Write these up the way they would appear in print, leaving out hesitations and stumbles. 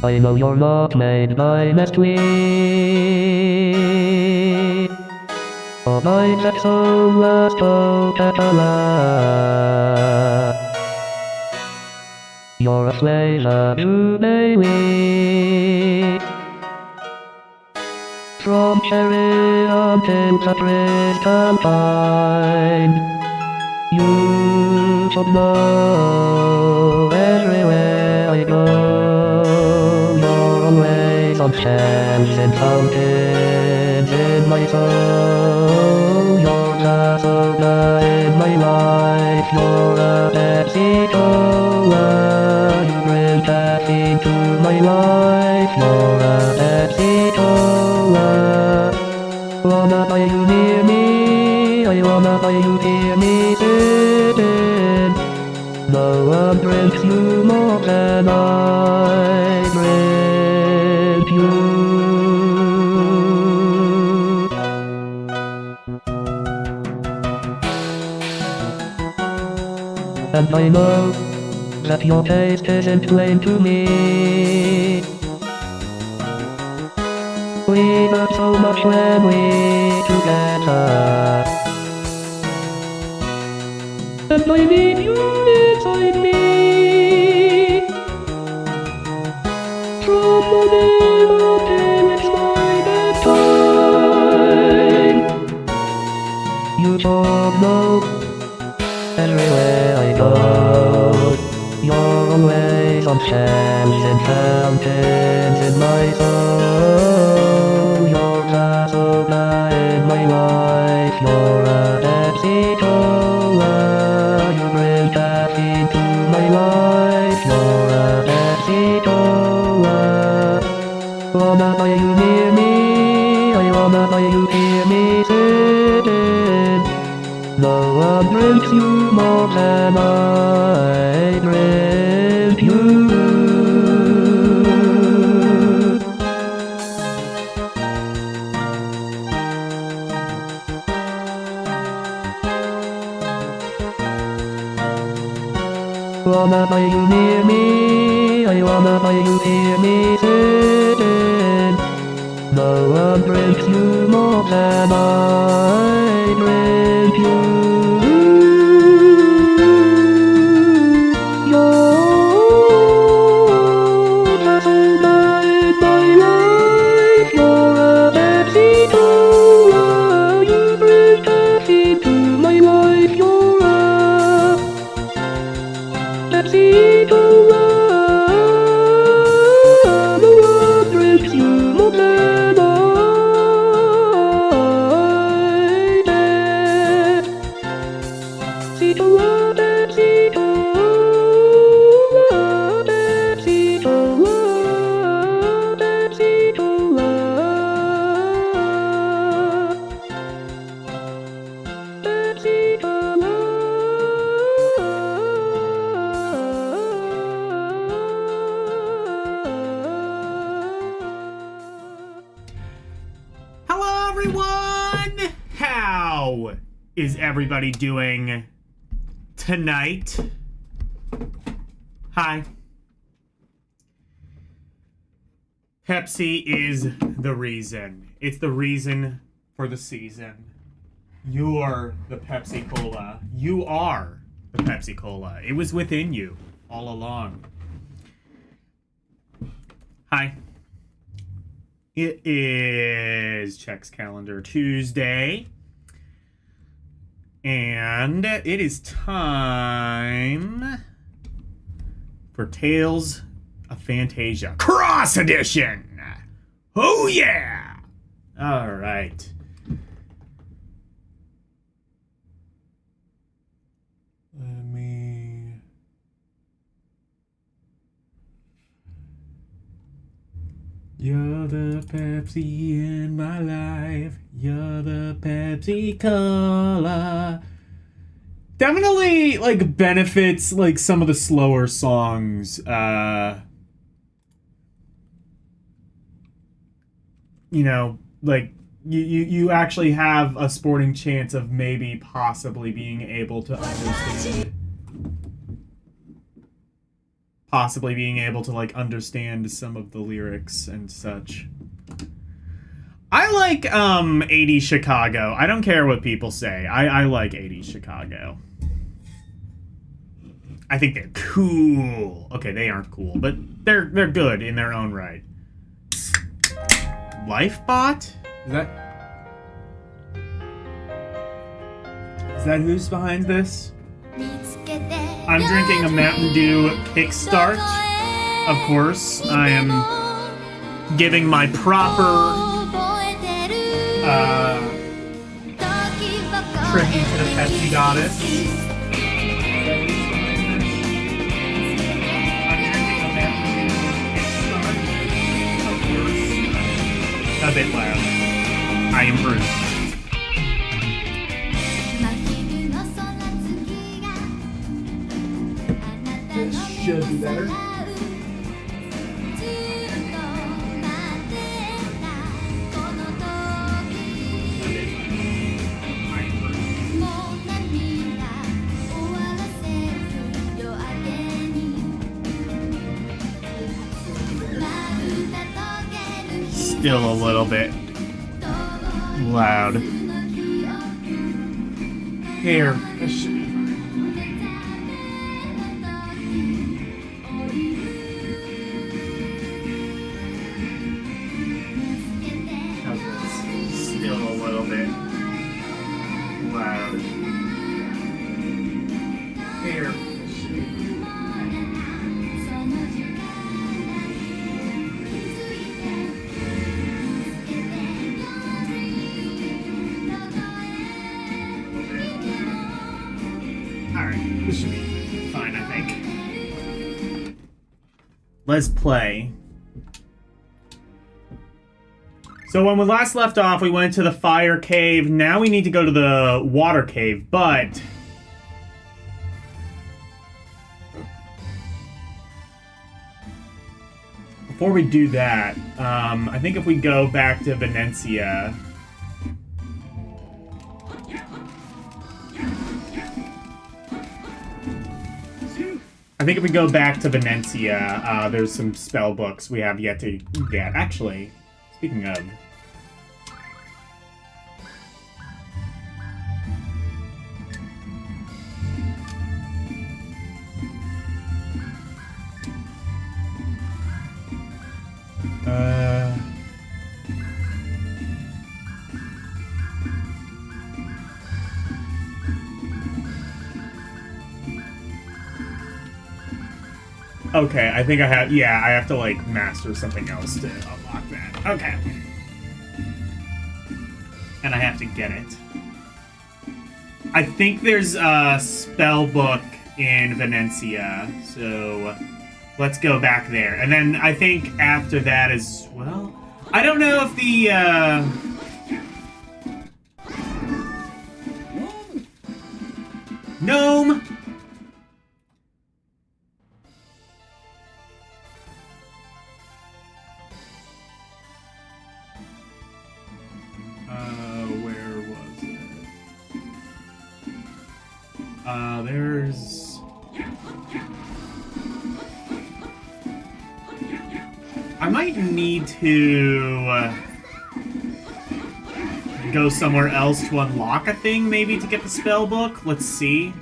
I know you're not made by mystery. A mind that's so lost, so alive. You're a slave to baby. From cherry until the crystal pine. You should know everywhere I go. You're always on shelves and fountains in my soul. You're the soda in my life. You're a Pepsi Cola. You bring caffeine to my life. You're a Pepsi Cola. Wanna buy you near me? I wanna buy you hear me sitting. No one drinks you more than I drink you. And I know that your taste isn't plain to me. We learn so much when we together. And I need you inside me. From morning until it's my bedtime. You don't know. Everywhere I go, you're always on shelves and fountains in my soul. You're the soda in my life. You're a Pepsi Cola. You bring caffeine to my life. You're a Pepsi Cola. Wanna buy you near me? I wanna buy you hear me sitting. No one drinks you more than I drink you. Wanna buy you near me? I wanna buy you hear me sitting. No one drinks you more than I drink you. You're the soda in my life. You're a Pepsi Cola. You bring caffeine to my life. You're a Pepsi Cola. No one drinks you more than I do. Pepsi Cola, Pepsi Cola, Pepsi Cola, Pepsi Cola, Pepsi Cola. Hello, everyone! How is everybody doing tonight? Hi. Pepsi is the reason. It's the reason for the season. You're the Pepsi Cola. You are the Pepsi Cola. It was within you all along. Hi. It is Check's Calendar Tuesday. And it is time for Tales of Phantasia Cross Edition. Oh yeah! All right. Let me... You're the Pepsi in my life. You're the Pepsi Cola. Definitely, like, benefits, like, some of the slower songs. You know, like, you actually have a sporting chance of maybe possibly being able to understand possibly being able to like understand some of the lyrics and such. I like 80s Chicago. I don't care what people say. I like 80s Chicago. I think they're cool. Okay, they aren't cool, but they're good in their own right. Lifebot? Is that who's behind this? I'm drinking a Mountain Dew Kickstart. Of course, I am giving my proper tribute to the Pepsi goddess. I'm drinking a Mountain Dew Kickstart. Of course, a bit loud. I am Bruce. Should be better. Still a little bit loud. Here. Still a little bit loud. Here. Alright, this should be fine, I think. Let's play. So when we last left off, we went to the fire cave. Now we need to go to the water cave, but... before we do that, I think if we go back to Venetia... there's some spell books we have yet to get. Actually, speaking of... okay, I think I have... yeah, I have to, like, master something else to unlock that. Okay. And I have to get it. I think there's a spell book in Venetia, so let's go back there. And then I think after that as well... I don't know if the, Gnome! Where was it? There's... I might need to go somewhere else to unlock a thing, maybe, to get the spell book. Let's see.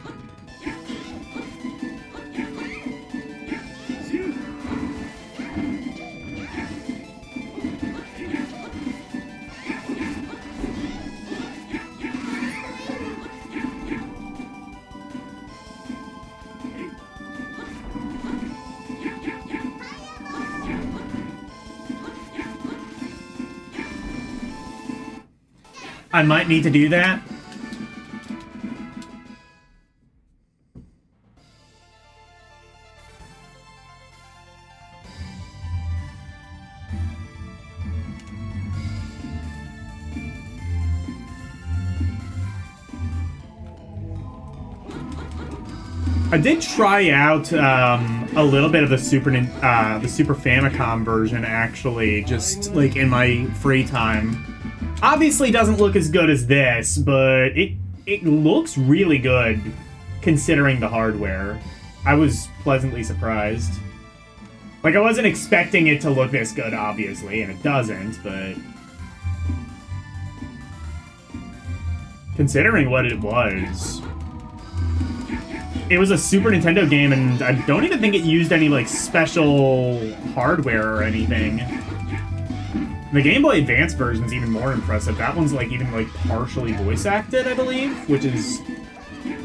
I might need to do that. I did try out a little bit of the Super Famicom version, actually, just like in my free time. Obviously doesn't look as good as this, but it looks really good considering the hardware. I was pleasantly surprised. Like, I wasn't expecting it to look this good, obviously, and it doesn't, but... Considering what it was... It was a Super Nintendo game, and I don't even think it used any, like, special hardware or anything. The Game Boy Advance version's even more impressive. That one's, like, even, like, partially voice-acted, I believe, which is...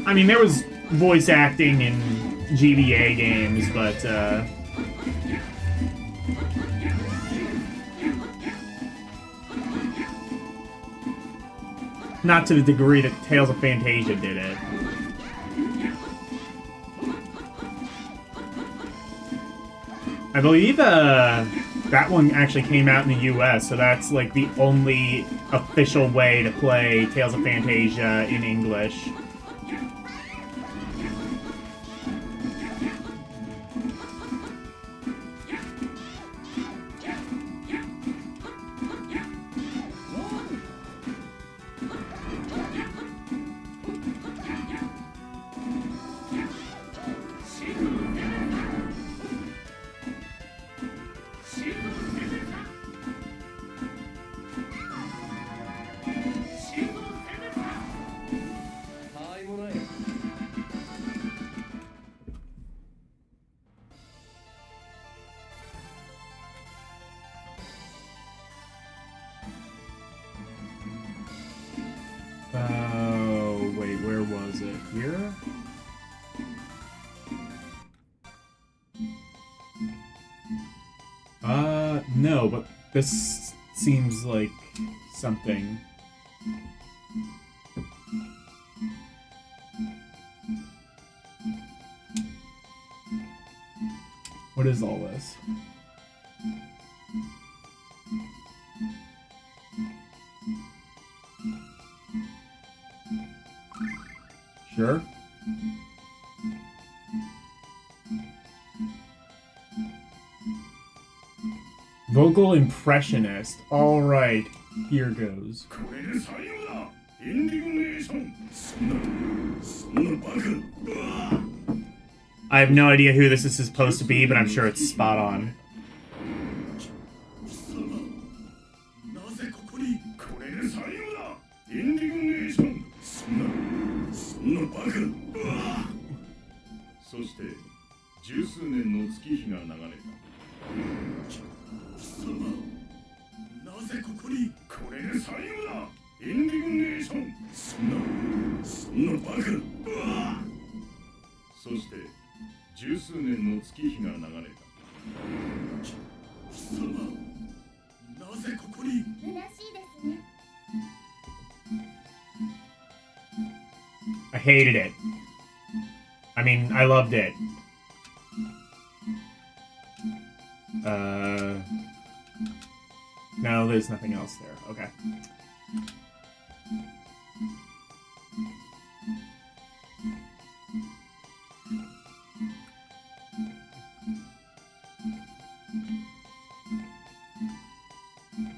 I mean, there was voice acting in GBA games, but, not to the degree that Tales of Phantasia did it. I believe, that one actually came out in the US, so that's, like, the only official way to play Tales of Phantasia in English. Oh, wait, where was it? Here? No, but this seems like something. What is all this? Sure. Vocal impressionist. All right, here goes. I have no idea who this is supposed to be, but I'm sure it's spot on. I hated it. I mean, I loved it. No, there's nothing else there. Okay.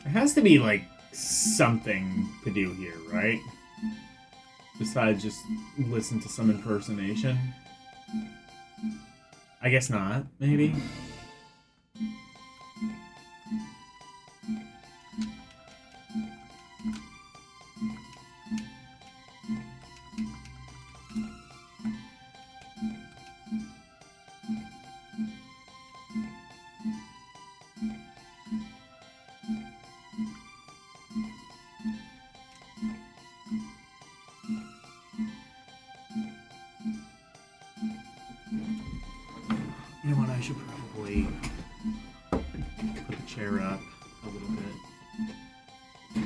There has to be, like, something to do here, right? Besides just listen to some impersonation. I guess not, maybe? You know what, I should probably put the chair up a little bit.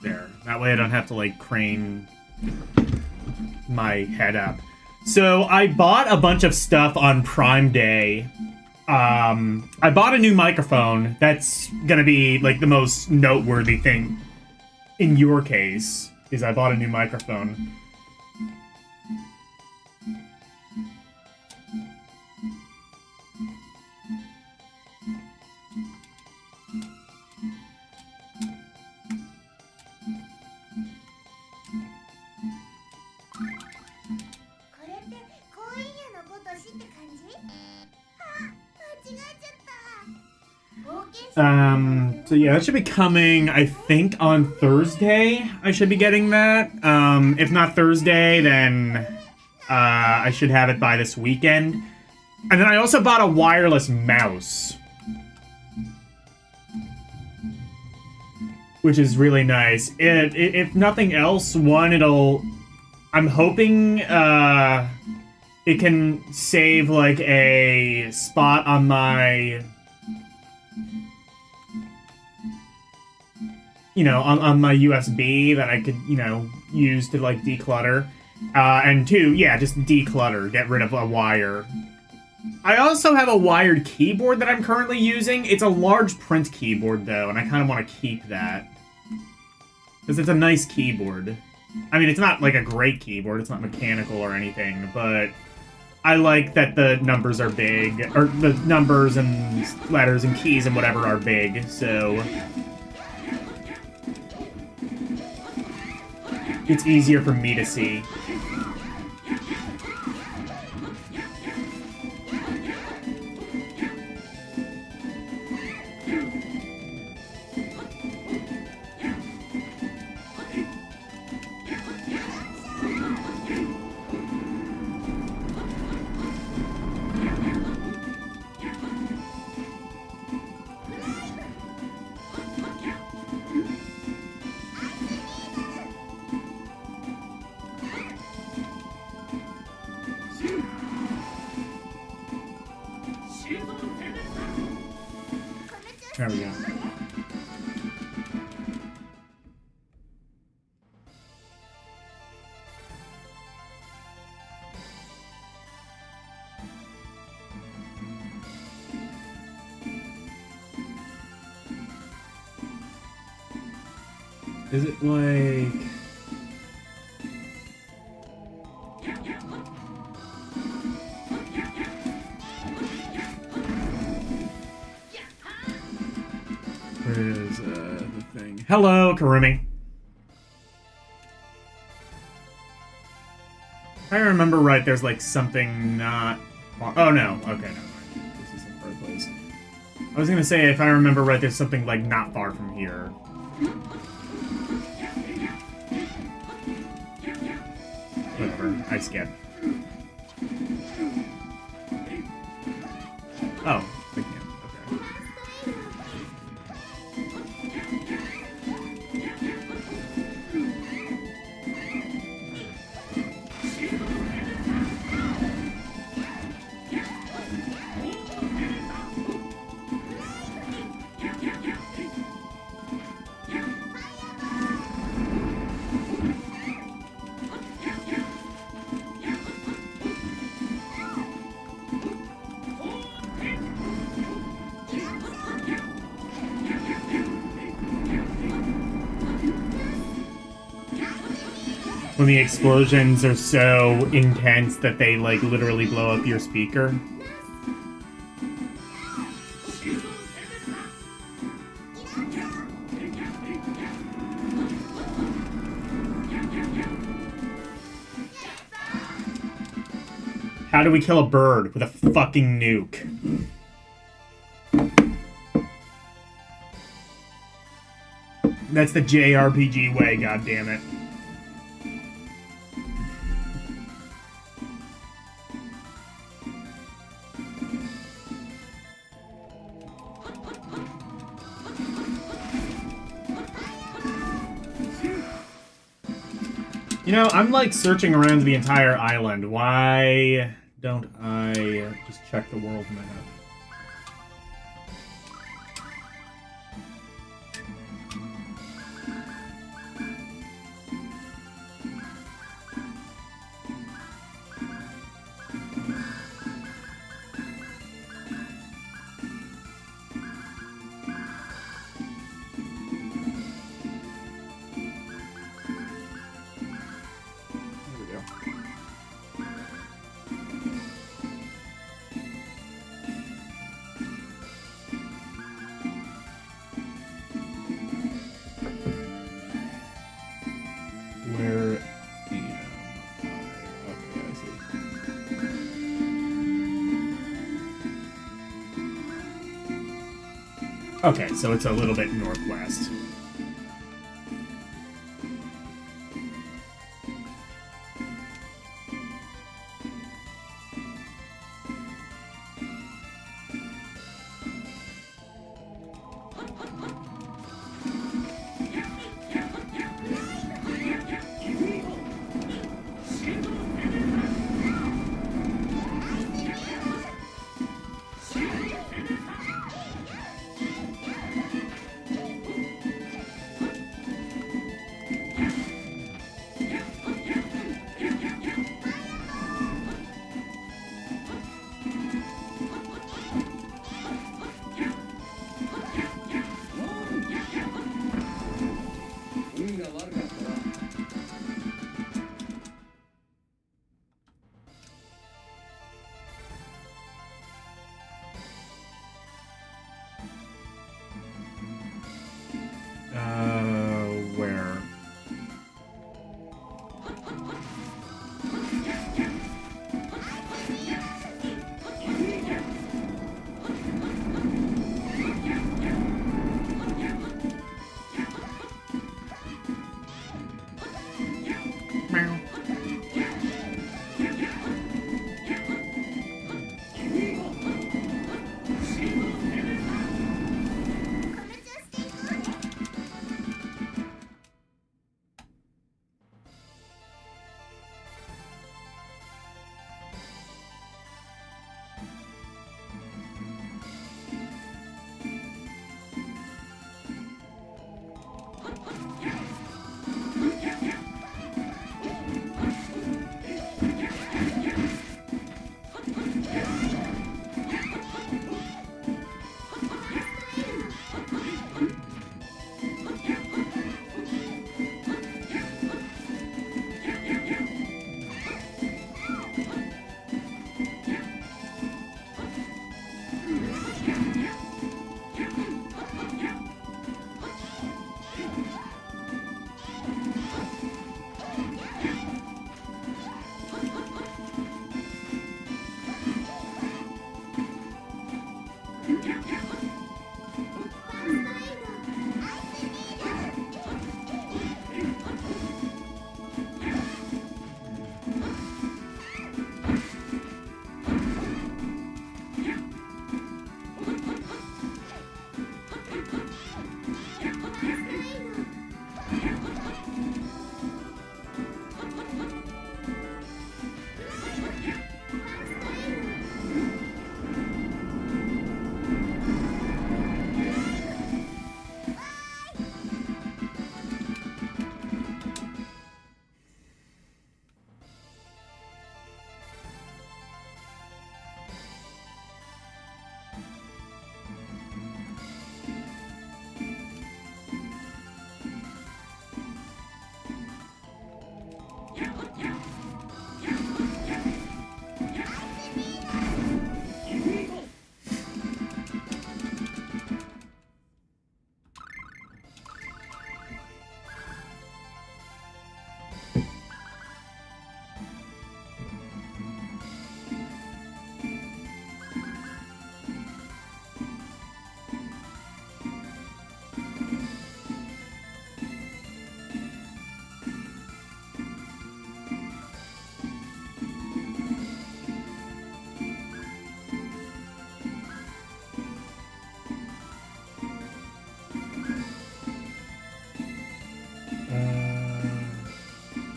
There. That way I don't have to, like, crane my head up. So, I bought a bunch of stuff on Prime Day. I bought a new microphone. That's gonna be, like, the most noteworthy thing in your case, is I bought a new microphone. So yeah, that should be coming, I think, on Thursday. I should be getting that. If not Thursday, then I should have it by this weekend. And then I also bought a wireless mouse, which is really nice. If nothing else, I'm hoping it can save like a spot on my, on my USB that I could, use to like declutter. And two, yeah, just declutter, get rid of a wire. I also have a wired keyboard that I'm currently using. It's a large print keyboard though, and I kind of want to keep that. Because it's a nice keyboard. I mean, it's not like a great keyboard, it's not mechanical or anything, but I like that the numbers are big, or the numbers and letters and keys and whatever are big, so it's easier for me to see. There we go. Is it like... Where is the thing? Hello, Karumi. If I remember right, there's like something not... Oh no, okay, never mind. This isn't the right place. I was gonna say, if I remember right, there's something like not far from here. Whatever, I skip. Oh, I can't. Okay. When the explosions are so intense that they, like, literally blow up your speaker. How do we kill a bird with a fucking nuke? That's the JRPG way, goddammit. You know, I'm like searching around the entire island. Why don't I just check the world map? Okay, so it's a little bit northwest. Where? Meow.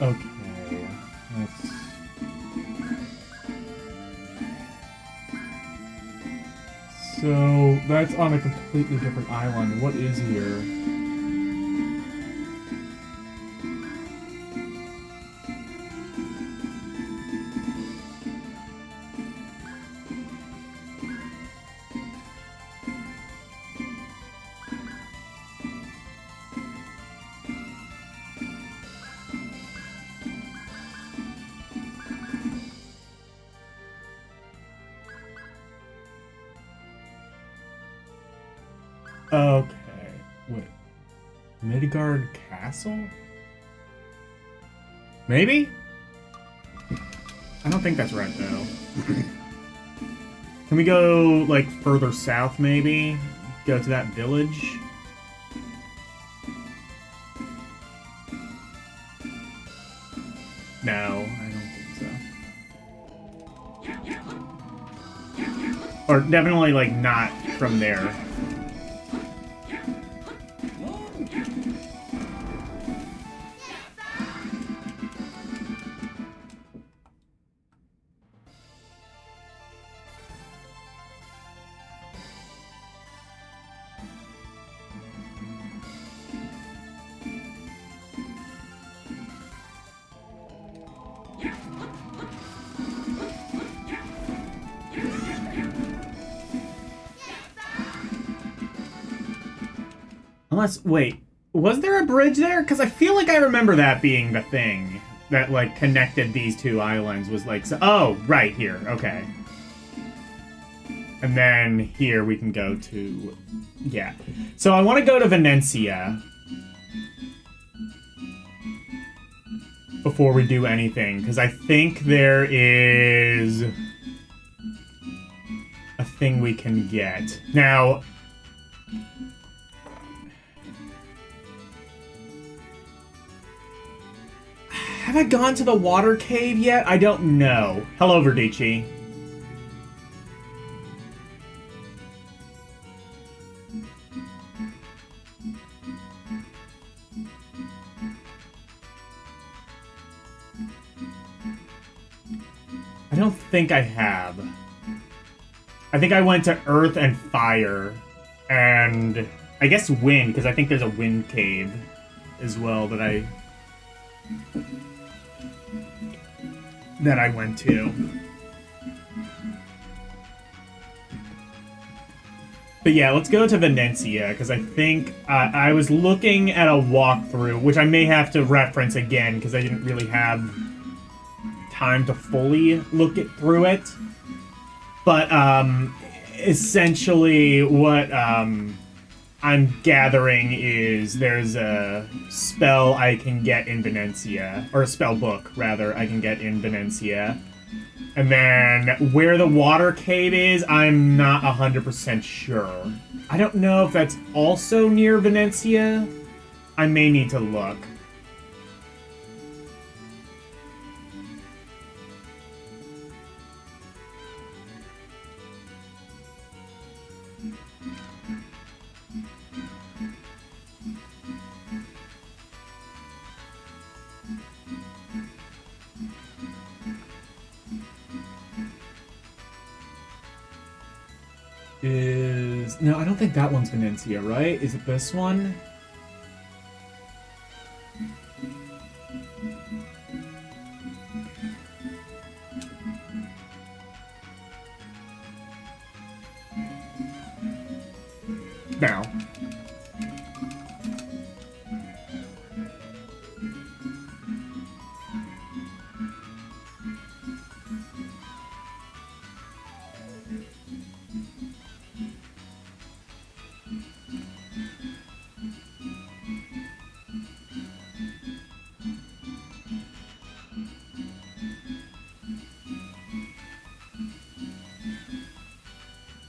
Okay. Let's... So, that's on a completely different island. What is here? Okay. Wait. Midgard Castle? Maybe? I don't think that's right, though. Can we go, like, further south, maybe? go to that village. No, I don't think so. Or definitely, like, not from there. Unless, wait, was there a bridge there? Because I feel like I remember that being the thing that, like, connected these two islands was like, so, oh, right here, okay. And then here we can go to, yeah. So I want to go to Venecia before we do anything, because I think there is a thing we can get. Now, have I gone to the water cave yet? I don't know. Hello, Verdici. I don't think I have. I think I went to Earth and Fire, and I guess Wind, because I think there's a Wind cave as well that I went to. But yeah, let's go to Venecia, because I think I was looking at a walkthrough, which I may have to reference again, because I didn't really have time to fully look through it. But essentially what I'm gathering is there's a spell I can get in Venecia, or a spell book, rather, I can get in Venecia. And then where the water cave is, I'm not 100% sure. I don't know if that's also near Venecia. I may need to look. No, I don't think that one's Venecia, right? Is it this one? No.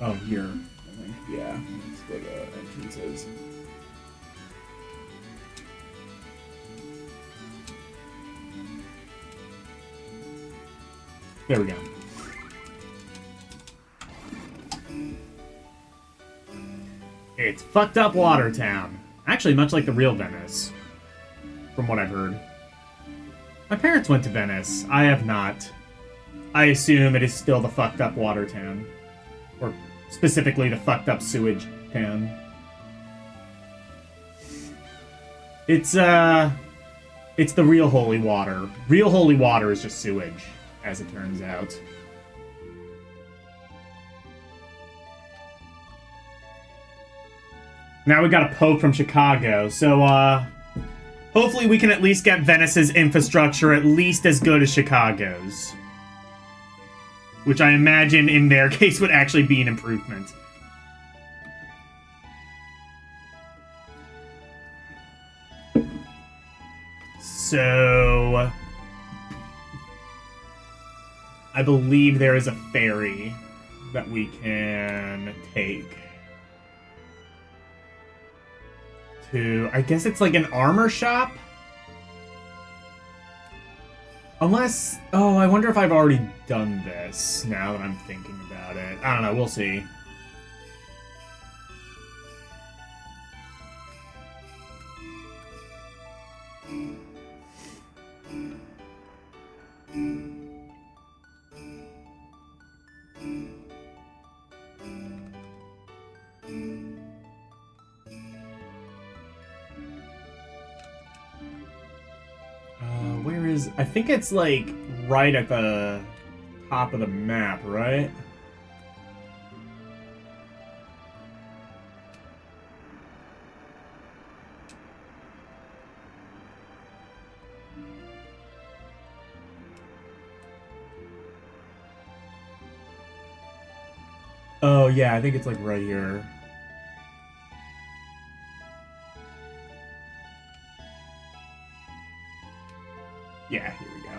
Oh, here. I think, yeah. That's where the entrance is. There we go. It's fucked up Watertown. Actually, much like the real Venice, from what I've heard. My parents went to Venice. I have not. I assume it is still the fucked up Watertown. Or specifically the fucked up sewage town. It's the real holy water. Real holy water is just sewage, as it turns out. Now we got a poke from Chicago, so hopefully we can at least get Venice's infrastructure at least as good as Chicago's. Which I imagine in their case would actually be an improvement. So I believe there is a ferry that we can take. to... I guess it's like an armor shop? Unless... Oh, I wonder if I've already done this, now that I'm thinking about it. I don't know, we'll see. Where is... I think it's, like, right at the top of the map, right? Oh, yeah, I think it's, like, right here. Yeah, here we go.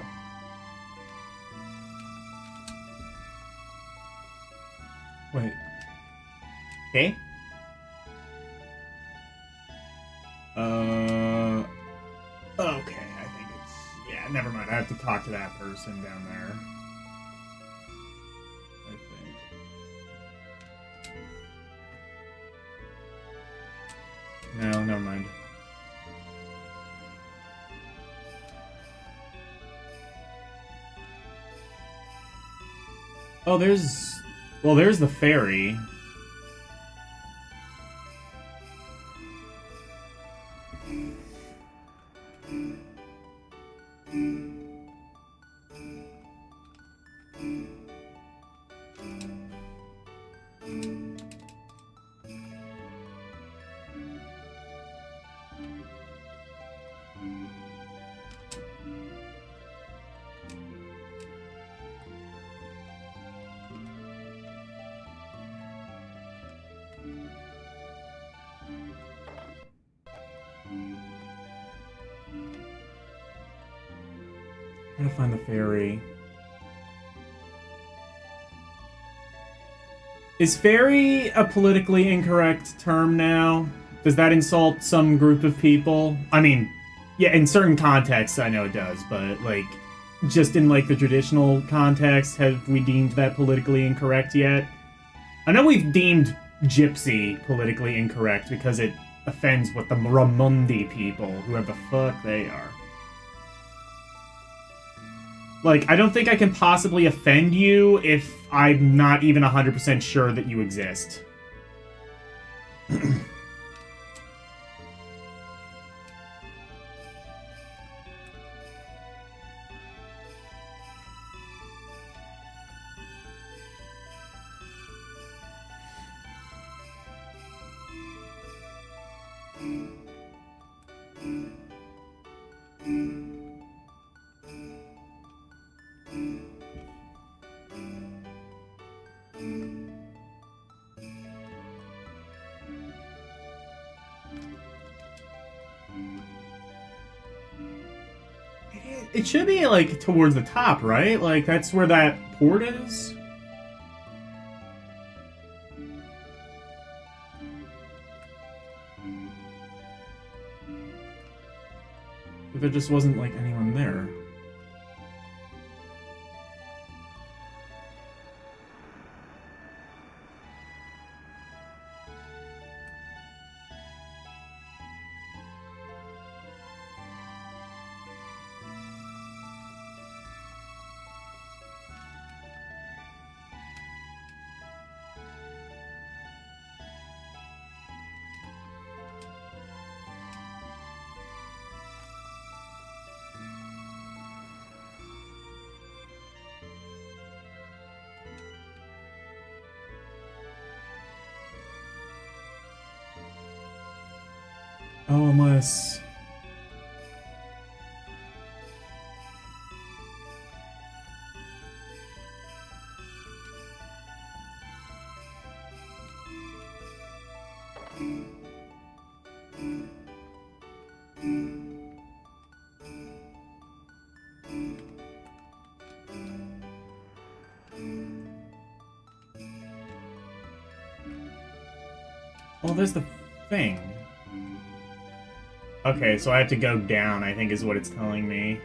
Wait. Okay. Okay, I think it's... Yeah, never mind. I have to talk to that person down there. I think. No, never mind. Oh, there's... Well, there's the ferry. I'm gonna find the ferry. Is ferry a politically incorrect term now? Does that insult some group of people? I mean, yeah, in certain contexts I know it does, but, like, just in, like, the traditional context, have we deemed that politically incorrect yet? I know we've deemed gypsy politically incorrect because it offends what the Ramundi people, whoever the fuck they are. Like, I don't think I can possibly offend you if I'm not even 100% sure that you exist. It should be, like, towards the top, right? Like, that's where that port is? But there just wasn't, like, anyone there. Oh, unless... Well, there's the thing. Okay, so I have to go down, I think is what it's telling me.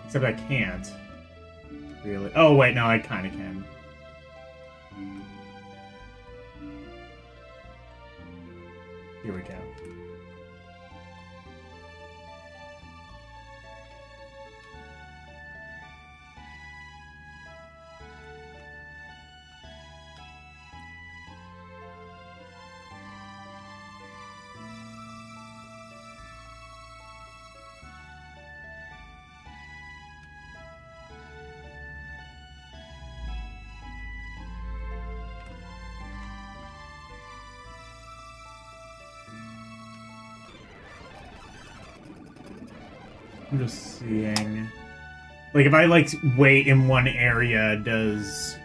Except I can't. Really? Oh, wait, no, I kind of can. Here we go. I'm just seeing... Like, if I, like, wait in one area, does...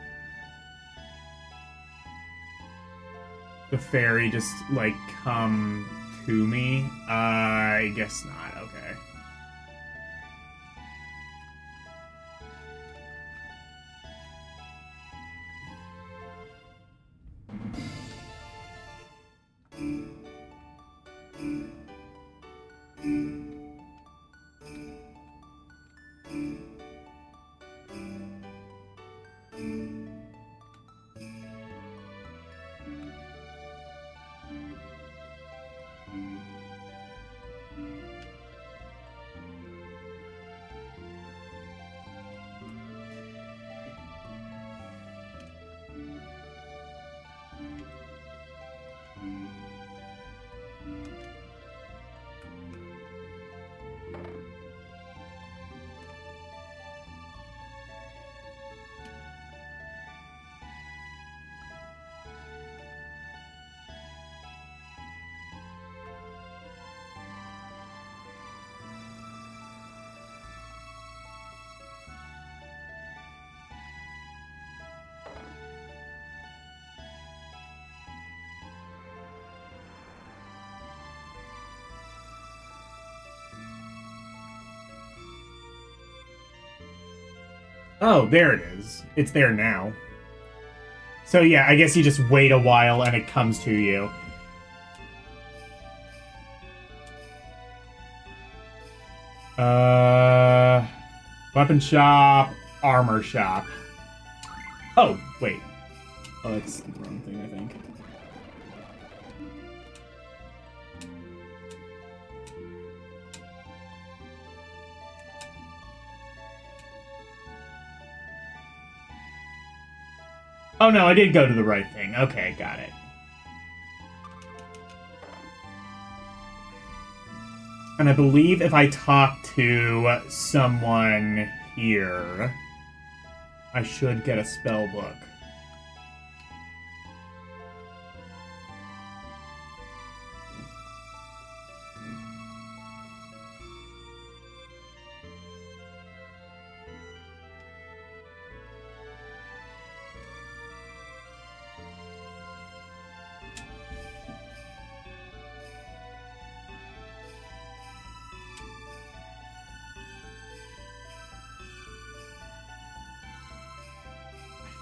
the fairy just, like, come to me? I guess not, okay. Oh, there it is. It's there now. So yeah, I guess you just wait a while and it comes to you. Weapon shop, armor shop. Oh, wait. Oh, that's the wrong thing, I think. Oh no, I did go to the right thing. Okay, got it. And I believe if I talk to someone here, I should get a spell book.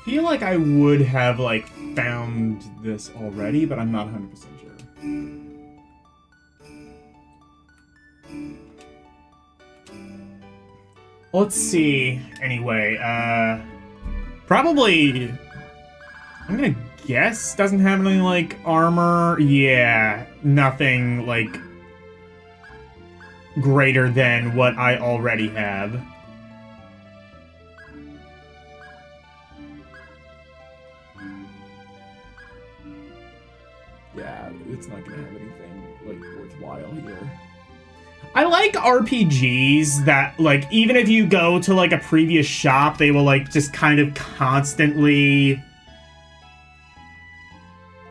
I feel like I would have, like, found this already, but I'm not 100% sure. Let's see. Anyway, probably... I'm gonna guess doesn't have any, like, armor. Yeah, nothing, like, greater than what I already have. Yeah, it's not gonna have anything, like, worthwhile here. I like RPGs that, like, even if you go to, like, a previous shop, they will, like, just kind of constantly,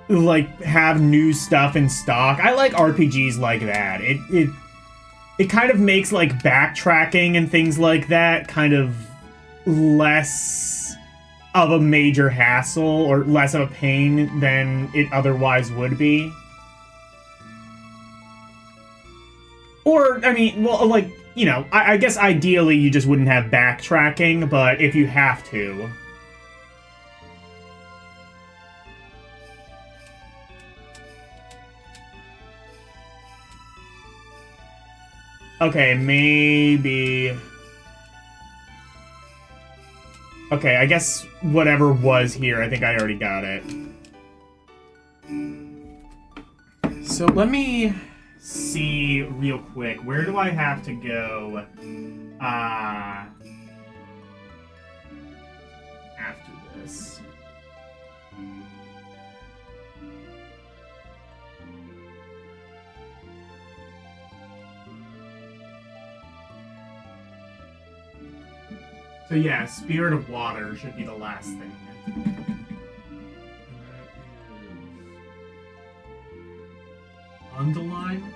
like, have new stuff in stock. I like RPGs like that. It kind of makes, like, backtracking and things like that kind of less of a major hassle or less of a pain than it otherwise would be. Or, I mean, well, like, you know, I guess ideally you just wouldn't have backtracking, but if you have to... Okay, maybe... Okay, I guess whatever was here, I think I already got it. So let me see real quick. Where do I have to go after this? So yeah, Spirit of Water should be the last thing. Underline?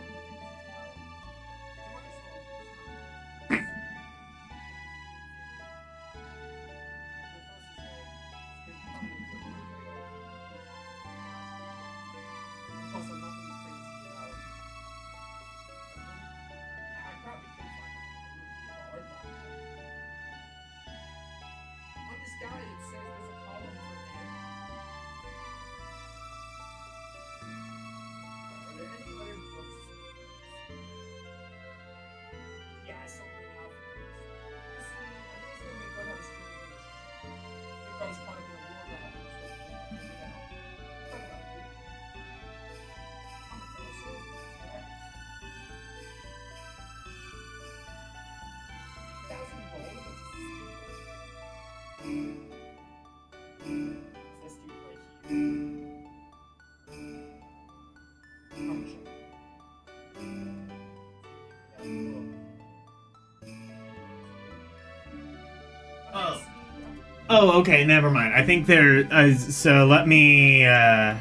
Oh, okay, never mind. I think there... so let me... I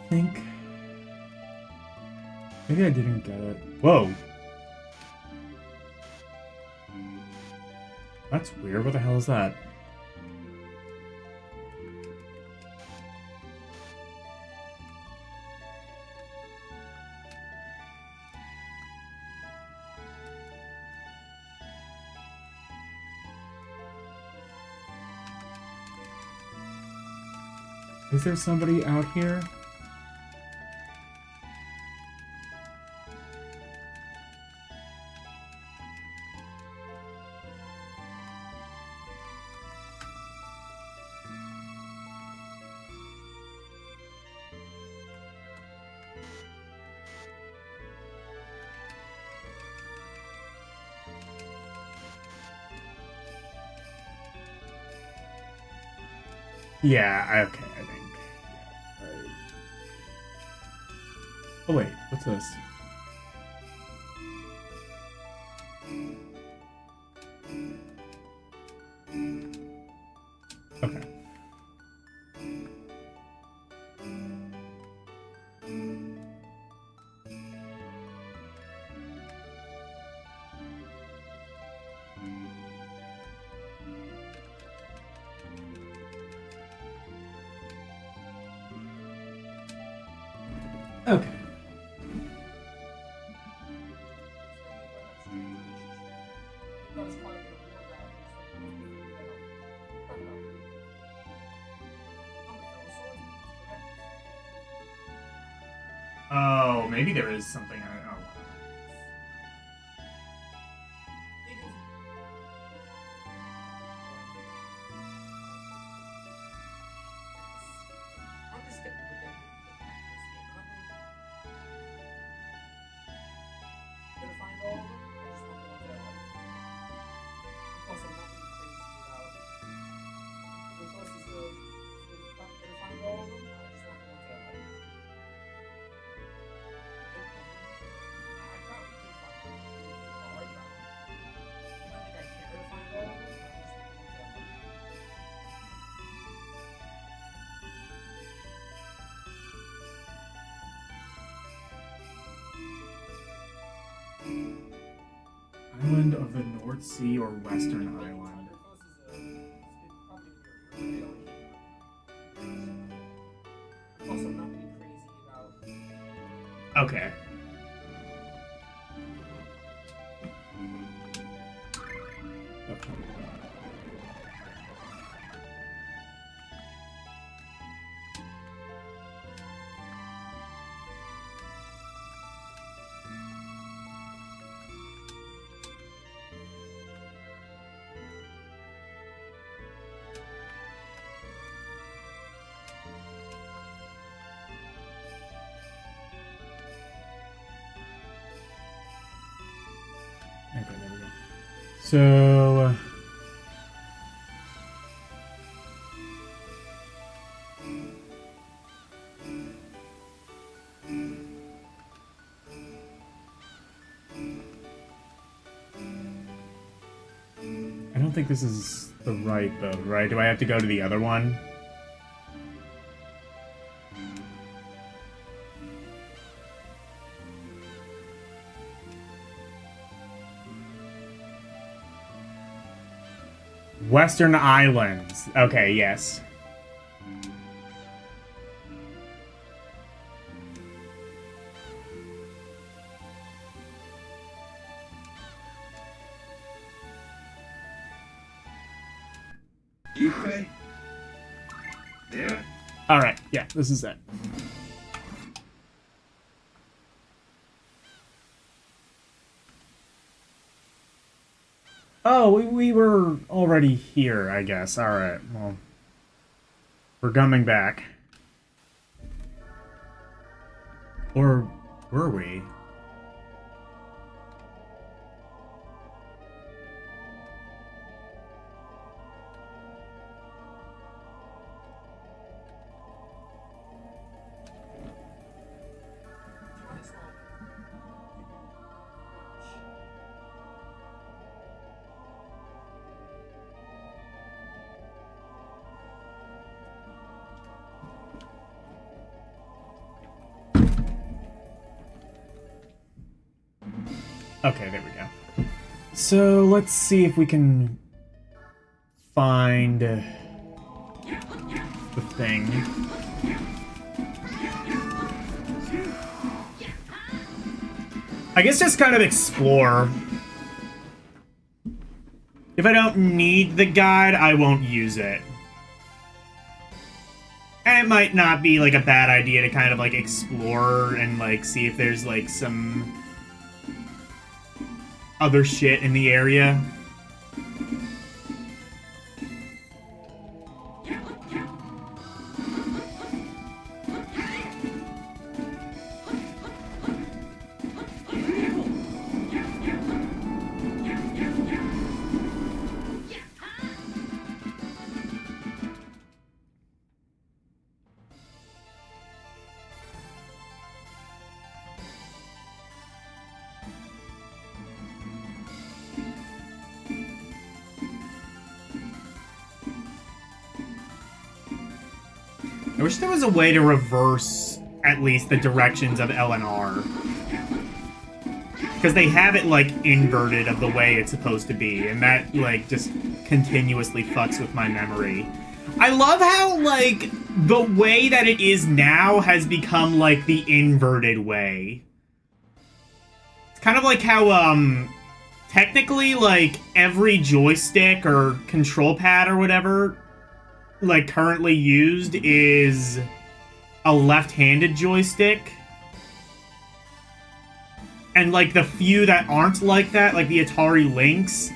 think... Maybe I didn't get it. Whoa. That's weird. What the hell is that? Is there somebody out here? Yeah, okay, I think. Yeah, right. Oh wait, what's this? Okay. Okay. Oh, maybe there is something I don't know. Island of the North Sea or Western Island? Okay. So... I don't think this is the right boat, right? Do I have to go to the other one? Western Islands. Okay, yes. Alright, yeah, this is it. Oh, we were already here, I guess. Alright, well... We're coming back. Or were we? Okay, there we go. So, let's see if we can find the thing. I guess just kind of explore. If I don't need the guide, I won't use it. And it might not be, like, a bad idea to kind of, like, explore and, like, see if there's, like, some other shit in the area. I wish there was a way to reverse, at least, the directions of L and R. Because they have it, like, inverted of the way it's supposed to be, and that, like, just continuously fucks with my memory. I love how, like, the way that it is now has become, like, the inverted way. It's kind of like how, technically, like, every joystick or control pad or whatever, like, currently used is a left-handed joystick. And, like, the few that aren't like that, like the Atari Lynx,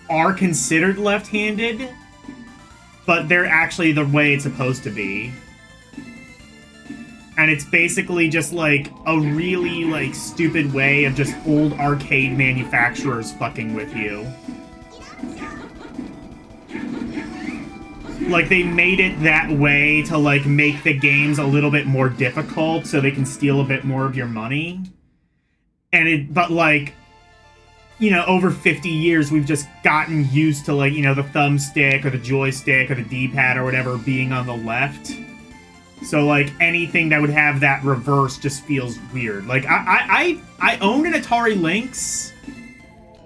are considered left-handed, but they're actually the way it's supposed to be. And it's basically just, like, a really, like, stupid way of just old arcade manufacturers fucking with you. Like, they made it that way to, like, make the games a little bit more difficult so they can steal a bit more of your money. But, like, you know, over 50 years, we've just gotten used to, like, you know, the thumbstick or the joystick or the D-pad or whatever being on the left. So, like, anything that would have that reverse just feels weird. Like, I owned an Atari Lynx,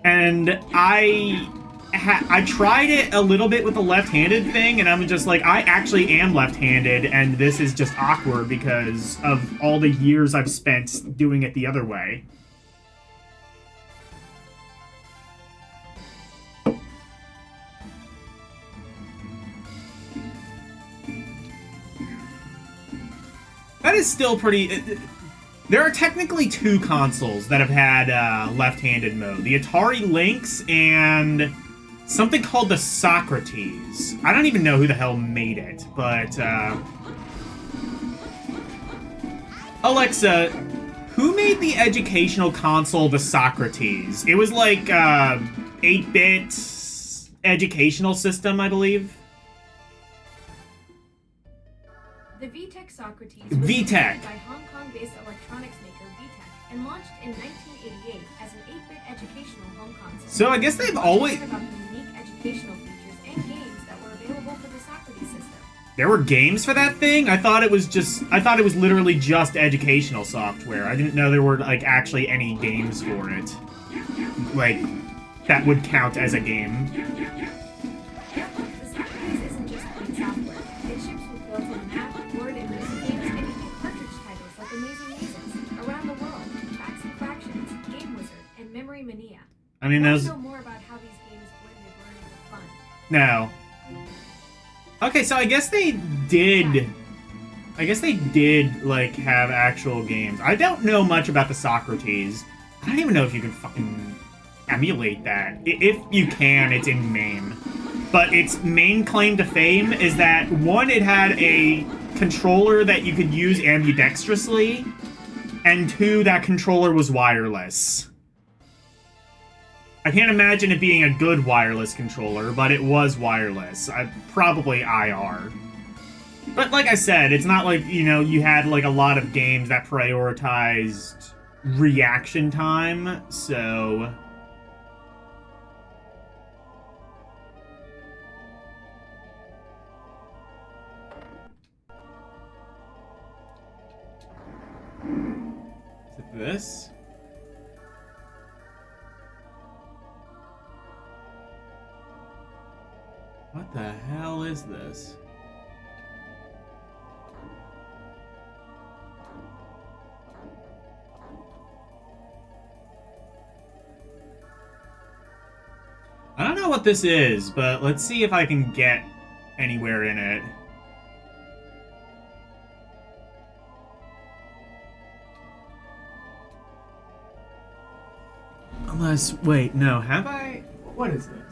and I tried it a little bit with the left-handed thing, and I'm just like, I actually am left-handed, and this is just awkward because of all the years I've spent doing it the other way. That is still pretty... There are technically two consoles that have had left-handed mode. The Atari Lynx and something called the Socrates. I don't even know who the hell made it, but... Alexa, who made the educational console the Socrates? It was like 8-bit educational system, I believe. The VTech Socrates was VTech. created by Hong Kong-based electronics maker VTech and launched in 1988 as an 8-bit educational home console. So I guess they've always... About the unique educational features and games that were available for the Socrates system. There were games for that thing? I thought it was literally just educational software. I didn't know there were, like, actually any games for it. Like, that would count as a game. Yeah, look, the Socrates isn't just plain software. It ships with built-in map, word, and music games, and even cartridge titles like Amazing Mazes, Around the World, Facts and Fractions, Game Wizard, and Memory Mania. I mean, Want those... to know more about how these games blended learning with fun? No. Okay, so I guess they did, like, have actual games. I don't know much about the Socrates. I don't even know if you can fucking emulate that. If you can, it's in MAME. But its main claim to fame is that, one, it had a controller that you could use ambidextrously, and two, that controller was wireless. I can't imagine it being a good wireless controller, but it was wireless. Probably IR. But like I said, it's not like, you know, you had like a lot of games that prioritized reaction time, so... Is it this? What the hell is this? I don't know what this is, but let's see if I can get anywhere in it. Unless, wait, no, have I? What is this?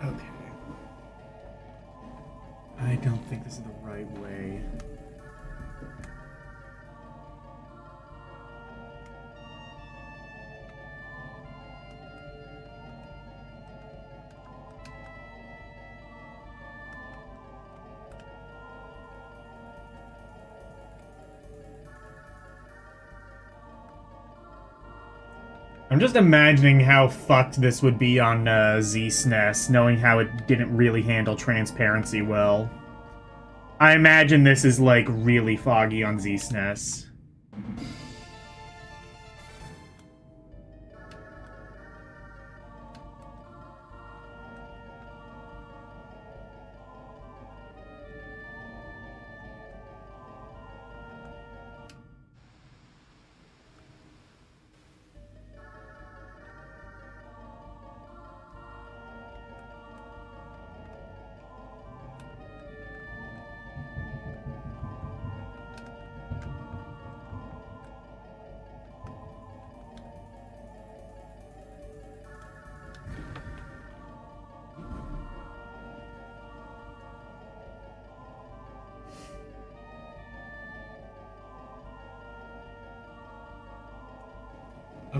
Okay. I don't think this is the right way. I'm just imagining how fucked this would be on Z-SNES, knowing how it didn't really handle transparency well. I imagine this is, like, really foggy on Z-SNES.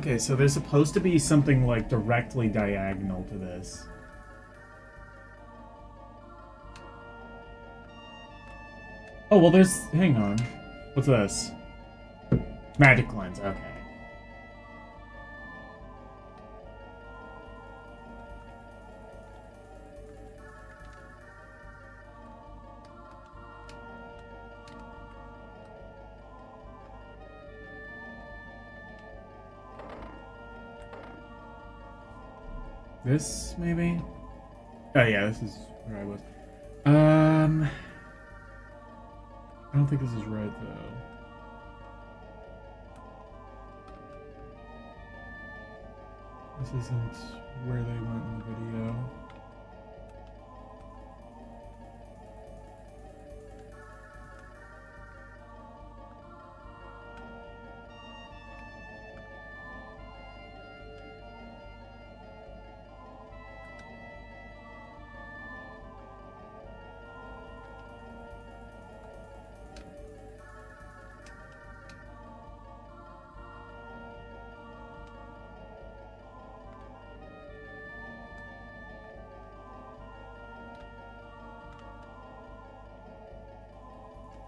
Okay, so there's supposed to be something like directly diagonal to this. Oh, well there's... hang on. What's this? Magic lens, okay. This, maybe? Oh yeah, this is where I was. I don't think this is right, though. This isn't where they went in the video.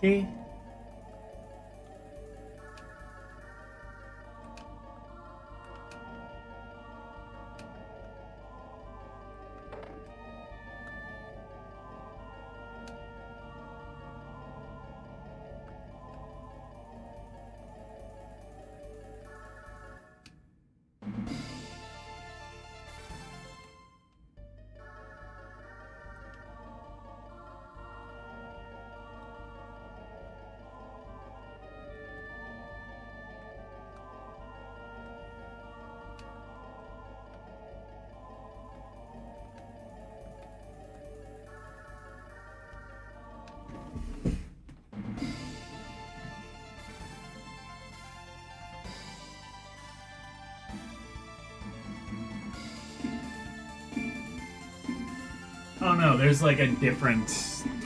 Okay. Oh no, there's like a different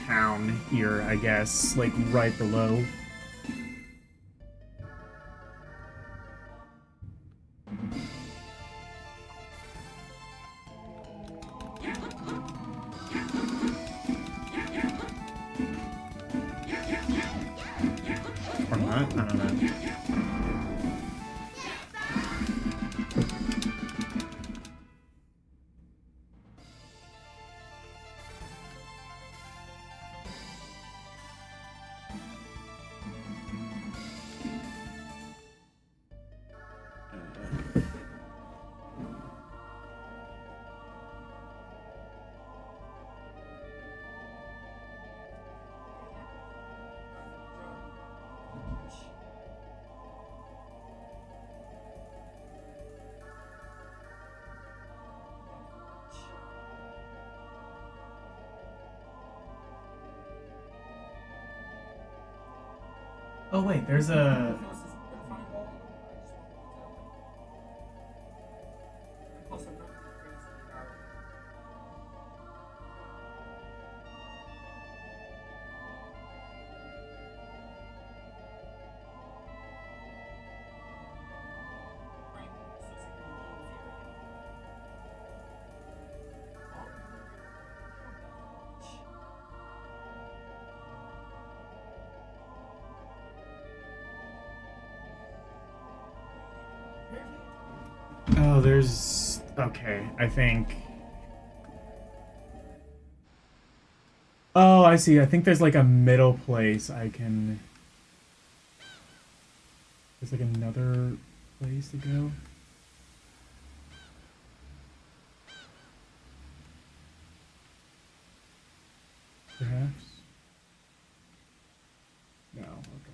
town here, I guess, like right below. Or not, I don't know. Oh wait, there's a... Oh, there's... okay, I think... Oh, I see. I think there's like a middle place I can... There's like another place to go. Perhaps? No, okay.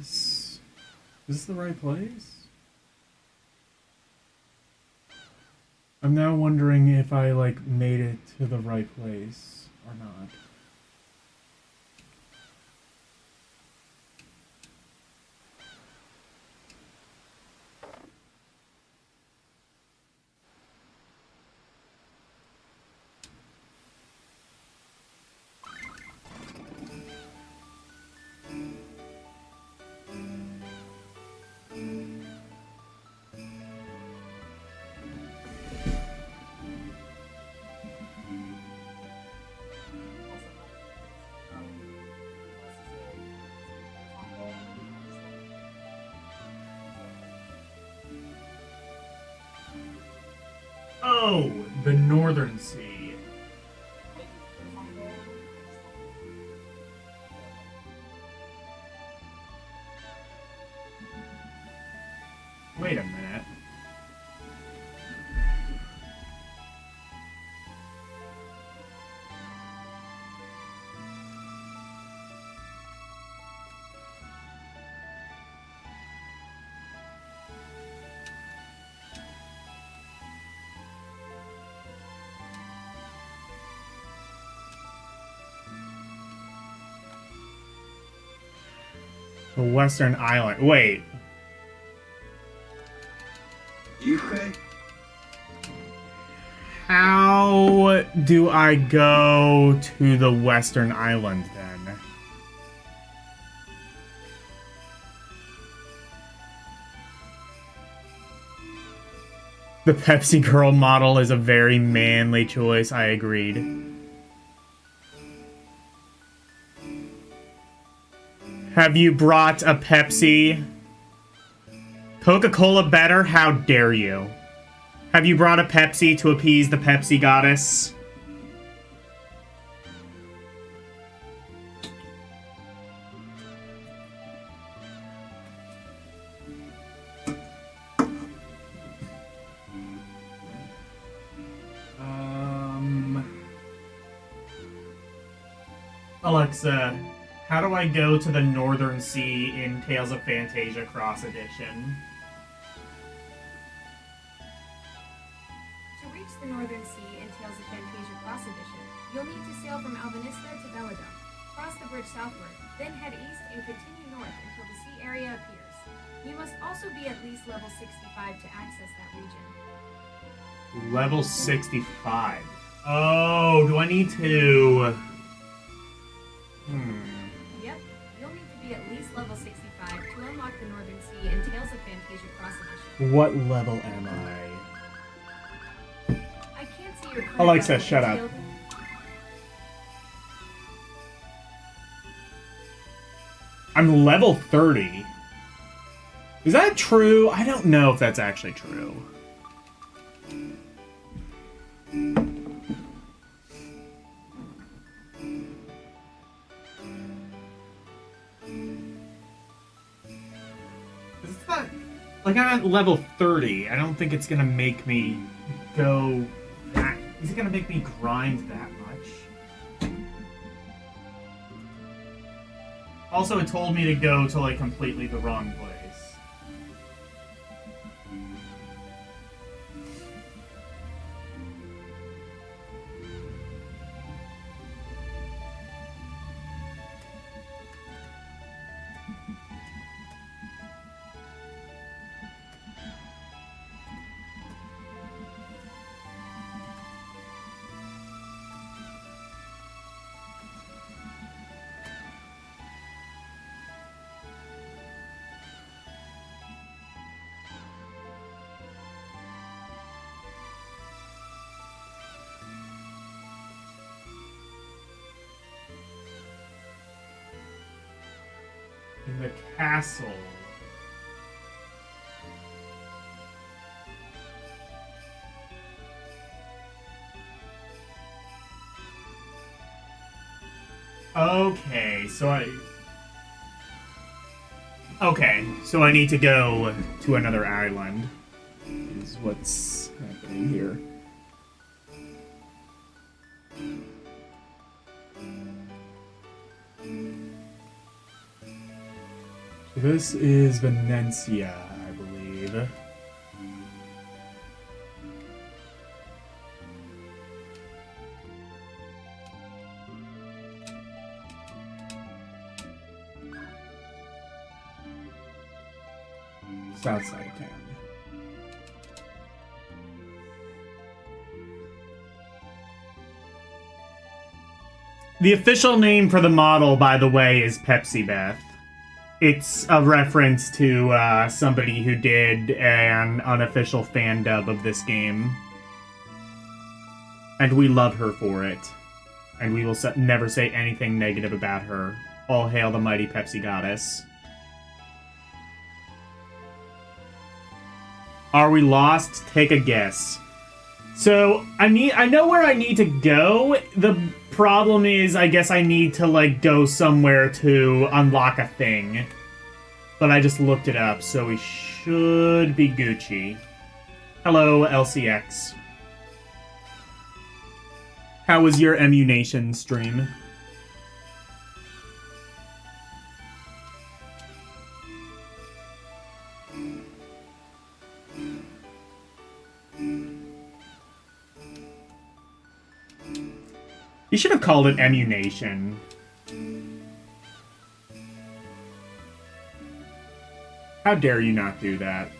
Is this the right place? I'm now wondering if I, like, made it to the right place or not. Oh, the Northern Sea. Wait a minute. The Western Island. Wait. How do I go to the Western Island then? The Pepsi Girl model is a very manly choice, I agreed. Have you brought a Pepsi? Coca-Cola better? How dare you? Have you brought a Pepsi to appease the Pepsi goddess? Alexa, how do I go to the Northern Sea in Tales of Phantasia Cross Edition? To reach the Northern Sea in Tales of Phantasia Cross Edition, you'll need to sail from Albanista to Belladon, cross the bridge southward, then head east and continue north until the sea area appears. You must also be at least level 65 to access that region. Level 65. Oh, do I need to... Yep, you'll need to be at least level 65 to unlock the Northern Sea in Tales of Phantasia Cross Edition. What level am I? I can't see your current Alexa, level shut up. detailed- I'm level 30. Is that true? I don't know if that's actually true. It's not, like, I'm at level 30. I don't think it's gonna make me go back. Is it gonna make me grind that much? Also, it told me to go to, like, completely the wrong place. In the castle. Okay, so I need to go to another island. Is what's happening here. This is Venetia, I believe. Southside town. The official name for the model, by the way, is Pepsi Beth. It's a reference to somebody who did an unofficial fan dub of this game. And we love her for it. And we will never say anything negative about her. All hail the mighty Pepsi goddess. Are we lost? Take a guess. So, I know where I need to go. The problem is, I guess I need to, like, go somewhere to unlock a thing. But I just looked it up, so we should be Gucci. Hello, LCX. How was your Emunation stream? You should have called it Emunation. How dare you not do that?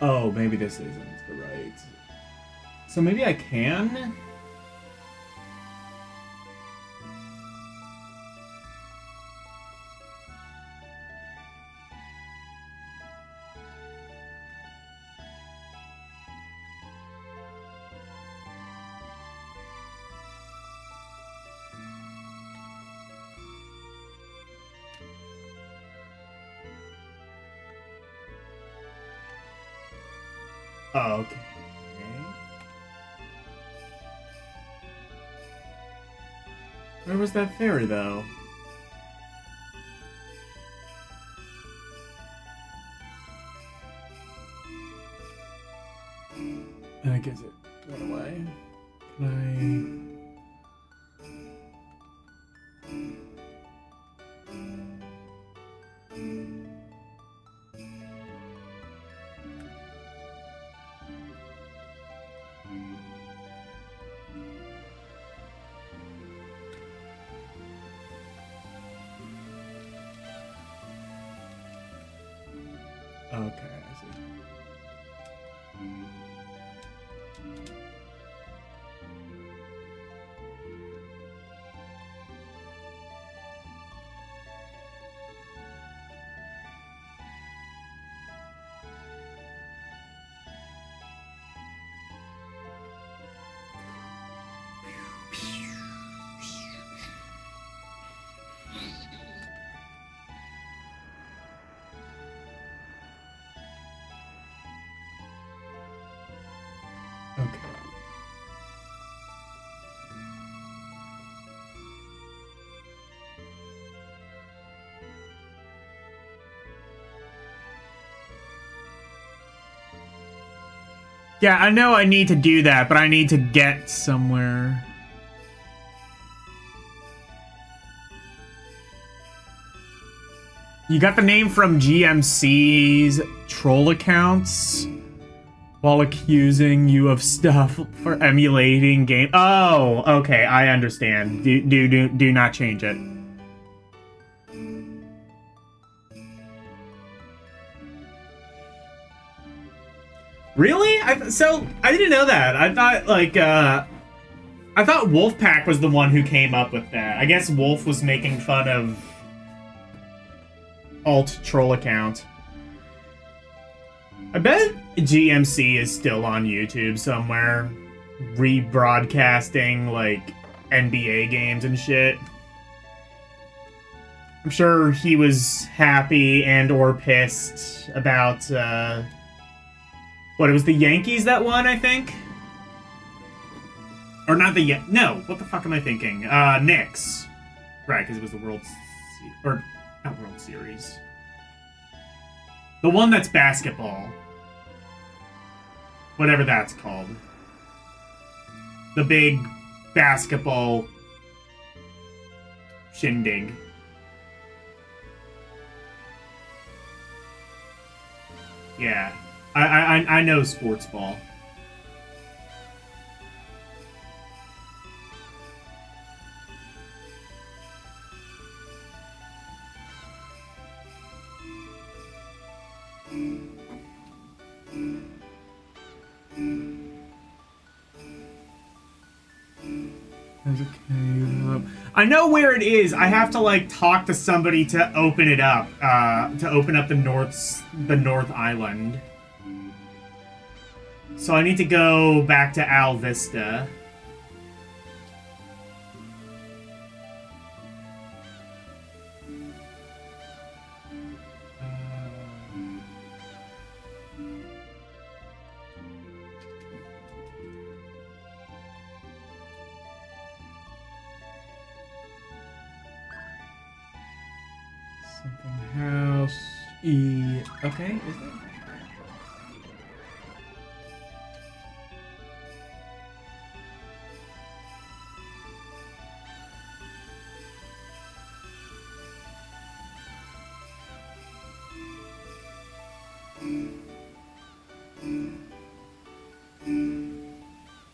Oh, maybe this isn't the right. So maybe I can? Oh, okay. Where was that fairy, though? I guess it went away. Can okay, I see. Okay. Yeah, I know I need to do that, but I need to get somewhere. You got the name from GMC's troll accounts while accusing you of stuff for emulating game. Oh, okay, I understand. Do not change it. Really? So I didn't know that. I thought like I thought Wolfpack was the one who came up with that. I guess Wolf was making fun of alt troll account. I bet GMC is still on YouTube somewhere, rebroadcasting like NBA games and shit. I'm sure he was happy and or pissed about what, it was the Yankees that won, I think? Or not the no, what the fuck am I thinking? Knicks. Right, because it was the or not World Series. The one that's basketball. Whatever that's called. The big basketball shindig. Yeah. I know sports ball. I know where it is. I have to like talk to somebody to open it up. To open up the North Island. So I need to go back to Al Vista. Something house E. Okay, is it?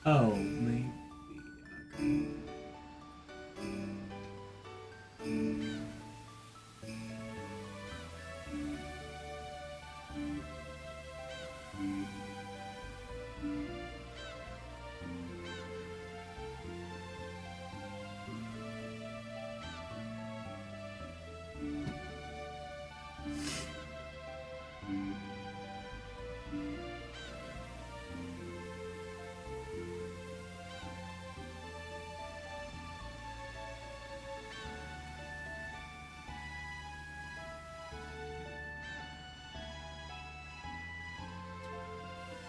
Oh, maybe.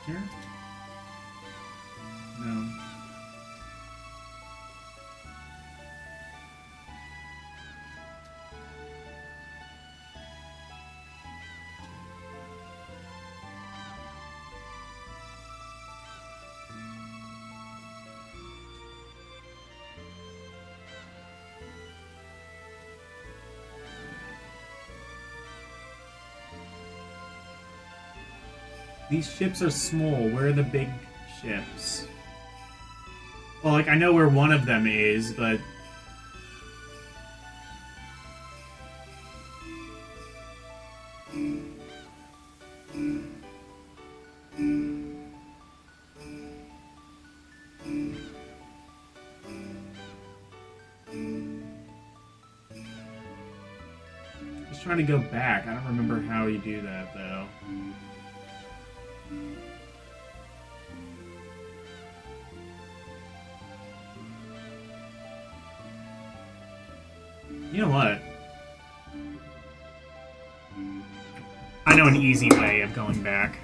Okay. Here? No. These ships are small. Where are the big ships? Well, like, I know where one of them is, but... Just trying to go back. I don't remember how you do that, though. You know what? I know an easy way of going back.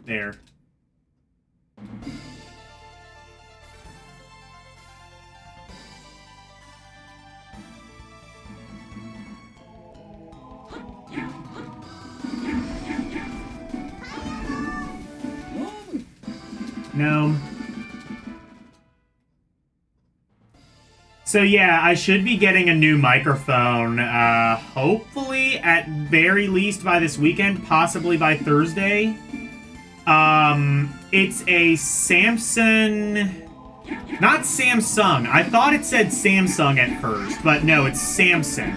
There. No. So yeah, I should be getting a new microphone, hopefully at very least by this weekend, possibly by Thursday. It's a Samsung... Not Samsung. I thought it said Samsung at first, but no, it's Samsung.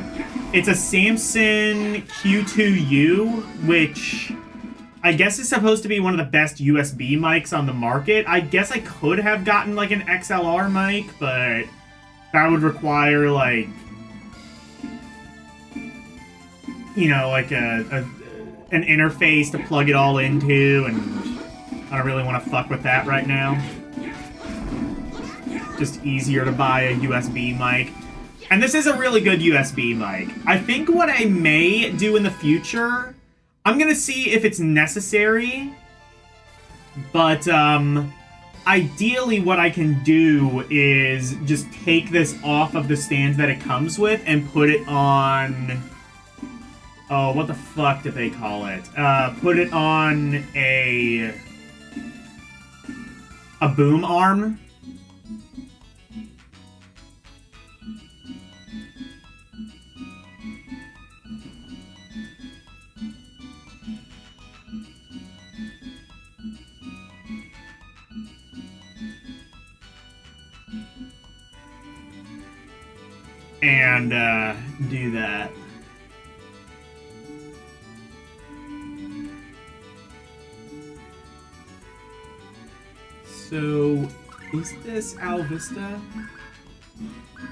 It's a Samsung Q2U, which I guess is supposed to be one of the best USB mics on the market. I guess I could have gotten like an XLR mic, but that would require like, you know, like an interface to plug it all into, and I don't really want to fuck with that right now. Just easier to buy a USB mic. And this is a really good USB mic. I think what I may do in the future, I'm gonna see if it's necessary, but ideally what I can do is just take this off of the stand that it comes with and put it on... Oh, what the fuck did they call it? Put it on a boom arm. And do that. So, is this Al Vista?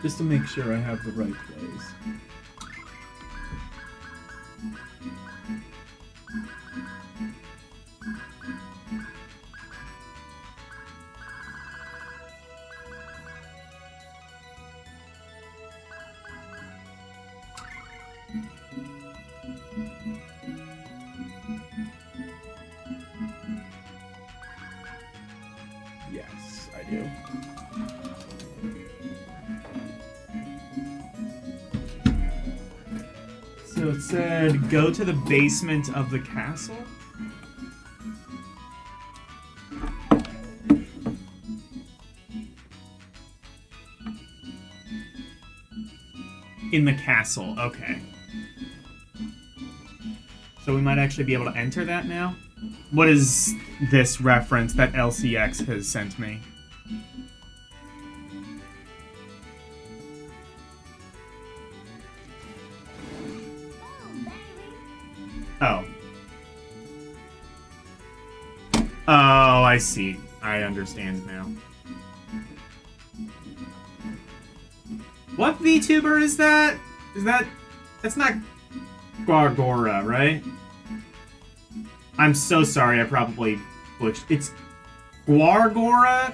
Just to make sure I have the right place. Yes, I do. So it said, go to the basement of the castle? In the castle, okay. So we might actually be able to enter that now? What is this reference that LCX has sent me? Oh. Oh, I see. I understand now. What VTuber is that? That's not Gargora, right? I'm so sorry, I probably butchered. It's Gargora?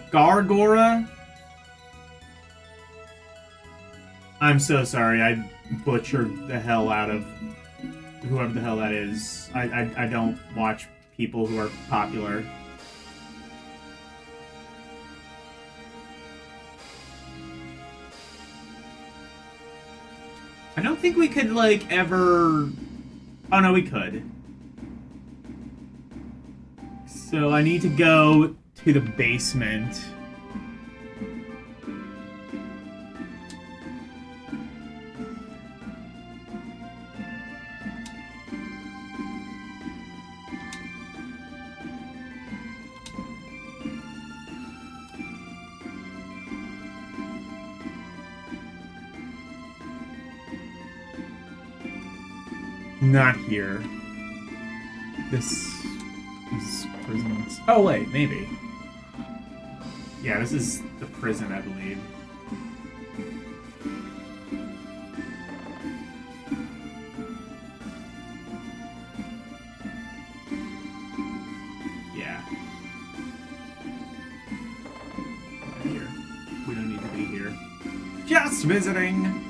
I'm so sorry, I butchered the hell out of whoever the hell that is. I don't watch people who are popular. I don't think we could, like, ever... Oh, no, we could. So I need to go to the basement. Not here. This is prison. Oh wait, maybe. Yeah, this is the prison, I believe. Yeah. Not here. We don't need to be here. Just visiting!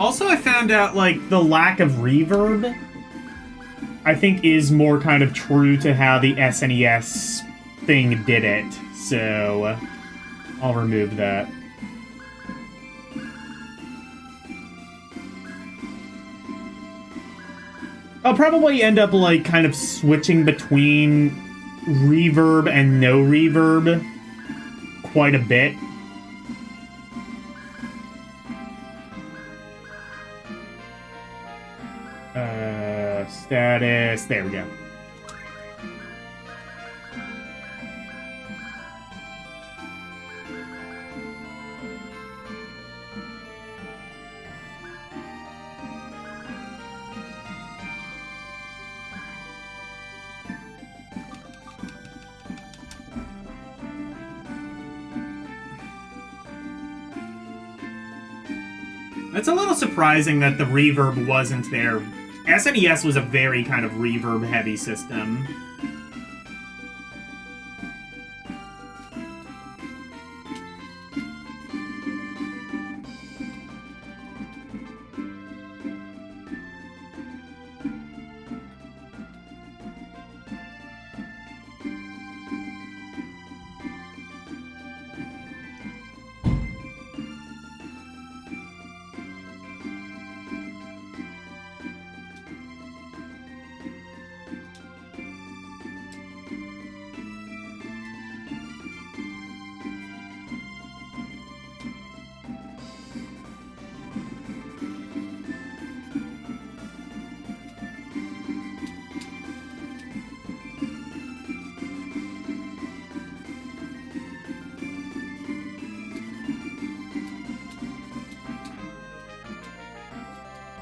Also, I found out, like, the lack of reverb, I think, is more kind of true to how the SNES thing did it. So, I'll remove that. I'll probably end up, like, kind of switching between reverb and no reverb quite a bit. Status, there we go. It's a little surprising that the reverb wasn't there. SNES was a very kind of reverb-heavy system.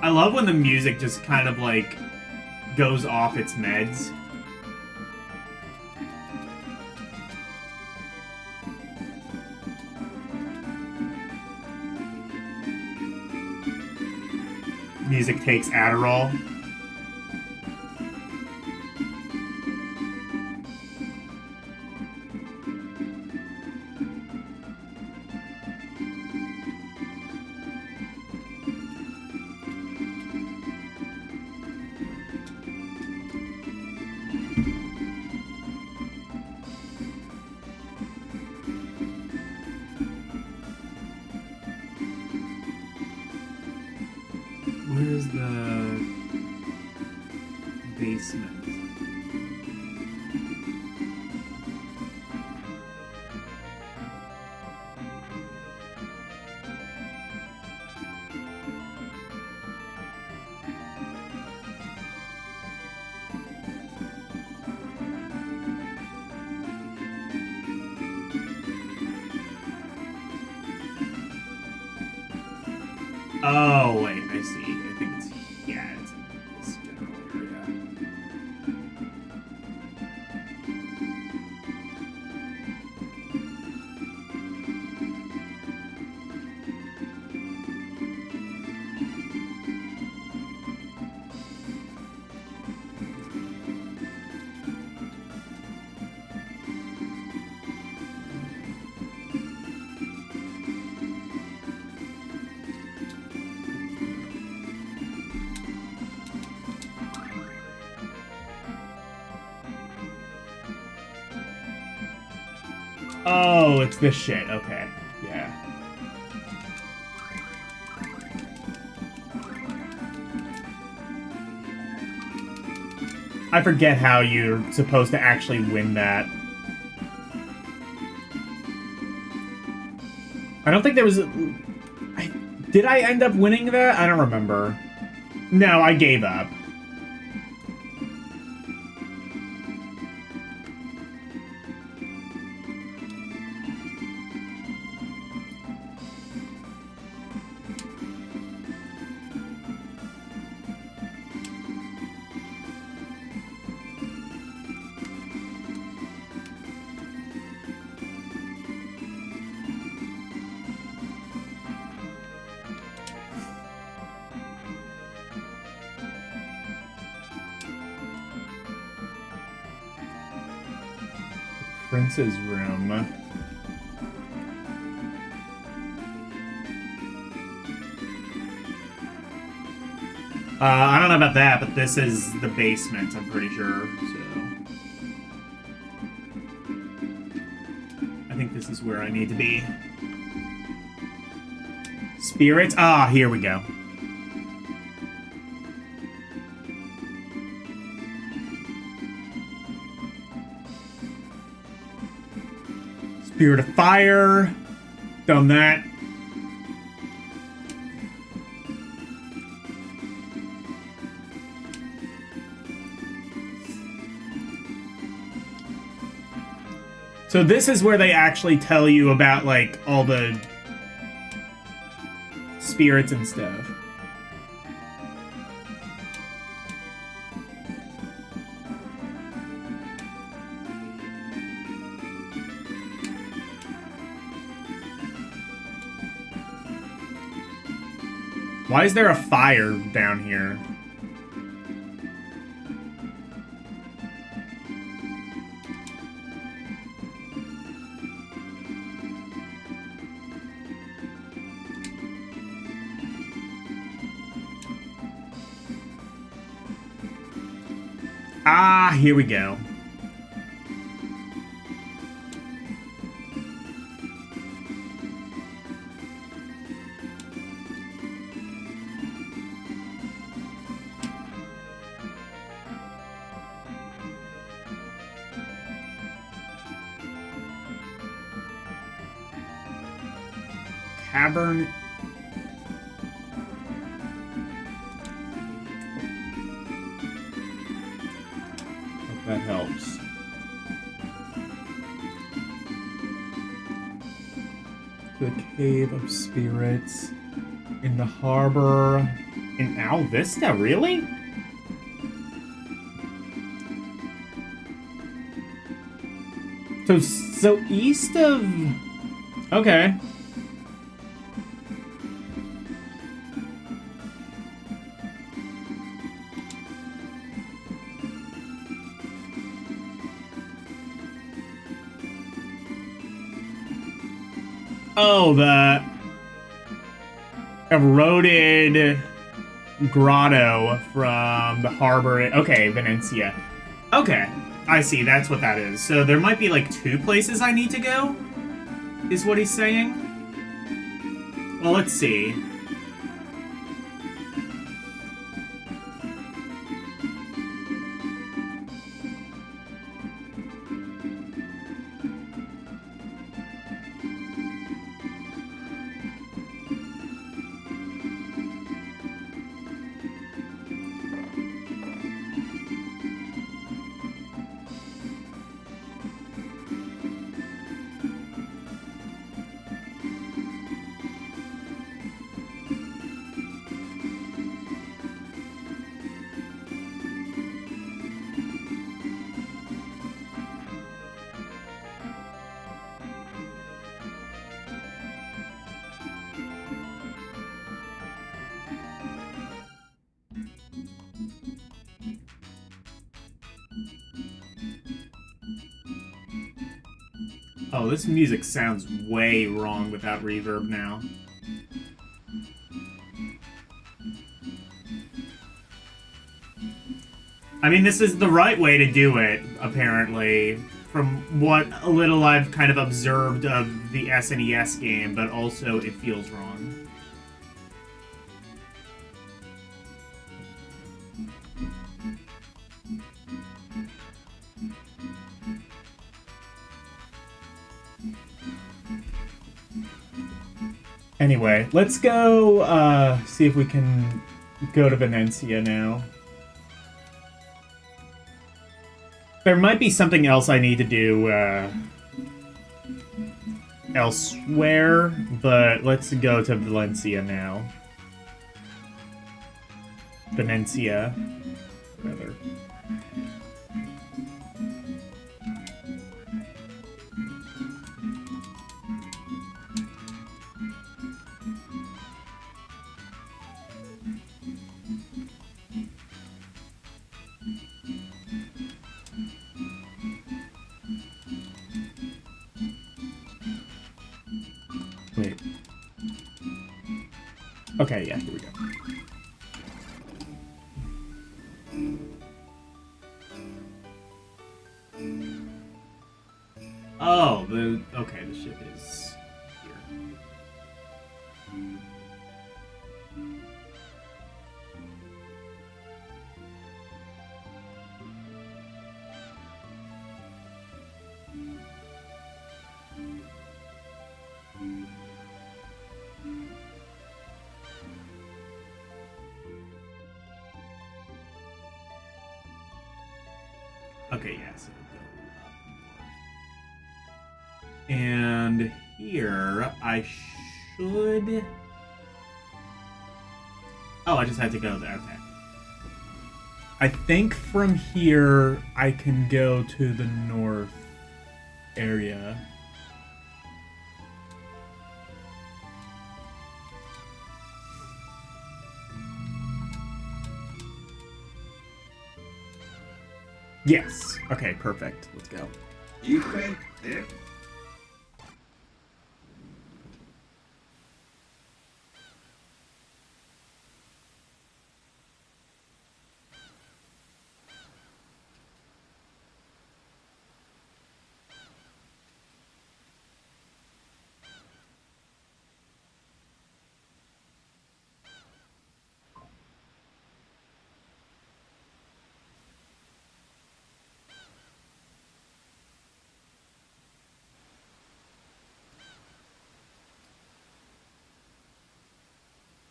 I love when the music just kind of, like, goes off its meds. Music takes Adderall. Where's the basement? Oh, wait, I see. I think it's, yeah, it's in this general area. Oh, it's this shit. Okay. Yeah. I forget how you're supposed to actually win that. I don't think there was... Did I end up winning that? I don't remember. No, I gave up. Prince's room. I don't know about that, but this is the basement, I'm pretty sure, so... I think this is where I need to be. Spirits? Ah, here we go. Spirit of Fire. Done that. So this is where they actually tell you about, like, all the spirits and stuff. Why is there a fire down here? Ah, here we go. Cavern. Hope that helps. The Cave of Spirits in the harbor in Al Vista, really? So east of... Okay. Oh, the eroded grotto from the harbor. Okay, Venetia. Okay, I see. That's what that is. So there might be like 2 places I need to go, is what he's saying. Well, let's see. Oh, this music sounds way wrong without reverb now. I mean, this is the right way to do it, apparently, from what a little I've kind of observed of the SNES game, but also it feels wrong. Anyway, let's go see if we can go to Venetia now. There might be something else I need to do elsewhere, but let's go to Valencia now. Venetia, rather. Wait. Okay, yeah, here we go. Okay, yeah, so go up. And here, I should... Oh, I just had to go there, okay. I think from here, I can go to the north area. Yes. Okay, perfect. Let's go.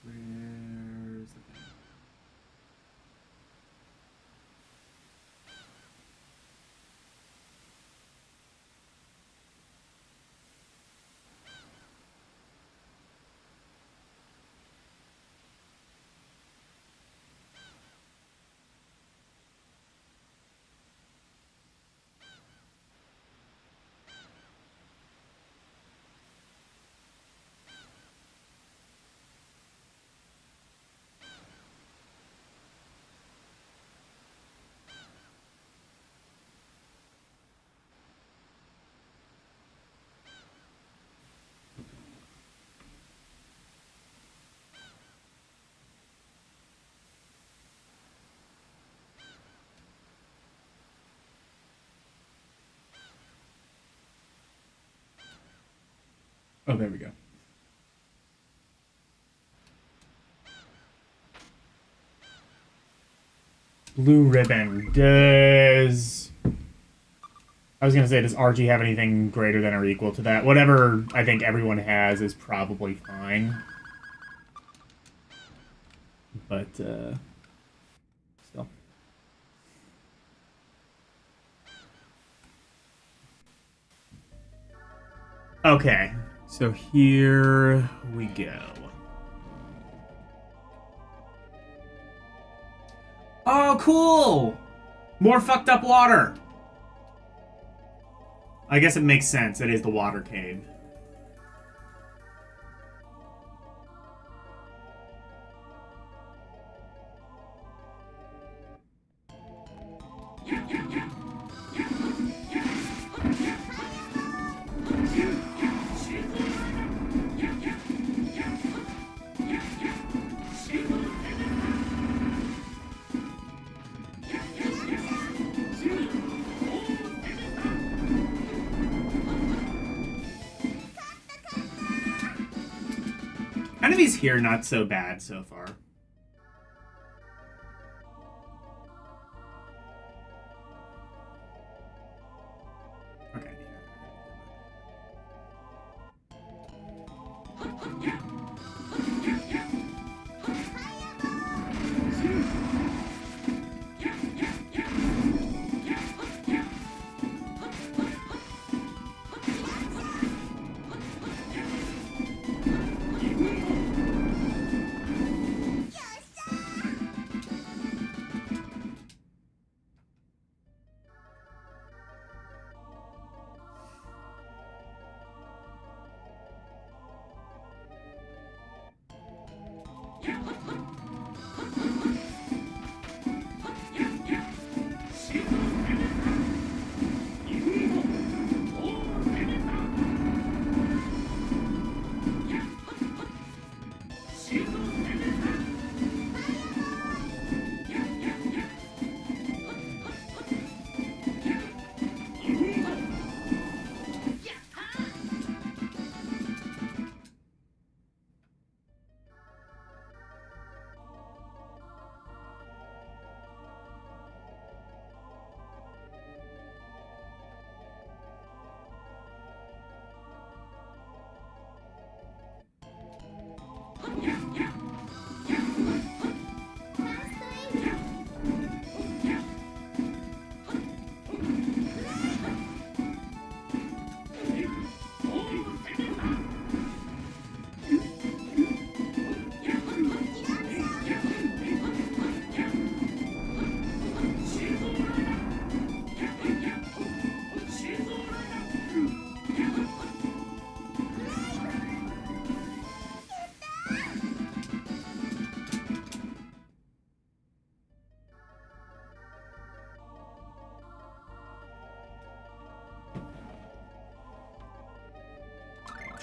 Where's the thing? Oh, there we go. Blue ribbon. Does... I was gonna say, does RG have anything greater than or equal to that? Whatever I think everyone has is probably fine. But, still. Okay, so here we go. Oh, cool! More fucked up water! I guess it makes sense. It is the watercade. Enemies here not so bad so far. Okay.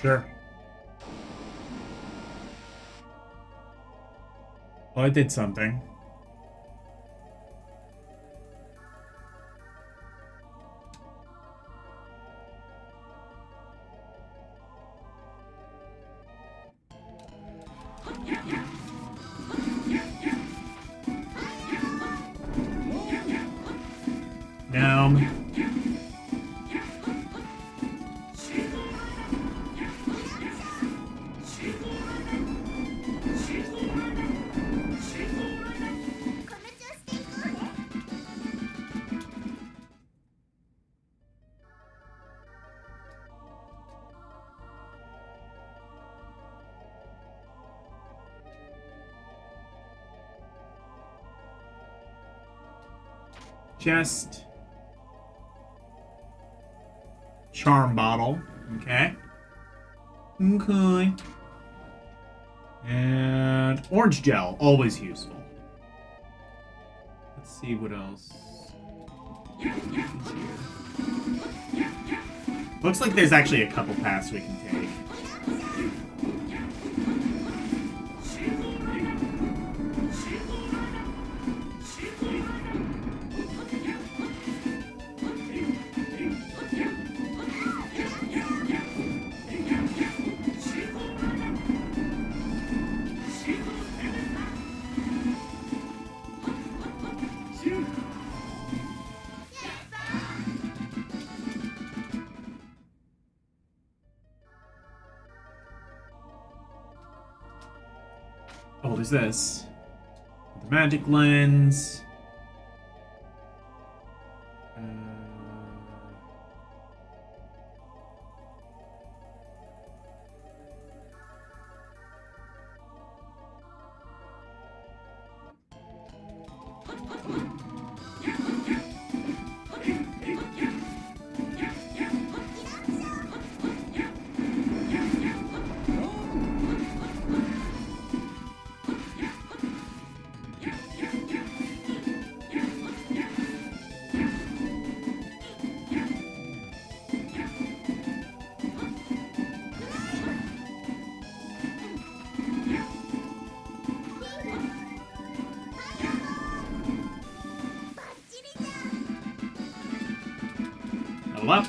Sure. Well, I did something. No. Just charm bottle. Okay. Okay. And orange gel, always useful. Let's see what else is here. Looks like there's actually a couple paths we can take. Oh, there's this. The magic lens. Level up.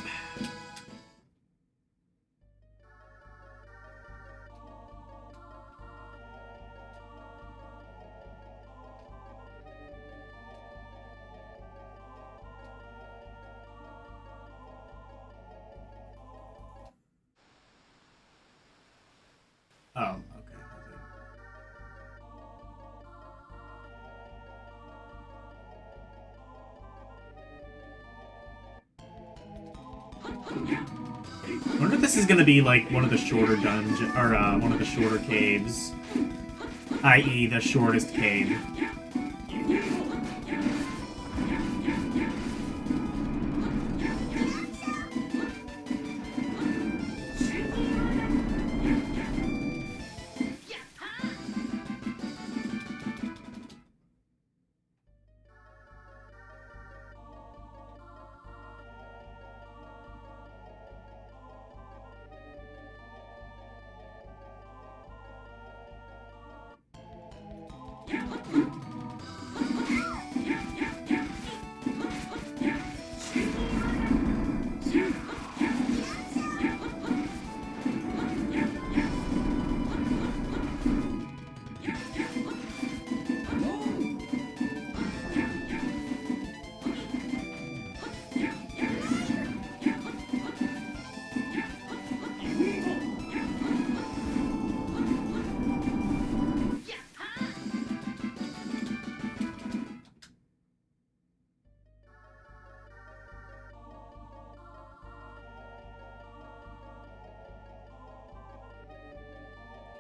Oh, okay. I wonder if this is gonna be like one of the shorter dungeons, or one of the shorter caves, i.e., the shortest cave.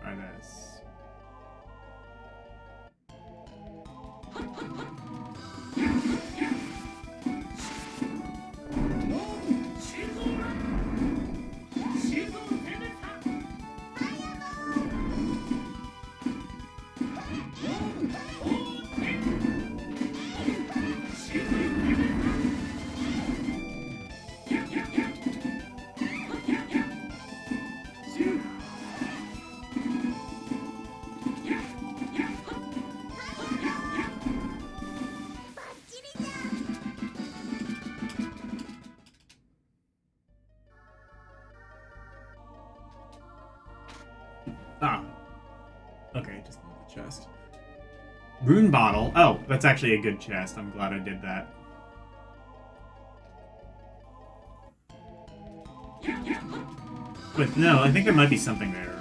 Try this. Okay, just the chest. Rune bottle. Oh, that's actually a good chest. I'm glad I did that. Wait, no, I think there might be something there.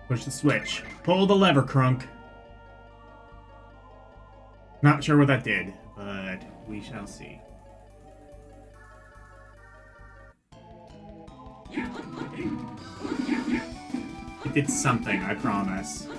Push the switch. Pull the lever, Crunk. Not sure what that did, but we shall see. It did something, I promise.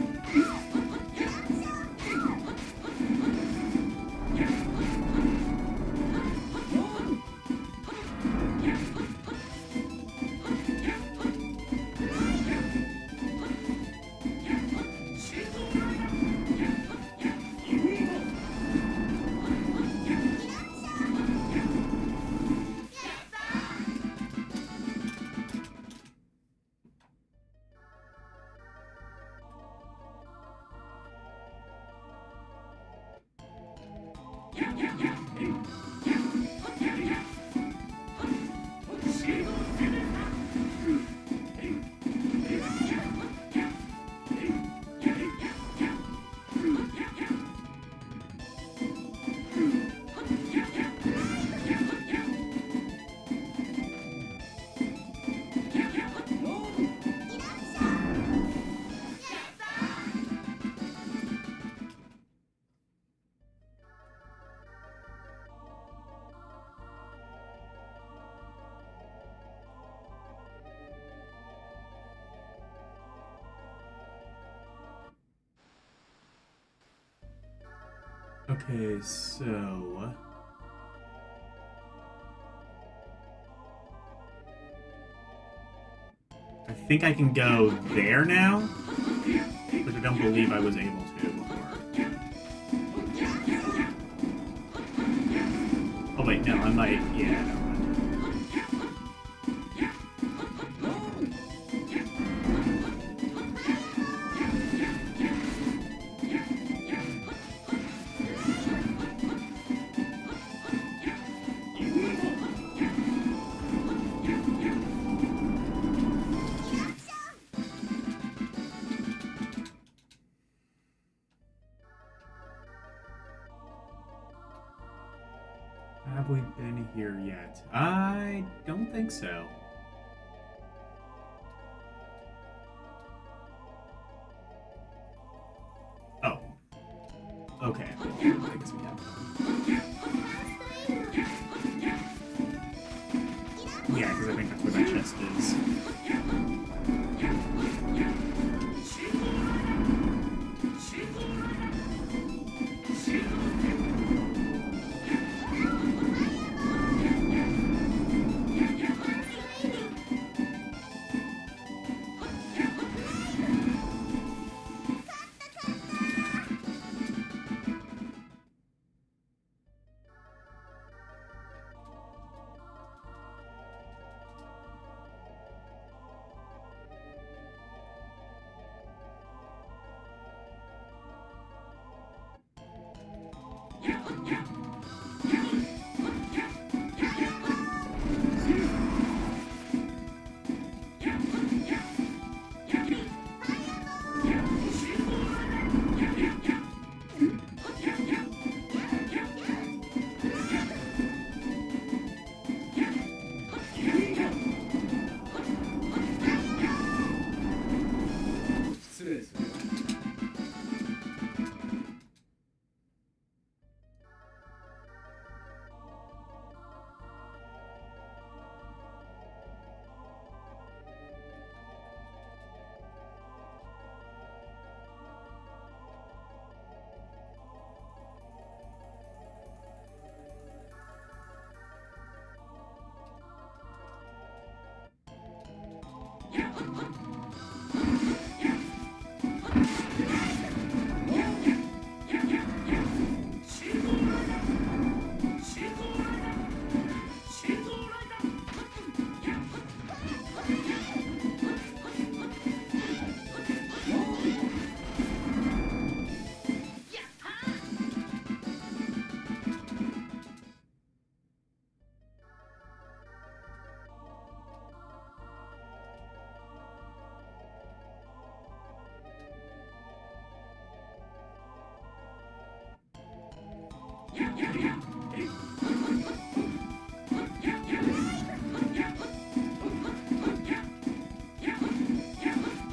Okay, so... I think I can go there now, which I don't believe I was able to before. Oh wait, no, I might, yeah, no. Have we been here yet? I don't think so. Oh. Okay. I guess we have. Yeah, because I think that's where my chest is.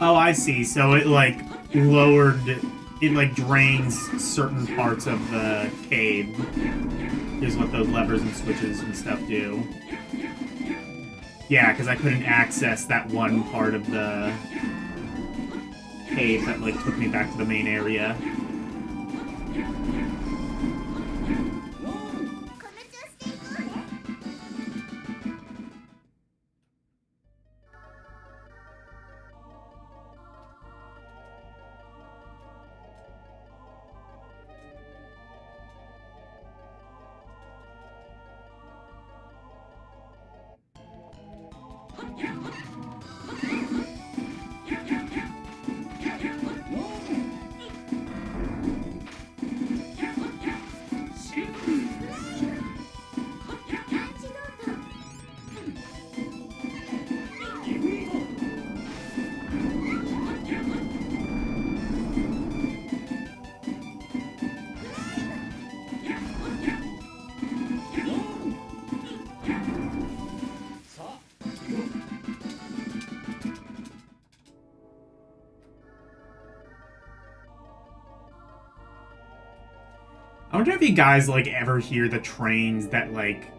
Oh, I see. So it, like, lowered... It, like, drains certain parts of the cave. Is what those levers and switches and stuff do. Yeah, because I couldn't access that one part of the cave that, like, took me back to the main area. I wonder if you guys, like, ever hear the trains that, like...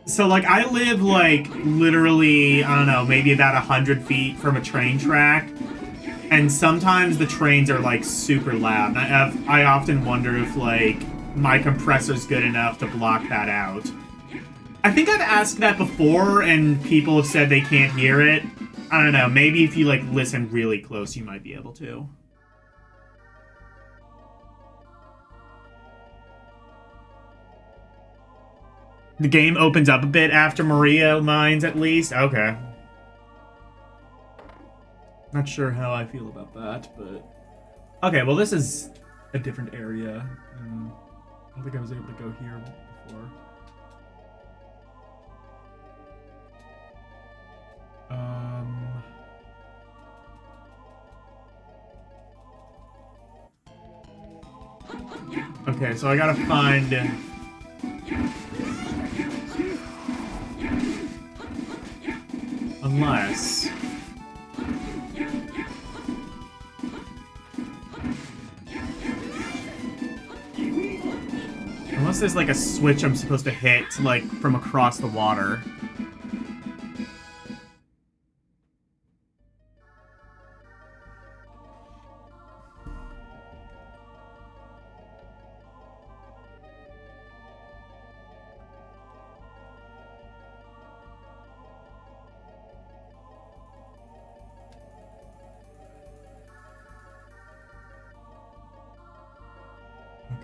So, like, I live, like, literally, I don't know, maybe about 100 feet from a train track. And sometimes the trains are, like, super loud. And I often wonder if, like, my compressor's good enough to block that out. I think I've asked that before, and people have said they can't hear it. I don't know, maybe if you, like, listen really close, you might be able to. The game opens up a bit after Maria mines, at least? Okay. Not sure how I feel about that, but... Okay, well this is a different area. I don't think I was able to go here before. Okay, so I gotta find... Unless... Unless there's like a switch I'm supposed to hit, like, from across the water.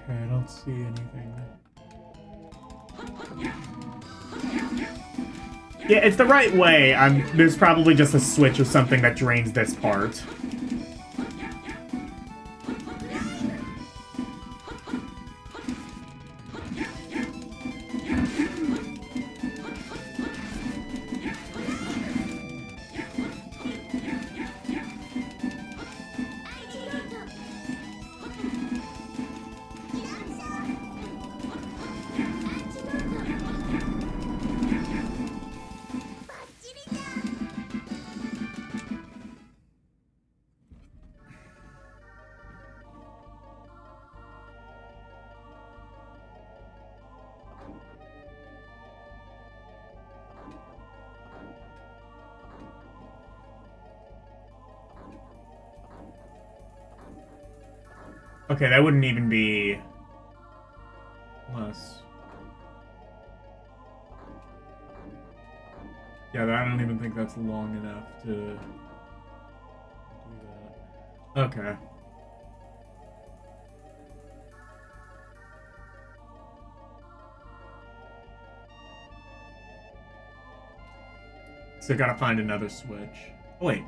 Okay, I don't see anything. Yeah, it's the right way. There's probably just a switch or something that drains this part. Okay, that wouldn't even be less. Yeah, I don't even think that's long enough to do that. Okay. So gotta find another switch. Oh, wait.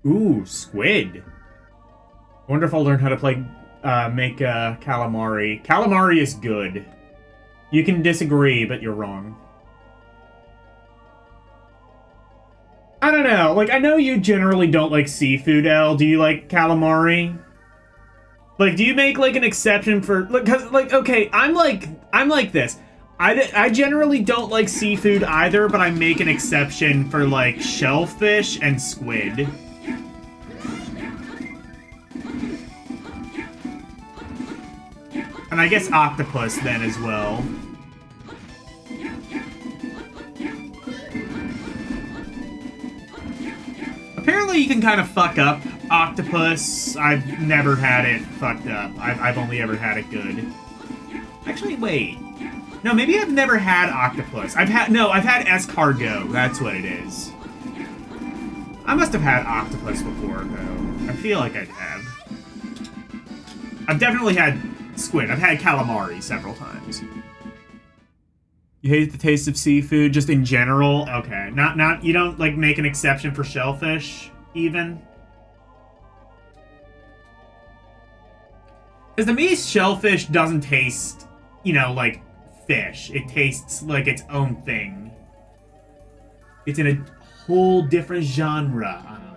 Ooh, squid. I wonder if I'll learn how to make calamari. Calamari is good. You can disagree, but you're wrong. I don't know. Like, I know you generally don't like seafood, Elle. Do you like calamari? Like, do you make, like, an exception for... Because, like, okay, I'm like this. I generally don't like seafood either, but I make an exception for, like, shellfish and squid. And I guess octopus then as well. Apparently you can kind of fuck up octopus. I've never had it fucked up. I've only ever had it good. Actually, wait. No, maybe I've never had octopus. I've had escargot. That's what it is. I must have had octopus before, though. I feel like I have. I've definitely had squid. I've had calamari several times. You hate the taste of seafood just in general? Okay. Not you don't like make an exception for shellfish even? Because to me, shellfish doesn't taste, you know, like fish. It tastes like its own thing. It's in a whole different genre. I don't know.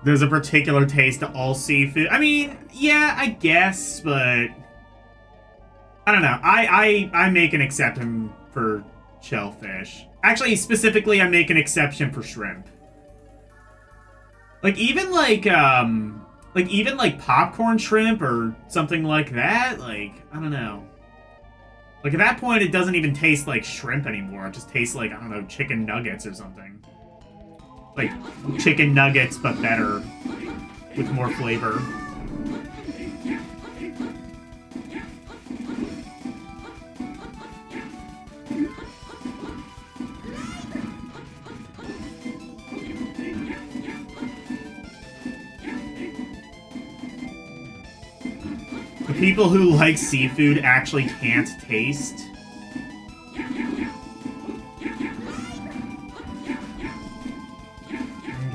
There's a particular taste to all seafood. I mean, yeah, I guess, but I don't know. I make an exception for shellfish. Actually, specifically, I make an exception for shrimp. Like even like popcorn shrimp or something like that. Like, I don't know. Like at that point, it doesn't even taste like shrimp anymore. It just tastes like, I don't know, chicken nuggets or something. Like chicken nuggets, but better, with more flavor. The people who like seafood actually can't taste.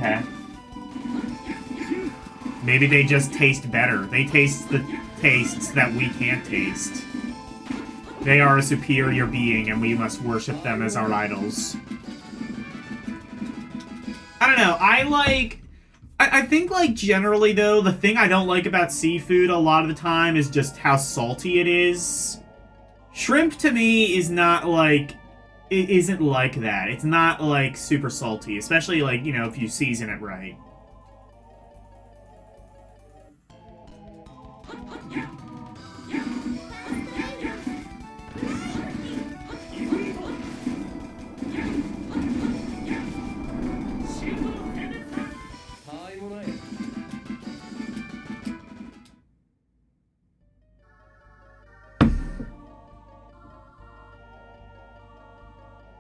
Okay. Maybe they just taste better. They taste the tastes that we can't taste. They are a superior being, and we must worship them as our idols. I don't know. I think, like, generally, though, the thing I don't like about seafood a lot of the time is just how salty it is. Shrimp, to me, is not, like... It isn't like that. It's not, like, super salty. Especially, like, you know, if you season it right.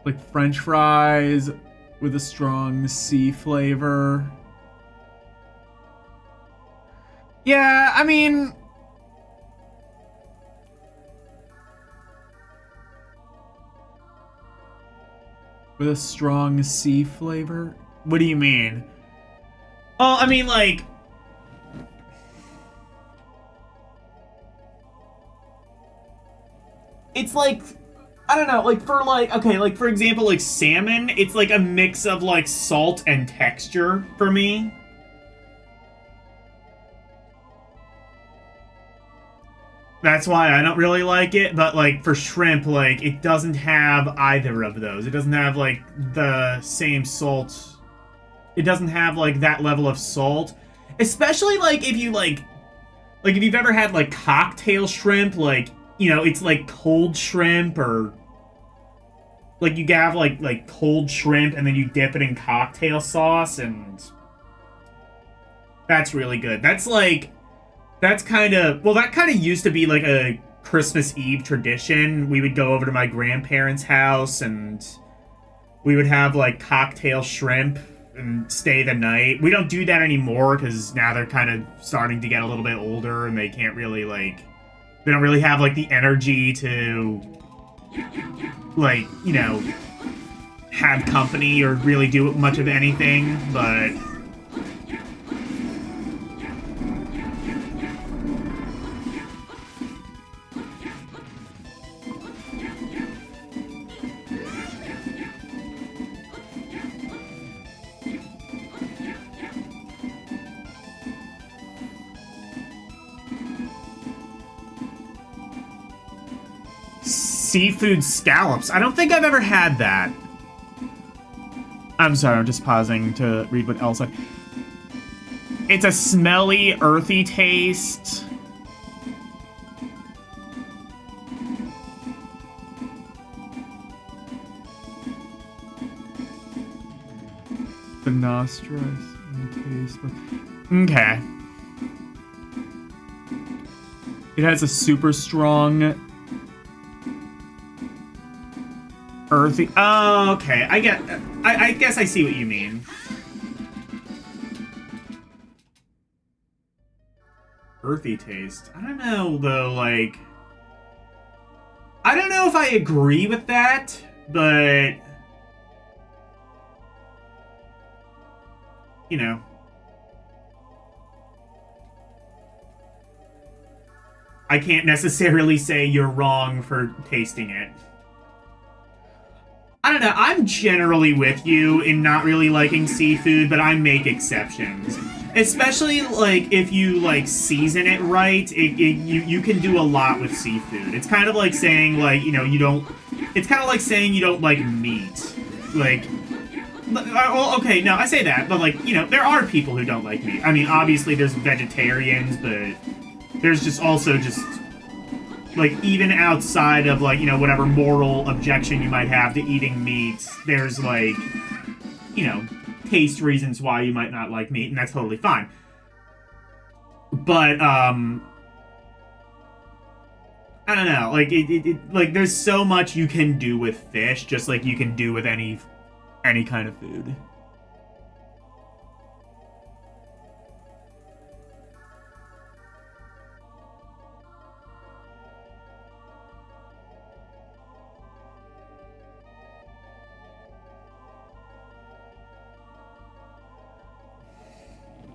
Like French fries with a strong sea flavor. Yeah, I mean... With a strong sea flavor? What do you mean? Oh, I mean, like... It's like... I don't know, like, for, like, okay, like, for example, like, salmon, it's, like, a mix of, like, salt and texture for me. That's why I don't really like it, but, like, for shrimp, like, it doesn't have either of those. It doesn't have, like, the same salt. It doesn't have, like, that level of salt. Especially, like, if you, like, if you've ever had, like, cocktail shrimp, like, you know, it's, like, cold shrimp, or... Like, you have, like cold shrimp, and then you dip it in cocktail sauce, and... That's really good. That's kind of, well, that kind of used to be like a Christmas Eve tradition. We would go over to my grandparents' house and we would have like cocktail shrimp and stay the night. We don't do that anymore because now they're kind of starting to get a little bit older and they can't really like, they don't really have like the energy to like, you know, have company or really do much of anything, but seafood scallops. I don't think I've ever had that. I'm sorry, I'm just pausing to read what else. It's a smelly, earthy taste. The nostrils and the taste. Okay. It has a super strong earthy. Oh, okay. I guess I see what you mean. Earthy taste. I don't know though. Like, I don't know if I agree with that, but you know. I can't necessarily say you're wrong for tasting it. I don't know, I'm generally with you in not really liking seafood, but I make exceptions. Especially, like, if you, like, season it right, you can do a lot with seafood. It's kind of like saying, like, you know, you don't... It's kind of like saying you don't like meat. Like... Well, okay, no, I say that, but, like, you know, there are people who don't like meat. I mean, obviously there's vegetarians, but there's just also just... Like, even outside of, like, you know, whatever moral objection you might have to eating meat, there's, like, you know, taste reasons why you might not like meat, and that's totally fine. But, I don't know, like, like, there's so much you can do with fish, just like you can do with any kind of food.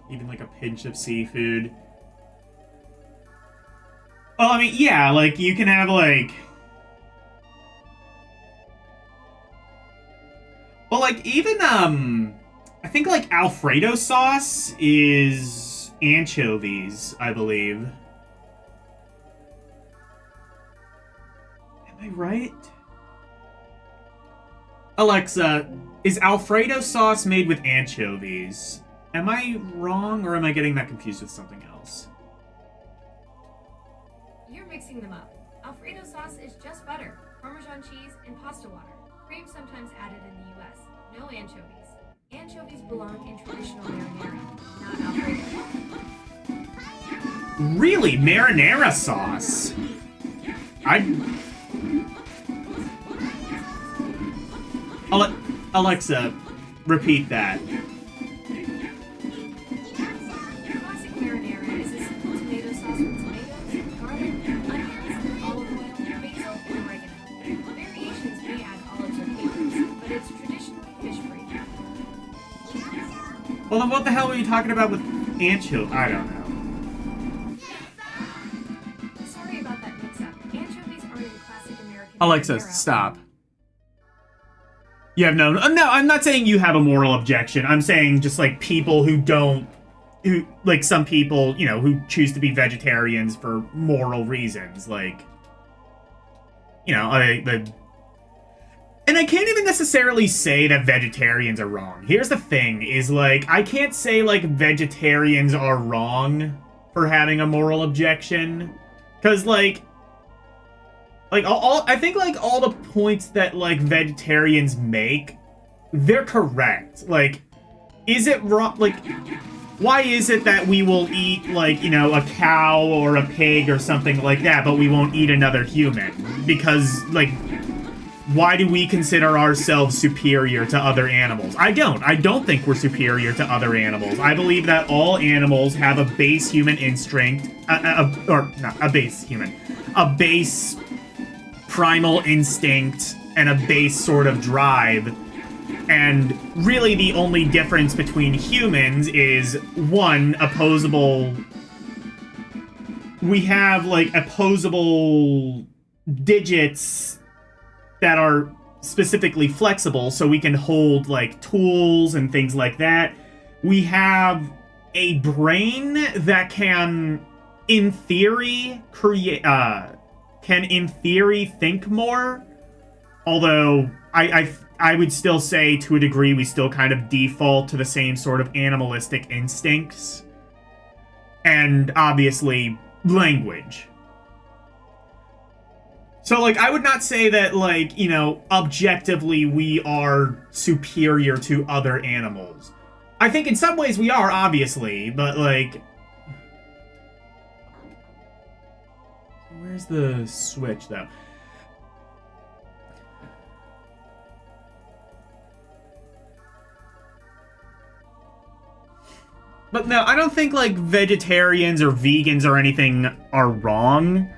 Even like a pinch of seafood. Well, I mean, yeah, like you can have like... Well, like even, I think like Alfredo sauce is anchovies, I believe. Am I right? Alexa, is Alfredo sauce made with anchovies? Am I wrong, or am I getting that confused with something else? You're mixing them up. Alfredo sauce is just butter, Parmesan cheese, and pasta water. Cream sometimes added in the U.S. No anchovies. Anchovies belong in traditional marinara, not Alfredo. Really? Marinara sauce? Alexa, repeat that. Classic marinara is a simple tomato sauce with tomatoes, garlic, onions, olive oil, basil, and oregano. Variations may add olives or capers, but it's traditionally fish-free. Well, then what the hell were you talking about with anchovy? I don't know. Sorry about that mix-up. Anchovies are in classic American Alexa, marinara. stop. You have no, I'm not saying you have a moral objection. I'm saying just like people who don't, who like some people, you know, who choose to be vegetarians for moral reasons, like, you know, and I can't even necessarily say that vegetarians are wrong. Here's the thing, is like, I can't say like vegetarians are wrong for having a moral objection, because like all I think like all the points that like vegetarians make, they're correct. Like, is it wrong? Like, why is it that we will eat, like, you know, a cow or a pig or something like that, but we won't eat another human? Because, like, why do we consider ourselves superior to other animals? I don't think we're superior to other animals. I believe that all animals have a base human instinct, or not a base human, a base primal instinct and a base sort of drive. And really the only difference between humans is, one, opposable... We have, like, opposable digits that are specifically flexible, so we can hold, like, tools and things like that. We have a brain that can, in theory, think more. Although, I would still say, to a degree, we still kind of default to the same sort of animalistic instincts. And, obviously, language. So, like, I would not say that, like, you know, objectively we are superior to other animals. I think in some ways we are, obviously, but, like... Where's the switch, though? But no, I don't think, like, vegetarians or vegans or anything are wrong.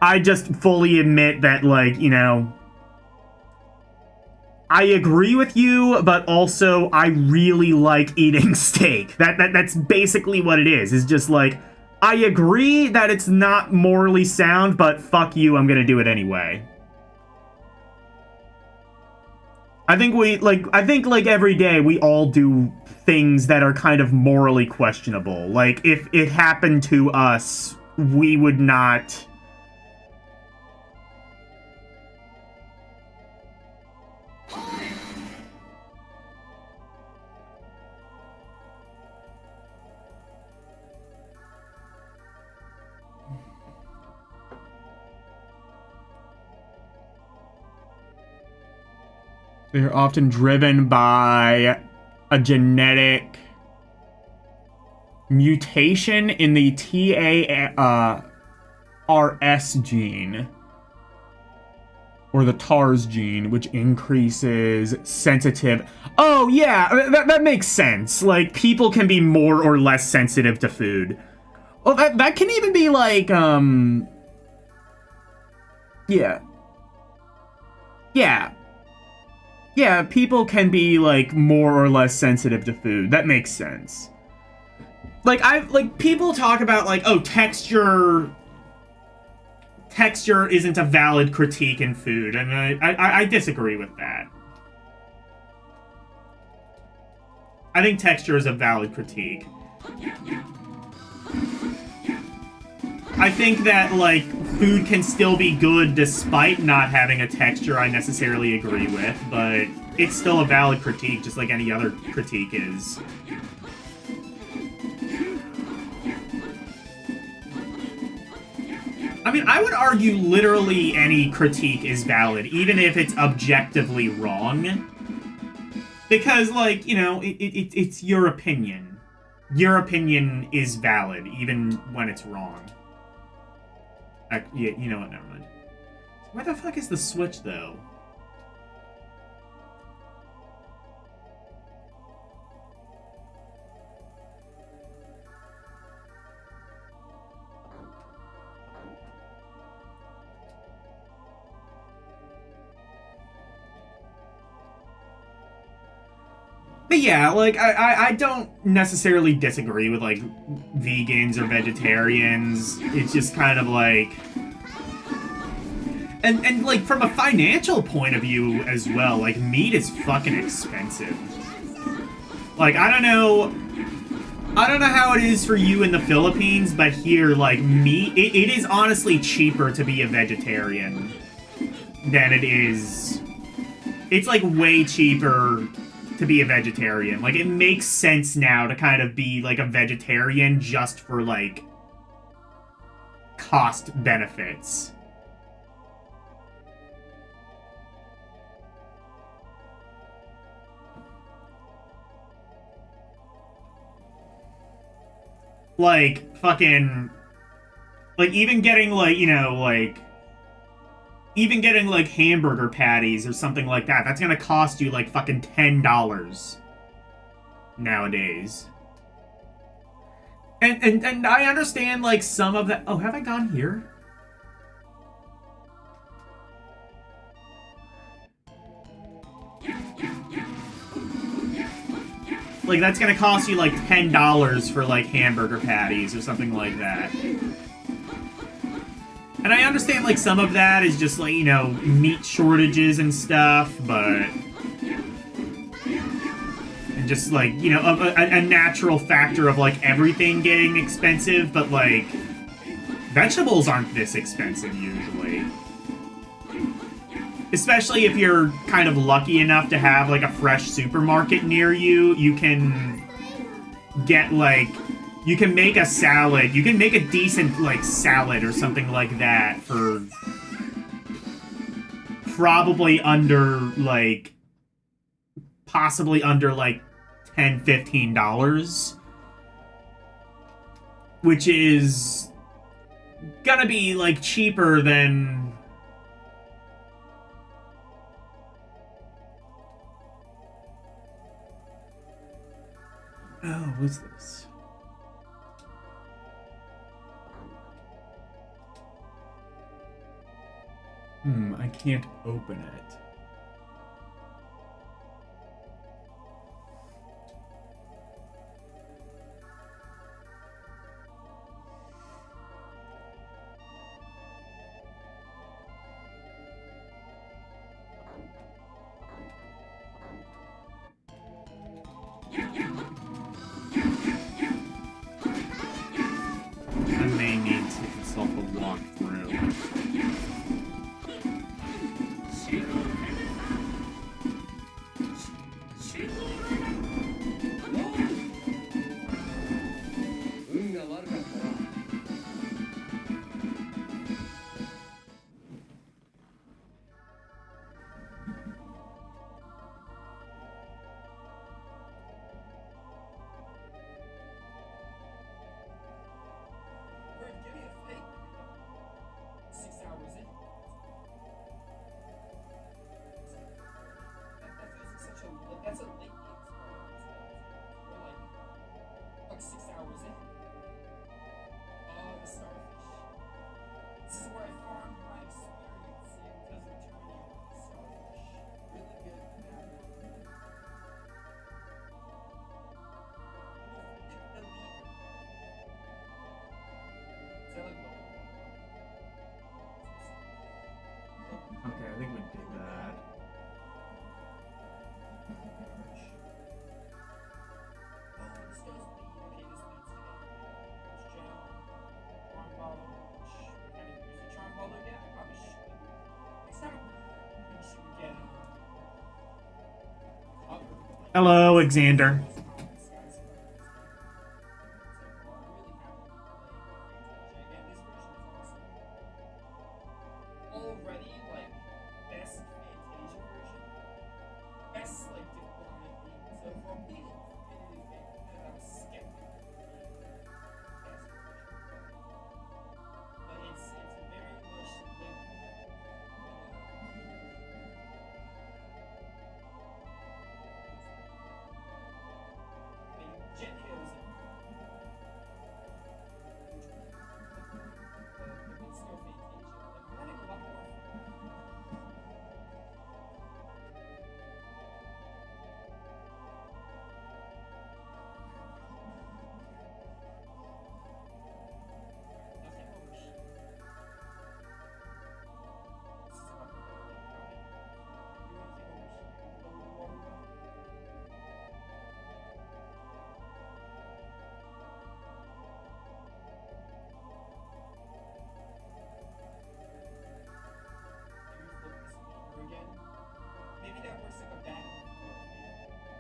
I just fully admit that, like, you know, I agree with you, but also I really like eating steak. That's basically what it is. It's just like, I agree that it's not morally sound, but fuck you, I'm gonna do it anyway. I think every day we all do things that are kind of morally questionable. Like, if it happened to us, we would not... They're often driven by a genetic mutation in the TARS gene, or the TARS gene, which increases sensitive... Oh, yeah, that makes sense. Like, people can be more or less sensitive to food. Well, that can even be, like, Yeah. Yeah. Yeah, people can be, like, more or less sensitive to food. That makes sense. Like, people talk about, like, oh, texture isn't a valid critique in food, and I disagree with that. I think texture is a valid critique. I think that, like, food can still be good despite not having a texture I necessarily agree with, but it's still a valid critique, just like any other critique is. I mean, I would argue literally any critique is valid, even if it's objectively wrong. Because, like, you know, it's your opinion. Your opinion is valid, even when it's wrong. Yeah, you know what, never mind. Where the fuck is the switch, though? But yeah, like, I don't necessarily disagree with, like, vegans or vegetarians. It's just kind of like... And like, from a financial point of view as well, like, meat is fucking expensive. Like, I don't know how it is for you in the Philippines, but here, like, meat... It is honestly cheaper to be a vegetarian than it is... It's, like, way cheaper to be a vegetarian. Like, it makes sense now to kind of be, like, a vegetarian just for, like, cost benefits. like, fucking... Like, even getting, like, you know, like... Even getting, like, hamburger patties or something like that, that's gonna cost you, like, fucking $10 nowadays. And I understand, like, some of that... Oh, have I gone here? Like, that's gonna cost you, like, $10 for, like, hamburger patties or something like that. And I understand, like, some of that is just, like, you know, meat shortages and stuff, but... And just, like, you know, a natural factor of, like, everything getting expensive, but, like... Vegetables aren't this expensive, usually. Especially if you're kind of lucky enough to have, like, a fresh supermarket near you, you can get, like... You can make a salad. You can make a decent, like, salad or something like that for probably under, like, possibly under, like, $10, $15. Which is gonna be, like, cheaper than... Oh, what's this? I can't open it. I may need to consult a walkthrough. Okay, I think we did that. Hello, Alexander.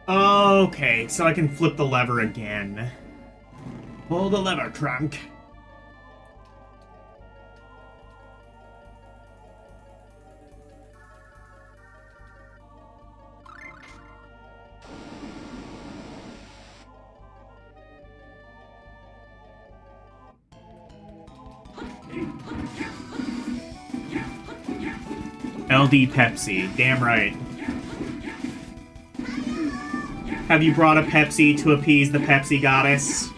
Okay, so I can flip the lever again. Pull the lever, trunk. LD Pepsi. Damn right. Have you brought a Pepsi to appease the Pepsi goddess?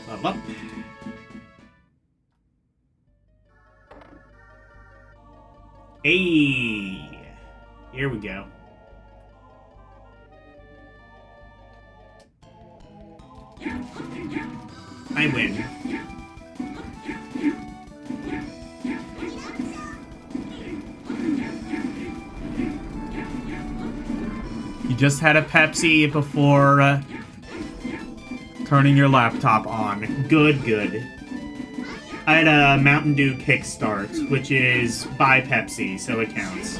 Level up. Hey, here we go. I win. You just had a Pepsi before turning your laptop on. Good, good. I had a Mountain Dew Kickstart, which is by Pepsi, so it counts.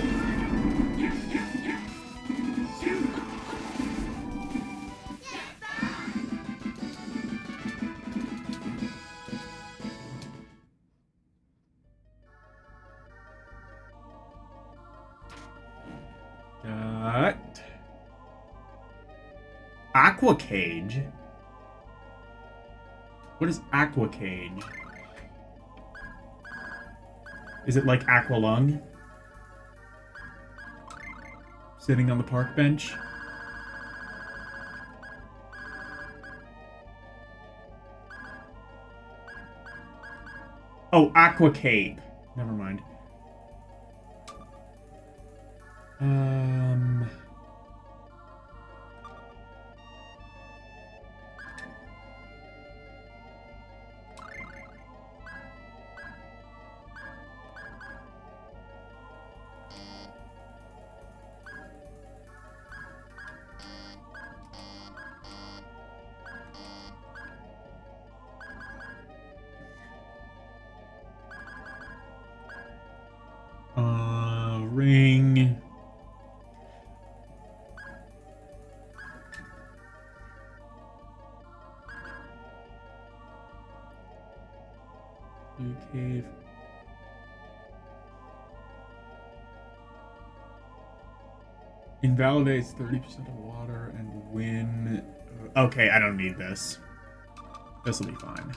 Aqua Cage? What is Aqua Cage? Is it like Aqualung? Sitting on the park bench? Oh, Aqua Cape. Never mind. Ring. Blue cave. Invalidates 30% of water and wind. Okay, I don't need this. This will be fine.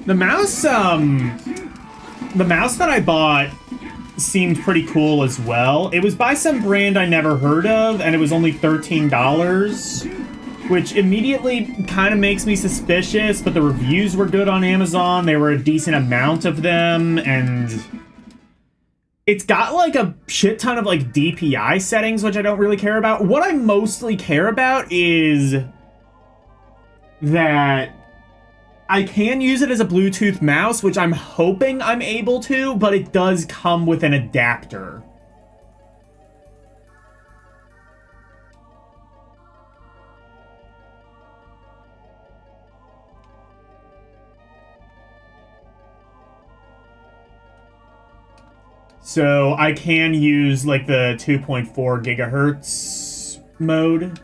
The mouse that I bought seemed pretty cool as well. It was by some brand I never heard of, and it was only $13, which immediately kind of makes me suspicious, but the reviews were good on Amazon. There were a decent amount of them, and it's got like a shit ton of like DPI settings, which I don't really care about. What I mostly care about is that I can use it as a Bluetooth mouse, which I'm hoping I'm able to, but it does come with an adapter. So I can use like the 2.4 gigahertz mode.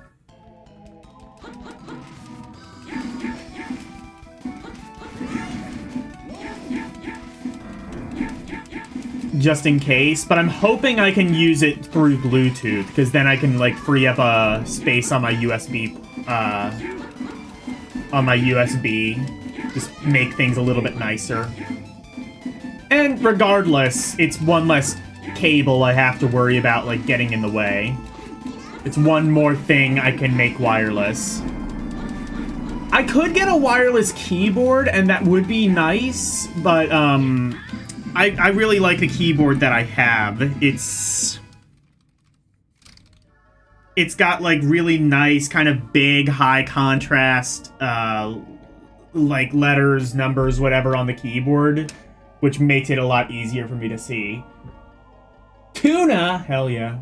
Just in case, but I'm hoping I can use it through Bluetooth, because then I can like free up a space on my USB, just make things a little bit nicer. And regardless, it's one less cable I have to worry about like getting in the way. It's one more thing I can make wireless. I could get a wireless keyboard, and that would be nice, but I really like the keyboard that I have. It's got like really nice, kind of big, high contrast, like letters, numbers, whatever on the keyboard, which makes it a lot easier for me to see. Tuna? Hell yeah.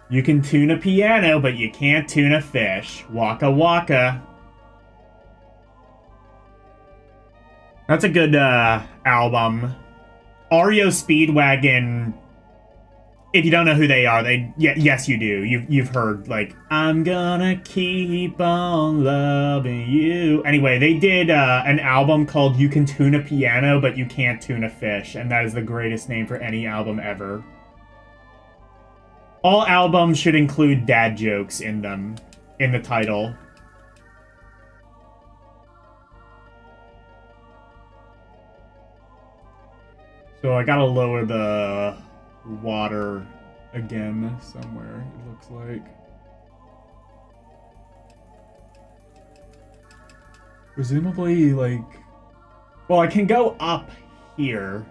You can tune a piano, but you can't tune a fish. Waka waka. That's a good album. REO Speedwagon. If you don't know who they are, yes you do. You've heard like I'm gonna keep on loving you. Anyway, they did an album called You Can Tune a Piano, but You Can't Tune a Fish, and that is the greatest name for any album ever. All albums should include dad jokes in them, in the title. So I gotta lower the water again somewhere, it looks like. Presumably, like... Well, I can go up here.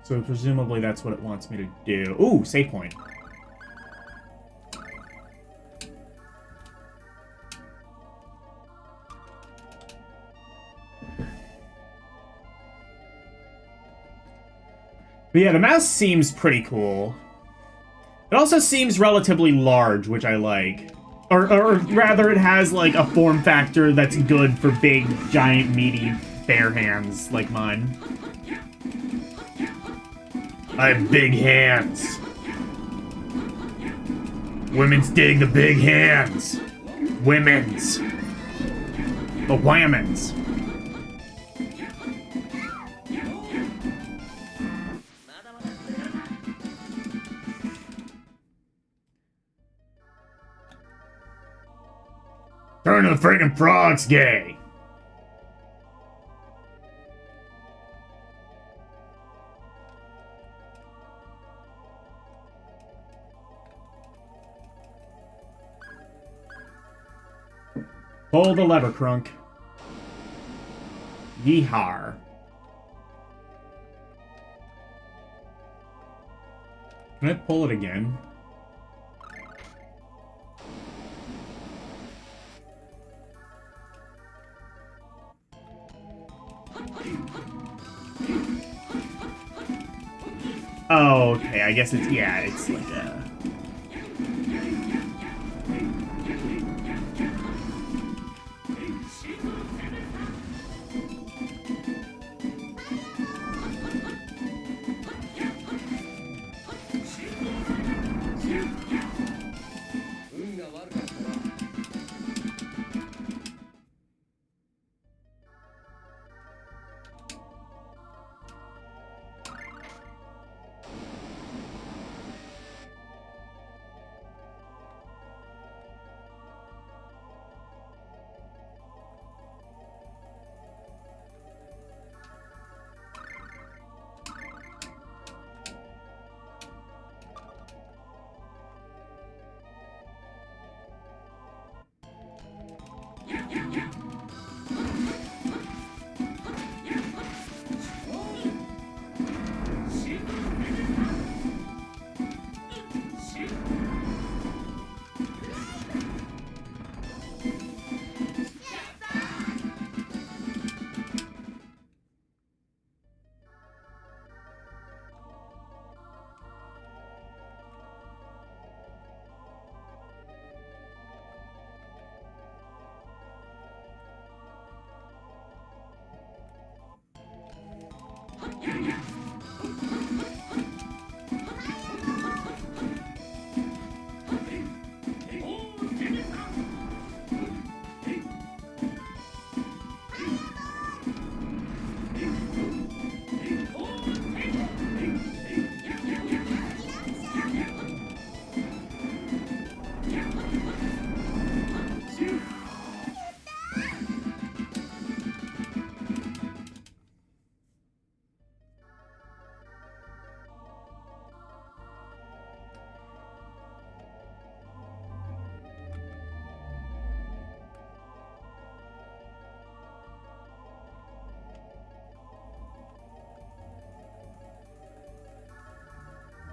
So presumably that's what it wants me to do. Ooh, save point. But yeah, the mouse seems pretty cool. It also seems relatively large, which I like. Or rather, it has like a form factor that's good for big, giant, meaty bare hands like mine. I have big hands. Women's dig the big hands. Women's. The whammons. Turn the friggin' frogs gay. Pull the lever, Crunk. Yeehar. Can I pull it again? Oh, okay. I guess it's, yeah, it's like a...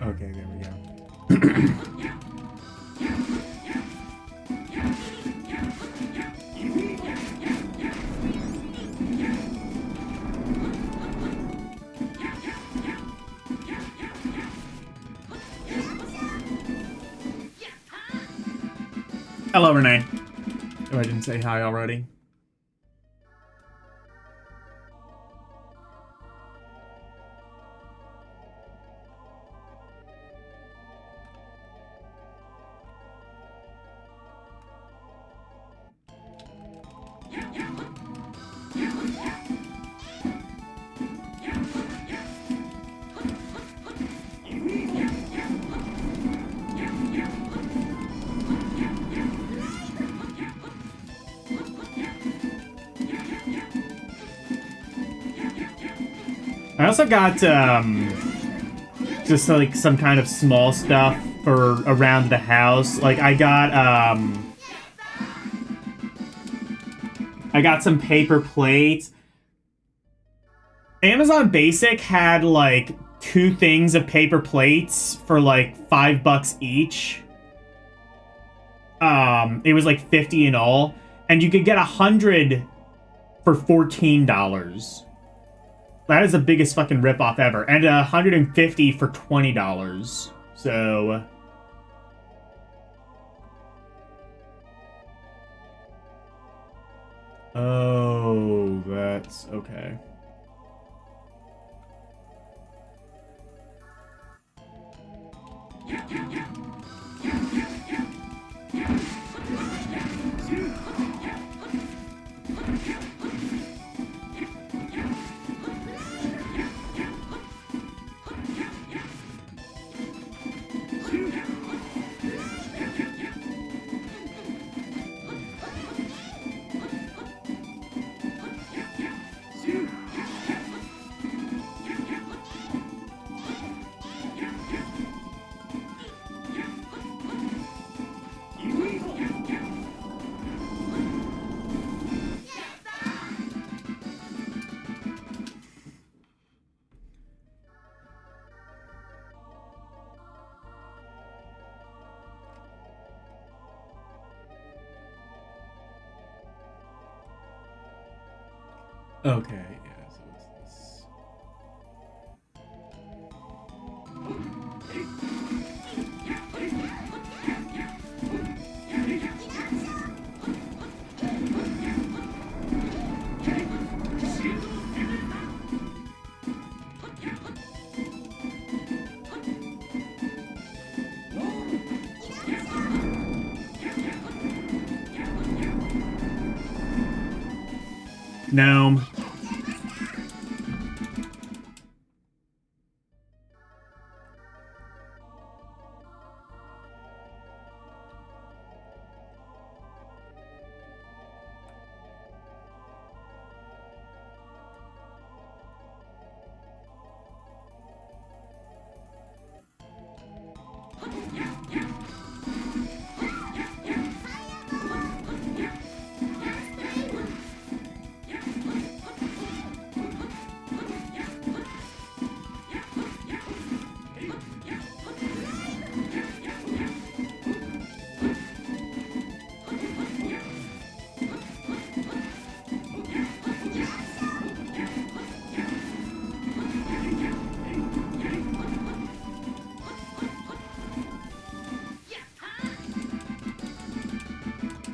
Okay, there we go. Hello, Renee. Oh, I didn't say hi already. I also got, just, like, some kind of small stuff for around the house. Like, I got some paper plates. Amazon Basic had, like, 2 things of paper plates for, like, $5 each. It was, like, 50 in all. And you could get 100 for $14. That is the biggest fucking ripoff ever. And 150 for $20. So... Oh, that's... okay. Okay, yeah, so it's this. Gnome.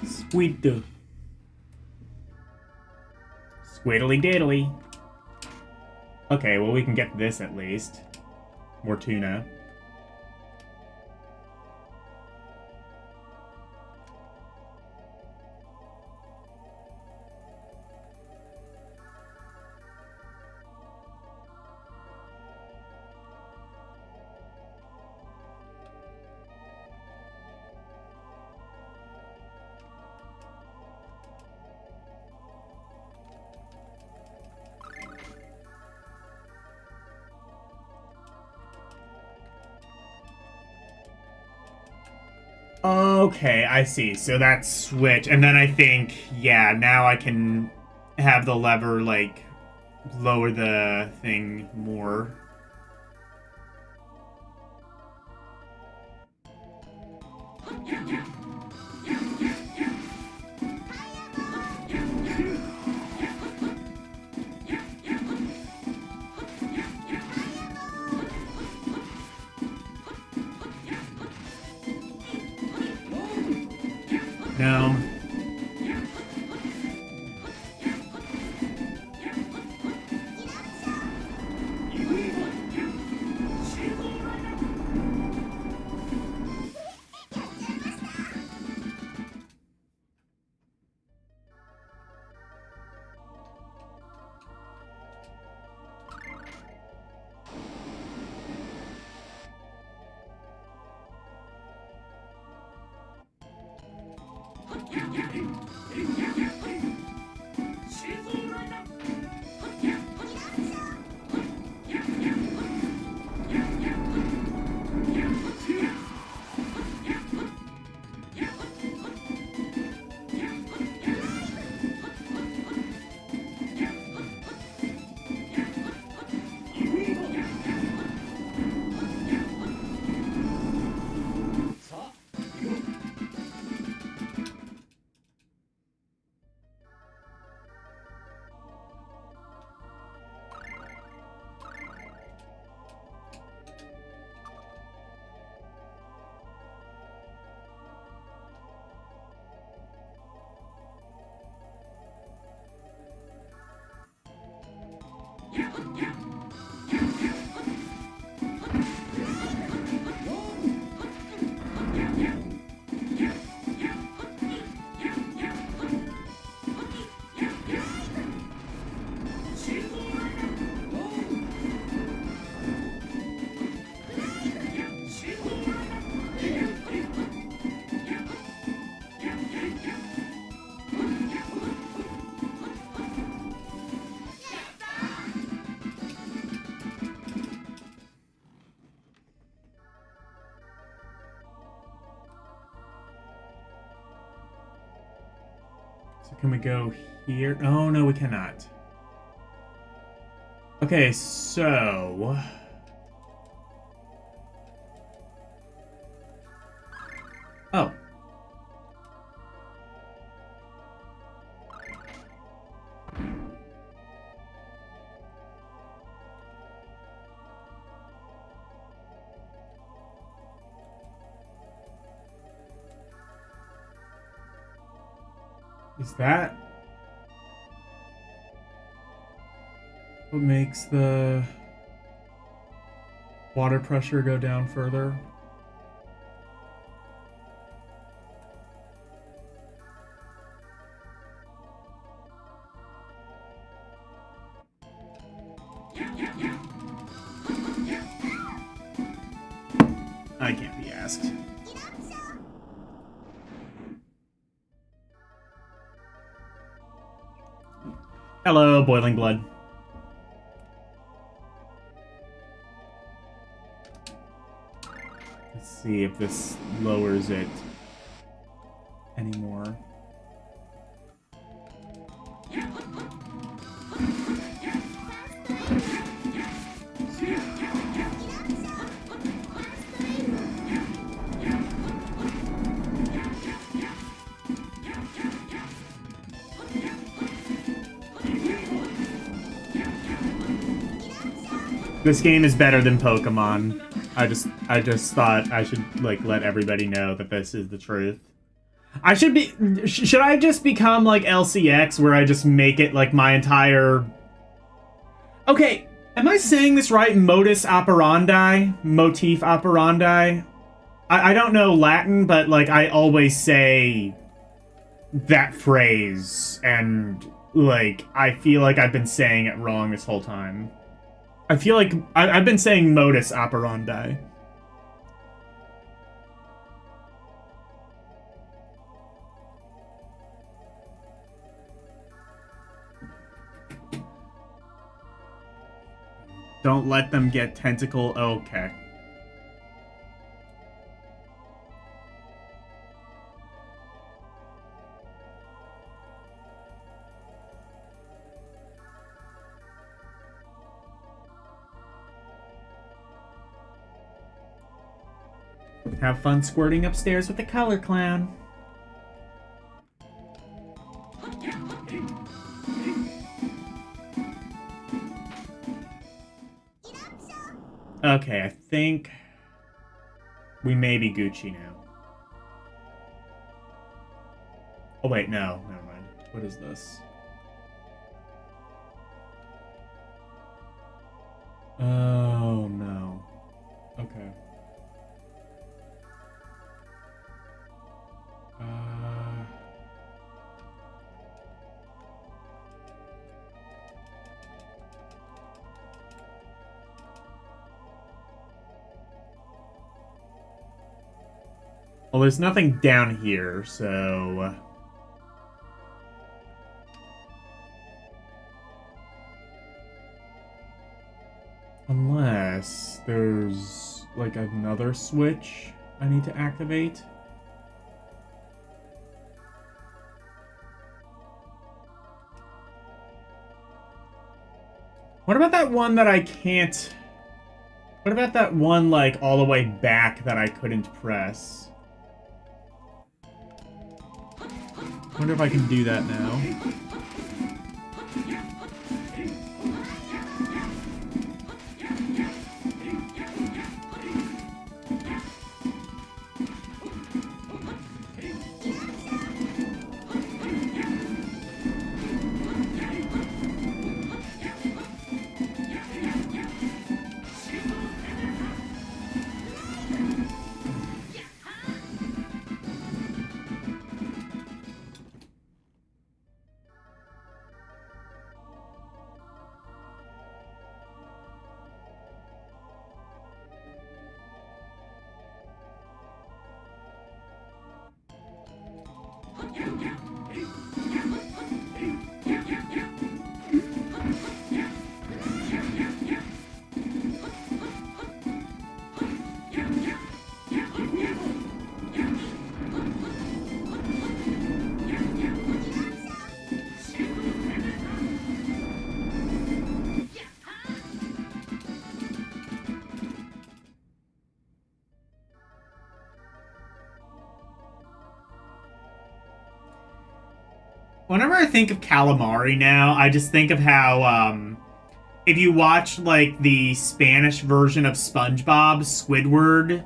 Squid. Squiddly diddly. Okay, well, we can get this at least. More tuna. Okay, I see. So that's switch. And then I think, yeah, now I can have the lever, like, lower the thing more. No. So can we go here? Oh, no, we cannot. Okay, so... Oh. Is that what makes the water pressure go down further? I can't be asked. Hello, boiling blood. Let's see if this lowers it anymore. This game is better than Pokemon. I just thought I should like let everybody know that this is the truth. I should be should I just become like LCX where I just make it like my entire... Okay, Am I saying this right? Modus operandi? Motif operandi? I don't know Latin, but, like, I always say that phrase, and, like, I feel like I've been saying it wrong this whole time. I feel like I've been saying modus operandi. Don't let them get tentacle. Okay. Have fun squirting upstairs with the color clown. Okay, I think we may be Gucci now. Oh wait, no, never mind. What is this? Oh no. Okay. Well, there's nothing down here, so... Unless there's, like, another switch I need to activate. What about that one that I can't... What about that one, like, all the way back that I couldn't press? Wonder if I can do that now. Whenever I think of calamari now, I just think of how, if you watch, like, the Spanish version of SpongeBob, Squidward,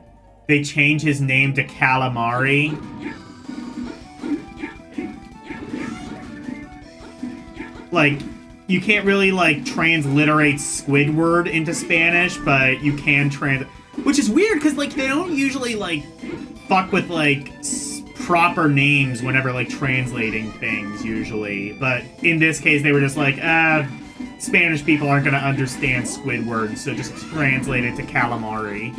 they change his name to Calamari. Like, you can't really, like, transliterate Squidward into Spanish, but you can which is weird, because, like, they don't usually, like, fuck with, like, proper names whenever, like, translating things, usually. But in this case, they were just like, Spanish people aren't gonna understand Squidward, so just translate it to calamari.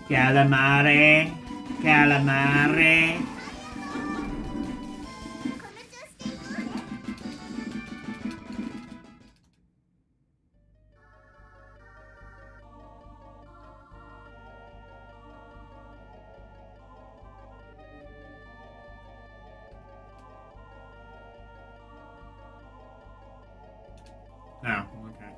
Calamari. Calamari. Oh, okay.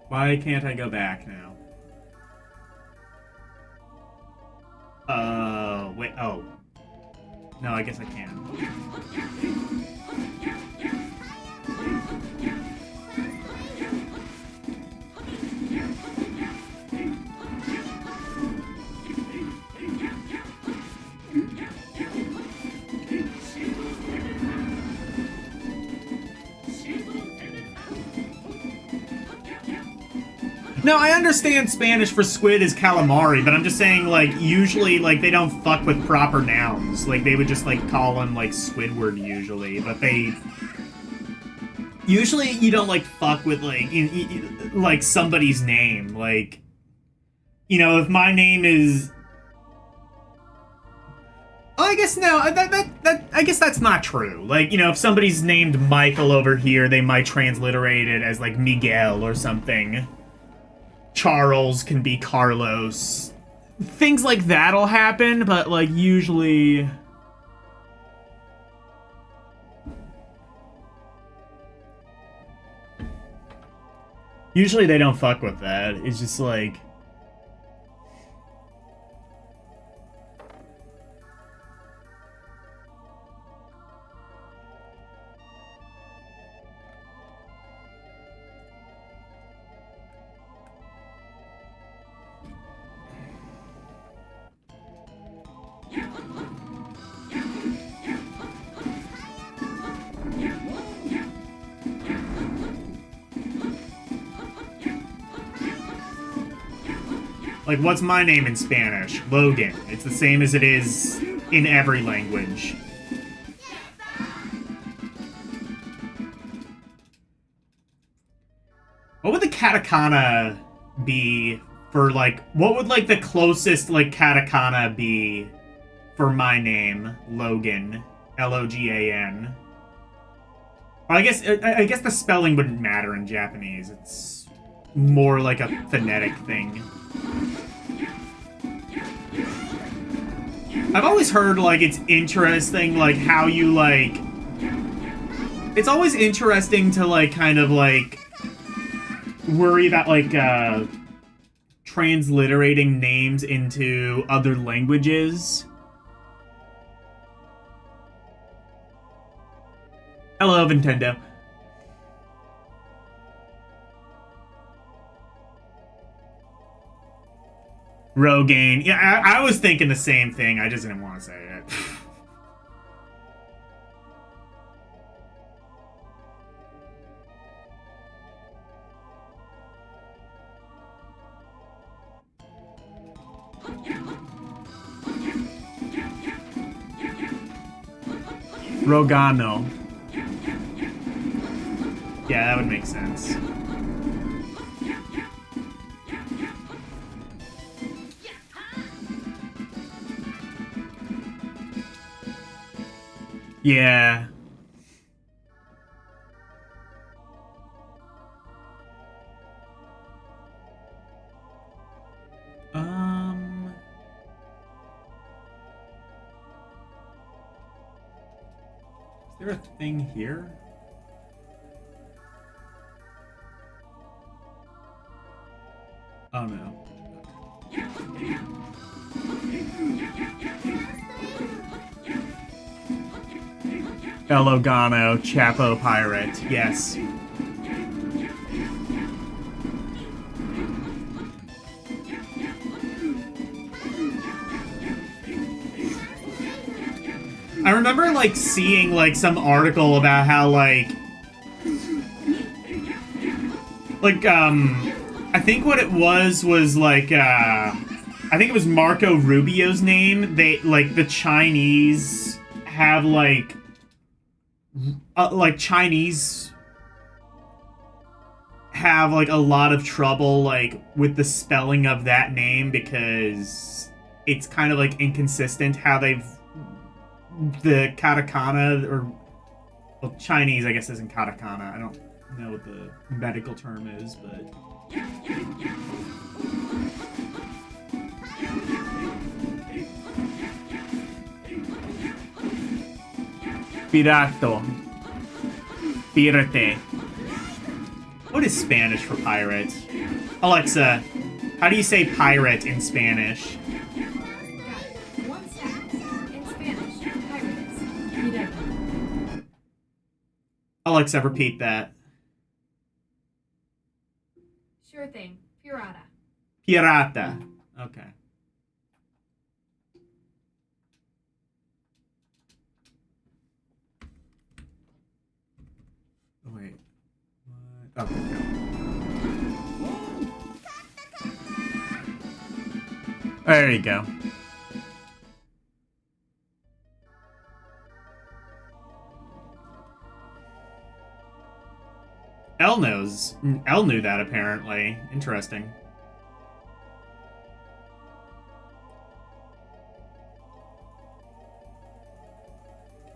Why can't I go back now? Wait, oh. No, I guess I can. No, I understand Spanish for squid is calamari, but I'm just saying, like, usually, like, they don't fuck with proper nouns. Like, they would just, like, call him, like, Squidward usually, but they... Usually, you don't, like, fuck with, like, like, somebody's name. Like, you know, if my name is... Oh, I guess no, I guess that's not true. Like, you know, if somebody's named Michael over here, they might transliterate it as, like, Miguel or something. Charles can be Carlos. Things like that'll happen, but, like, usually... Usually they don't fuck with that. It's just like... Like, what's my name in Spanish? Logan. It's the same as it is in every language. What would the katakana be for, like... What would, like, the closest, like, katakana be for my name? Logan. Logan. Well, I guess the spelling wouldn't matter in Japanese. It's more like a phonetic thing. I've always heard, like, it's interesting, like, how you, like... It's always interesting to, like, kind of, like, worry about, like, transliterating names into other languages. Hello, Nintendo. Rogaine. Yeah, I was thinking the same thing. I just didn't want to say it. Rogano. Yeah, that would make sense. Yeah. Is there a thing here? Oh no. Elogano, Chapo Pirate, yes. I remember, like, seeing, like, some article about how, like, I think what it was, like, I think it was Marco Rubio's name. They, like, the Chinese have, like Chinese have, like, a lot of trouble, like, with the spelling of that name because it's kind of, like, inconsistent how they've... The katakana, or... Well, Chinese, I guess, isn't katakana. I don't know what the medical term is, but... Pirato. Pirate. What is Spanish for pirate? Alexa, how do you say pirate in Spanish? Got it. One sec. In Spanish, pirate is pirata. Alexa, repeat that. Sure thing. Pirata. Pirata. Okay. Oh, wait. What? Okay, go. There you go. Elle knew that, apparently. Interesting.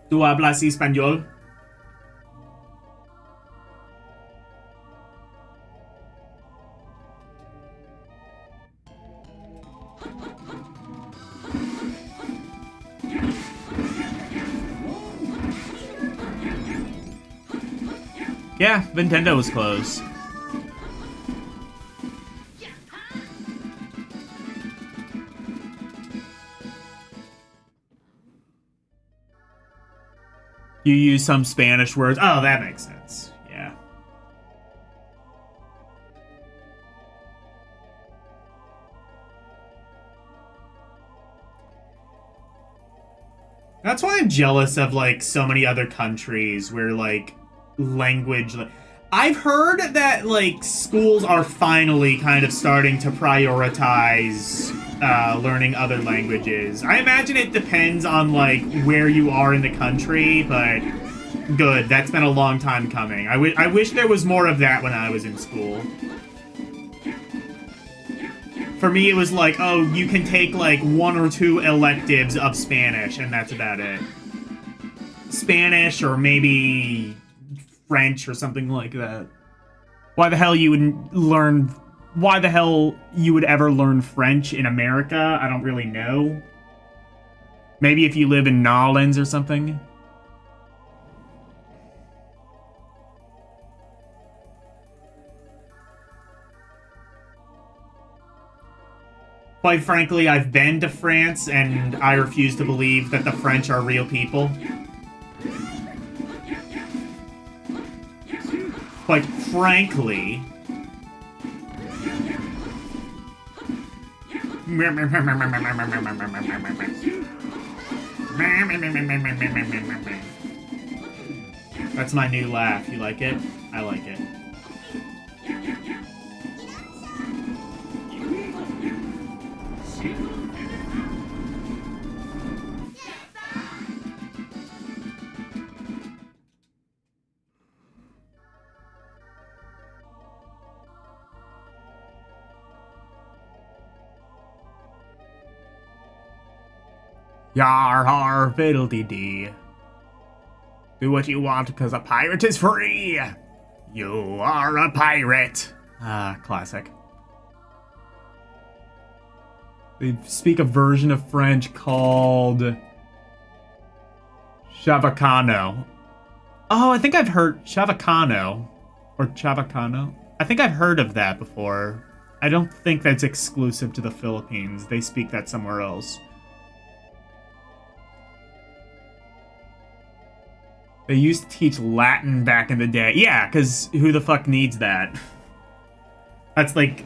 ¿Tú hablas español? Yeah, Nintendo was close. You use some Spanish words. Oh, that makes sense. Yeah. That's why I'm jealous of, like, so many other countries where, like, language... I've heard that, like, schools are finally kind of starting to prioritize learning other languages. I imagine it depends on, like, where you are in the country, but good. That's been a long time coming. I wish there was more of that when I was in school. For me, it was like, oh, you can take, like, 1 or 2 electives of Spanish, and that's about it. Spanish, or maybe French, or something like that. Why the hell you would ever learn French in America? I don't really know. Maybe if you live in Nolans or something. Quite frankly, I've been to France, and I refuse to believe that the French are real people. Quite frankly... That's my new laugh. You like it? I like it. Yar har fiddle-dee-dee. Do what you want, because a pirate is free! You are a pirate! Ah, classic. They speak a version of French called... Chavacano. Oh, I think I've heard... Chavacano. Or Chavacano. I think I've heard of that before. I don't think that's exclusive to the Philippines. They speak that somewhere else. They used to teach Latin back in the day. Yeah, because who the fuck needs that? That's like...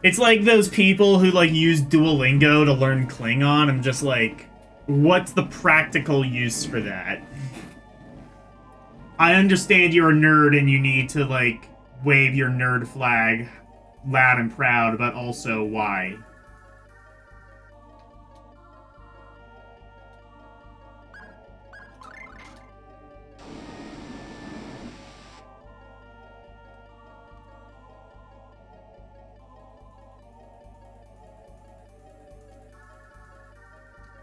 It's like those people who, like, use Duolingo to learn Klingon. I'm just like, what's the practical use for that? I understand you're a nerd and you need to, like, wave your nerd flag loud and proud, but also why?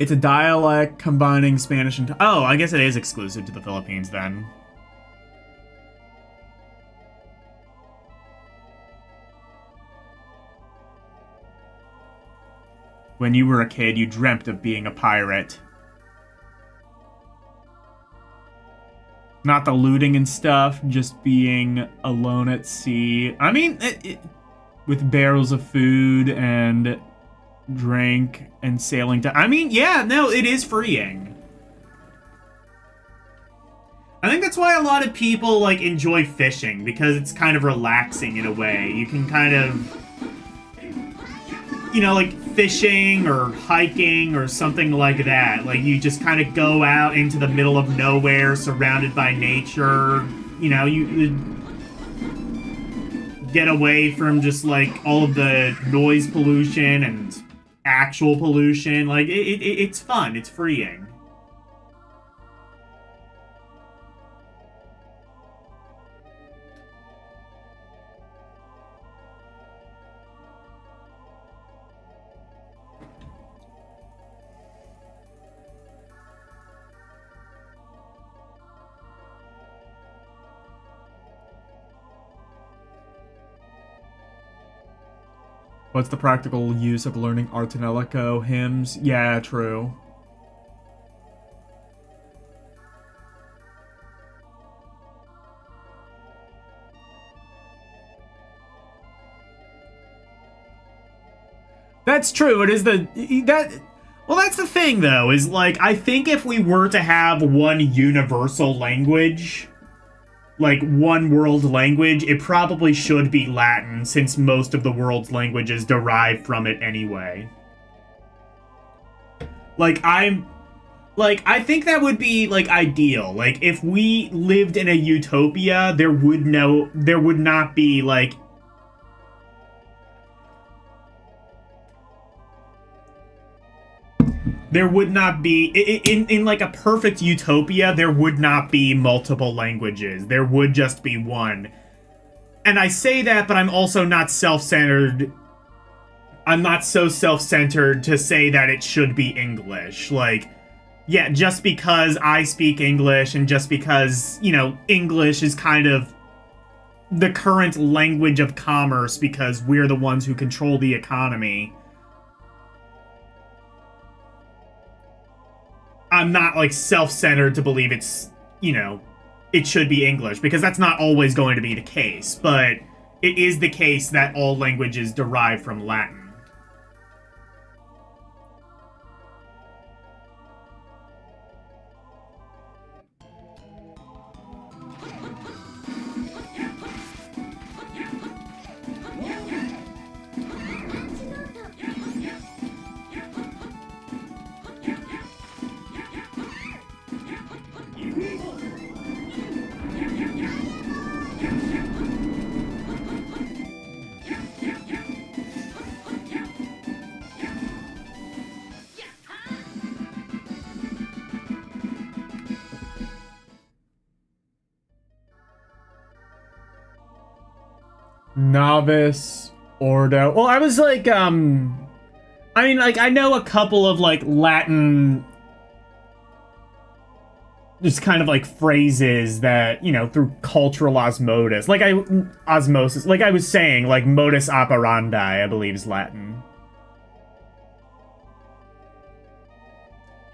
It's a dialect combining Spanish and... Oh, I guess it is exclusive to the Philippines, then. When you were a kid, you dreamt of being a pirate. Not the looting and stuff, just being alone at sea. I mean, with barrels of food and drink and sailing to... I mean, yeah, no, it is freeing. I think that's why a lot of people, like, enjoy fishing, because it's kind of relaxing in a way. You can kind of... You know, like fishing or hiking or something like that. Like, you just kind of go out into the middle of nowhere, surrounded by nature. You know, you get away from just, like, all of the noise pollution and actual pollution. Like, it's fun. It's freeing. What's the practical use of learning Artanelico hymns? Yeah, true. That's true. It is well, that's the thing, though, is, like, I think if we were to have one universal language, like, one world language, it probably should be Latin, since most of the world's languages derive from it anyway. Like, I think that would be, like, ideal. Like, if we lived in a utopia, there would not be, like... There would not be, in like a perfect utopia, there would not be multiple languages. There would just be one. And I say that, but I'm also not self-centered. I'm not so self-centered to say that it should be English. Like, yeah, just because I speak English and just because, you know, English is kind of the current language of commerce because we're the ones who control the economy. I'm not, like, self-centered to believe it's, you know, it should be English, because that's not always going to be the case, but it is the case that all languages derive from Latin. Novice, Ordo. Well, I was like, I mean, like, I know a couple of, like, Latin, just kind of, like, phrases that, you know, through cultural osmosis. Like, osmosis. Like I was saying, like, modus operandi, I believe, is Latin.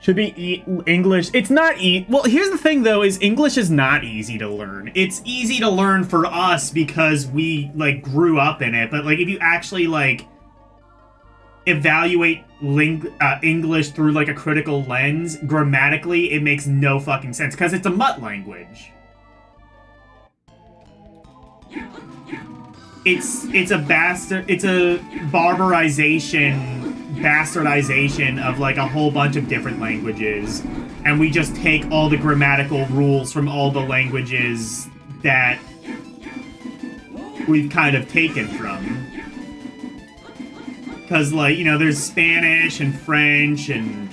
Should be English. It's not well, here's the thing, though, is English is not easy to learn. It's easy to learn for us because we, like, grew up in it. But, like, if you actually, like, evaluate English through, like, a critical lens, grammatically, it makes no fucking sense. Because it's a mutt language. It's a bastardization of, like, a whole bunch of different languages, and we just take all the grammatical rules from all the languages that we've kind of taken from. Because, like, you know, there's Spanish and French and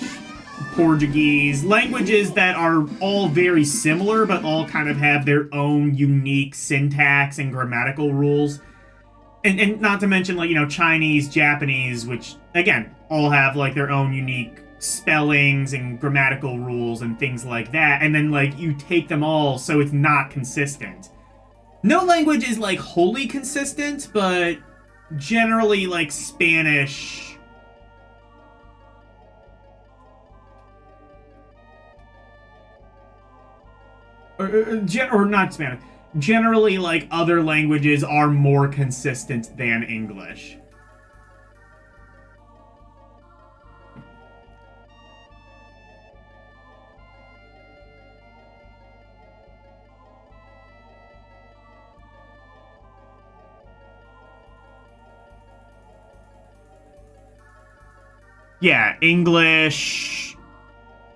Portuguese, languages that are all very similar, but all kind of have their own unique syntax and grammatical rules. And not to mention, like, you know, Chinese, Japanese, which, again, all have, like, their own unique spellings and grammatical rules and things like that. And then, like, you take them all, so it's not consistent. No language is, like, wholly consistent, but generally, like, Spanish... or not Spanish. Generally, like, other languages are more consistent than English. Yeah, English,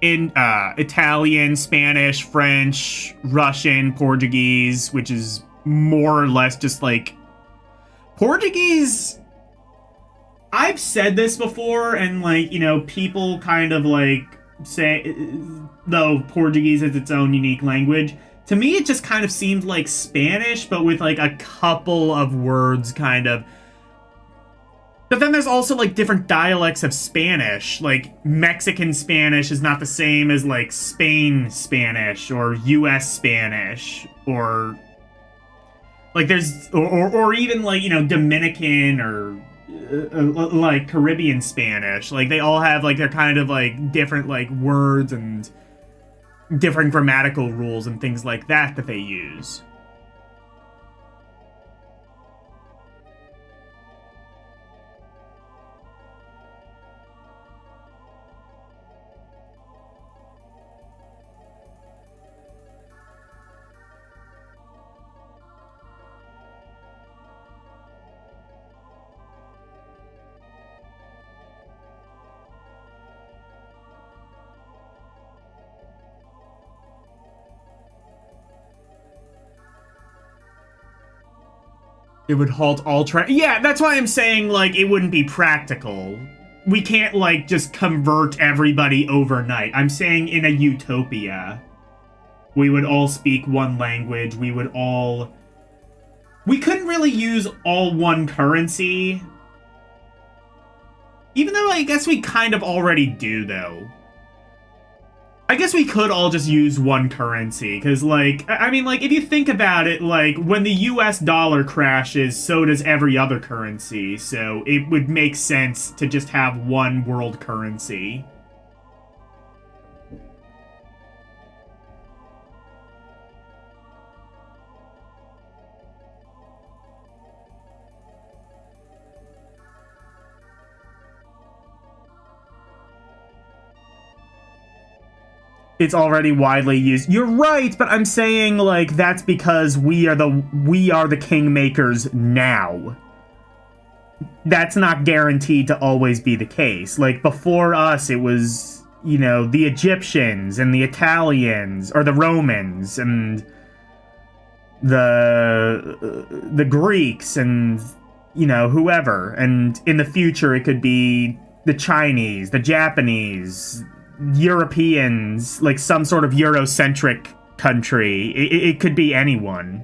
Italian, Spanish, French, Russian, Portuguese, which is more or less just like Portuguese. I've said this before, and like, you know, people kind of like say, though Portuguese is its own unique language. To me, it just kind of seemed like Spanish, but with like a couple of words kind of. But then there's also, like, different dialects of Spanish. Like, Mexican Spanish is not the same as, like, Spain Spanish or U.S. Spanish or... Like, there's... Or even, like, you know, Dominican or, like, Caribbean Spanish. Like, they all have, like, their kind of, like, different, like, words and different grammatical rules and things like that they use. It would halt all yeah, that's why I'm saying, like, it wouldn't be practical. We can't, like, just convert everybody overnight. I'm saying in a utopia, we would all speak one language. We would all... We couldn't really use all one currency. Even though I guess we kind of already do, though. I guess we could all just use one currency, because, like, I mean, like, if you think about it, like, when the US dollar crashes, so does every other currency, so it would make sense to just have one world currency. It's already widely used. You're right, but I'm saying, like, that's because we are the kingmakers now. That's not guaranteed to always be the case. Like, before us, it was, you know, the Egyptians and the Italians, or the Romans, and the Greeks, and, you know, whoever. And in the future, it could be the Chinese, the Japanese, Europeans, like some sort of Eurocentric country. It could be anyone.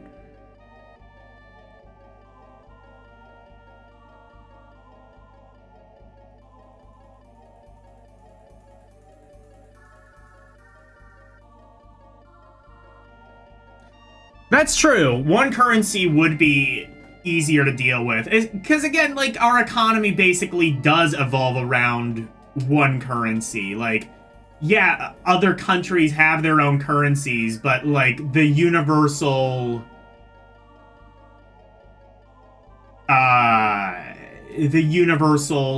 That's true. One currency would be easier to deal with. Because, again, like, our economy basically does evolve around one currency. Like, yeah, other countries have their own currencies, but, like, the universal...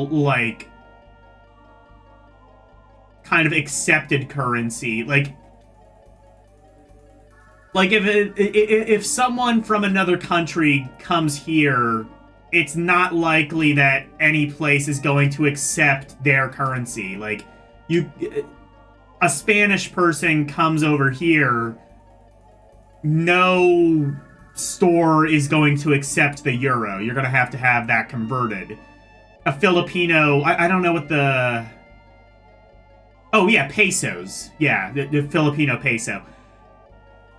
like, kind of accepted currency, like if someone from another country comes here, it's not likely that any place is going to accept their currency. Like, a Spanish person comes over here, no store is going to accept the euro. You're going to have that converted. A Filipino, I don't know what the... Oh, yeah, pesos. Yeah, the Filipino peso.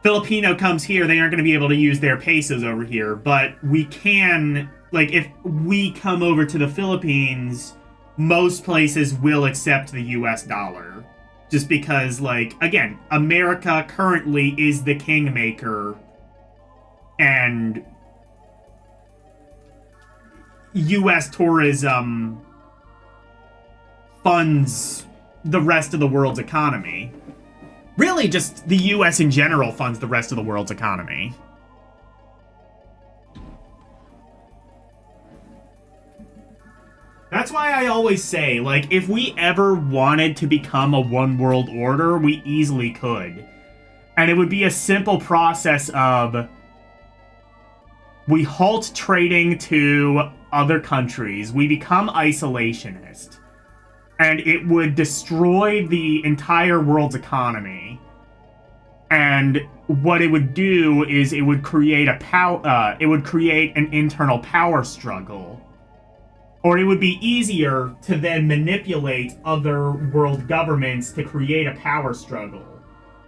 Filipino comes here, they aren't going to be able to use their pesos over here, but we can... Like, if we come over to the Philippines, most places will accept the US dollar. Just because, like, again, America currently is the kingmaker, and US tourism funds the rest of the world's economy. Really, just the US in general funds the rest of the world's economy. That's why I always say, like, if we ever wanted to become a one world order, we easily could. And it would be a simple process of we halt trading to other countries, we become isolationist, and it would destroy the entire world's economy. And what it would do is it would create an internal power struggle. Or it would be easier to then manipulate other world governments to create a power struggle.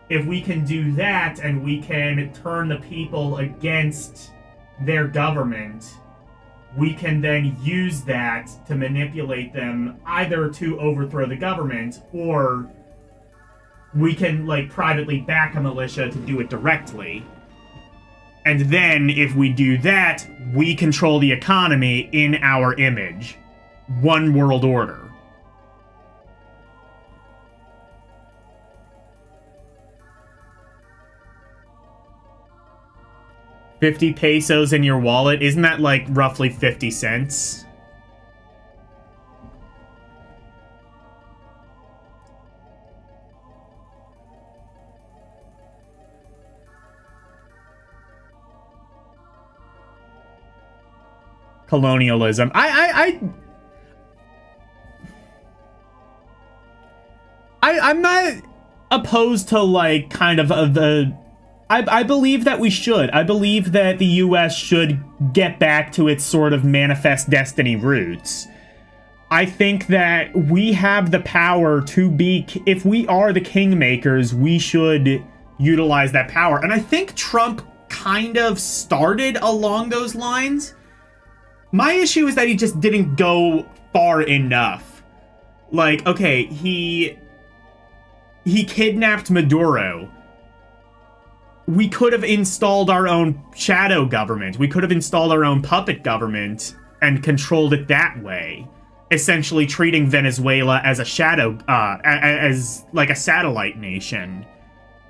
If we can do that and we can turn the people against their government, we can then use that to manipulate them either to overthrow the government, or we can, like, privately back a militia to do it directly. And then, if we do that, we control the economy in our image. One world order. $50 pesos in your wallet? Isn't that like roughly 50 cents? Colonialism. I'm not opposed to, like, kind of I believe that we should. I believe that the US should get back to its sort of manifest destiny roots. I think that we have the power to be, if we are the kingmakers, we should utilize that power. And I think Trump kind of started along those lines. My issue is that he just didn't go far enough. Like, okay, he kidnapped Maduro. We could have installed our own shadow government. We could have installed our own puppet government and controlled it that way. Essentially treating Venezuela as a shadow, as like a satellite nation.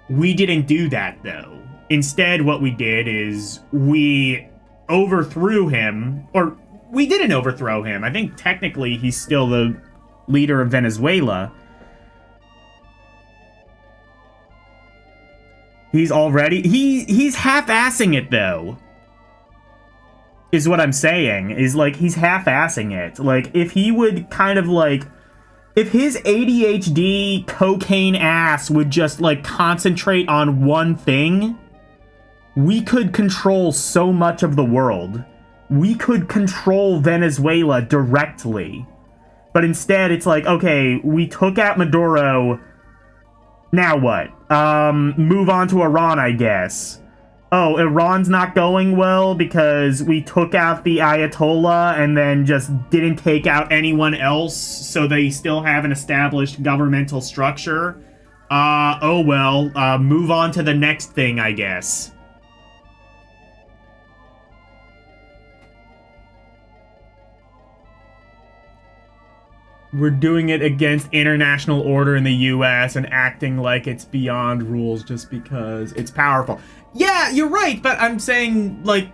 We didn't do that, though. Instead, what we did is we overthrew him, or we didn't overthrow him. I think technically he's still the leader of Venezuela. He's half-assing it, though. Is what I'm saying. Is, like, he's half-assing it. Like, if he would kind of, like, if his ADHD cocaine ass would just, like, concentrate on one thing, we could control so much of the world. We could control Venezuela directly. But instead, it's like, okay, we took out Maduro. Now what? Move on to Iran, I guess. Oh, Iran's not going well because we took out the Ayatollah and then just didn't take out anyone else, so they still have an established governmental structure. Oh well, move on to the next thing, I guess. We're doing it against international order in the US and acting like it's beyond rules just because it's powerful. Yeah, you're right, but I'm saying, like,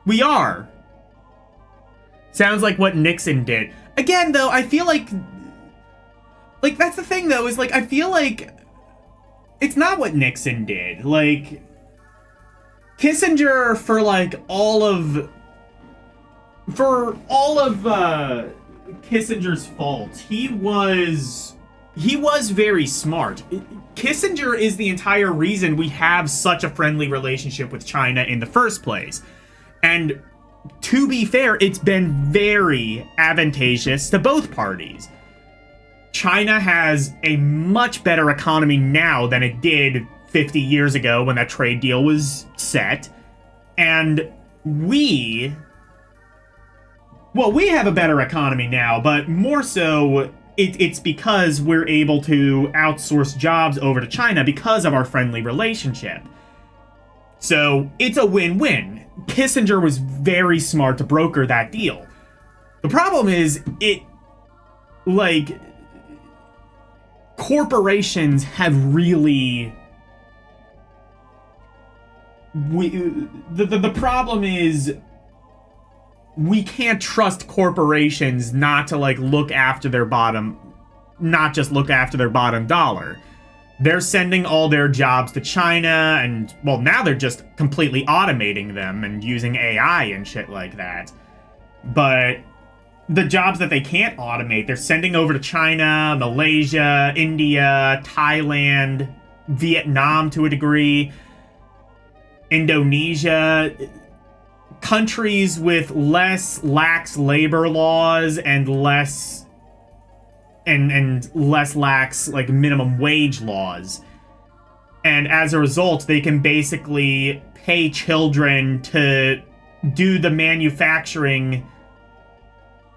we are. Sounds like what Nixon did. Again, though, I feel like that's the thing, though, is, like, I feel like it's not what Nixon did. Like, Kissinger, for all of Kissinger's fault, he was very smart. Kissinger is the entire reason we have such a friendly relationship with China in the first place. And to be fair, it's been very advantageous to both parties. China has a much better economy now than it did 50 years ago when that trade deal was set. And we have a better economy now, but more so, it's because we're able to outsource jobs over to China because of our friendly relationship. So, it's a win-win. Kissinger was very smart to broker that deal. The problem is, corporations have really the problem is we can't trust corporations not to like look after their bottom, not just look after their bottom dollar. They're sending all their jobs to China, and well, now they're just completely automating them and using AI and shit like that. But the jobs that they can't automate, they're sending over to China, Malaysia, India, Thailand, Vietnam to a degree, Indonesia, countries with less lax labor laws and less lax like minimum wage laws. And as a result, they can basically pay children to do the manufacturing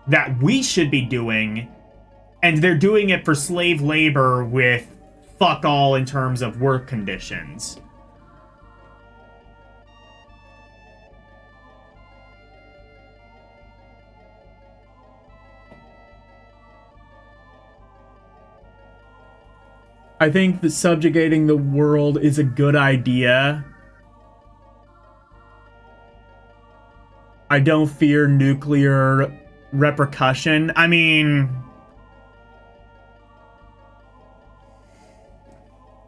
that we should be doing, and they're doing it for slave labor with fuck all in terms of work conditions. I think that subjugating the world is a good idea. I don't fear nuclear repercussion. I mean,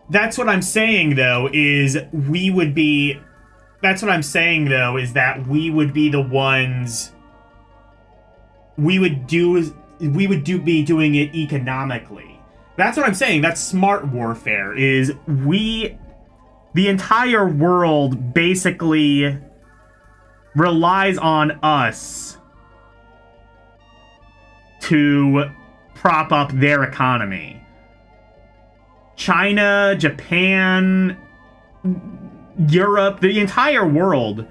that's what I'm saying though, is we would be, that's what I'm saying though, is that we would be the ones, we would be doing it economically. That's what I'm saying. That's smart warfare, is the entire world basically relies on us to prop up their economy. China, Japan, Europe, the entire world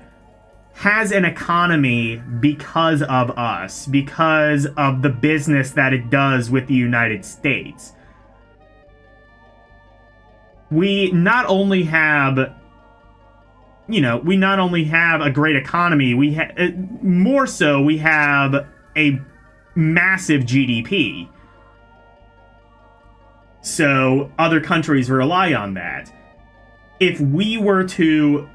has an economy because of us, because of the business that it does with the United States. We not only have, a great economy, more so, we have a massive GDP. So other countries rely on that. If we were to,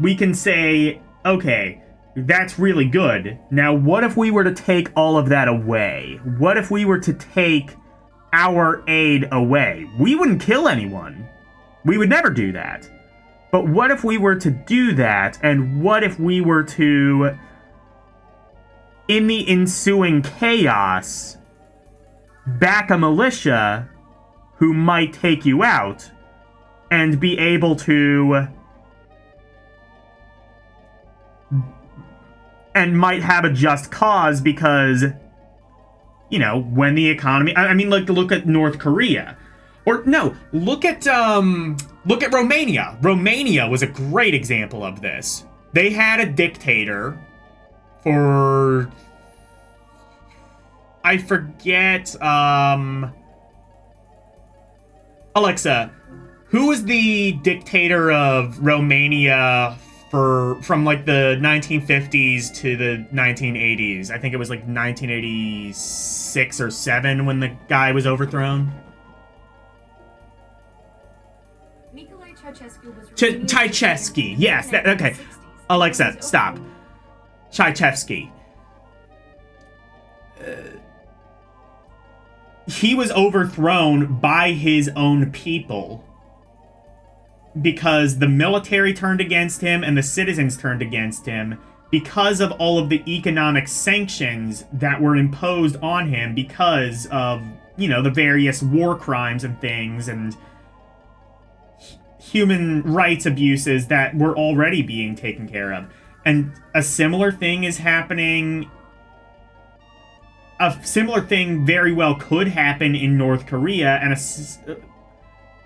we can say, okay, that's really good. Now, what if we were to take all of that away? What if we were to take our aid away? We wouldn't kill anyone. We would never do that. But what if we were to do that, and what if we were to, in the ensuing chaos, back a militia who might take you out and be able to, and might have a just cause because, when the economy, I mean, like, look at North Korea. Or, no, look at Romania. Romania was a great example of this. They had a dictator for, I forget, Alexa, who was the dictator of Romania from like the 1950s to the 1980s? I think it was like 1986 or 7 when the guy was overthrown. Tchaikovsky, yes. Okay. Alexa, stop. Tchaikovsky. He was overthrown by his own people because the military turned against him and the citizens turned against him because of all of the economic sanctions that were imposed on him because of, the various war crimes and things and human rights abuses that were already being taken care of. And a similar thing is happening. A similar thing very well could happen in North Korea, and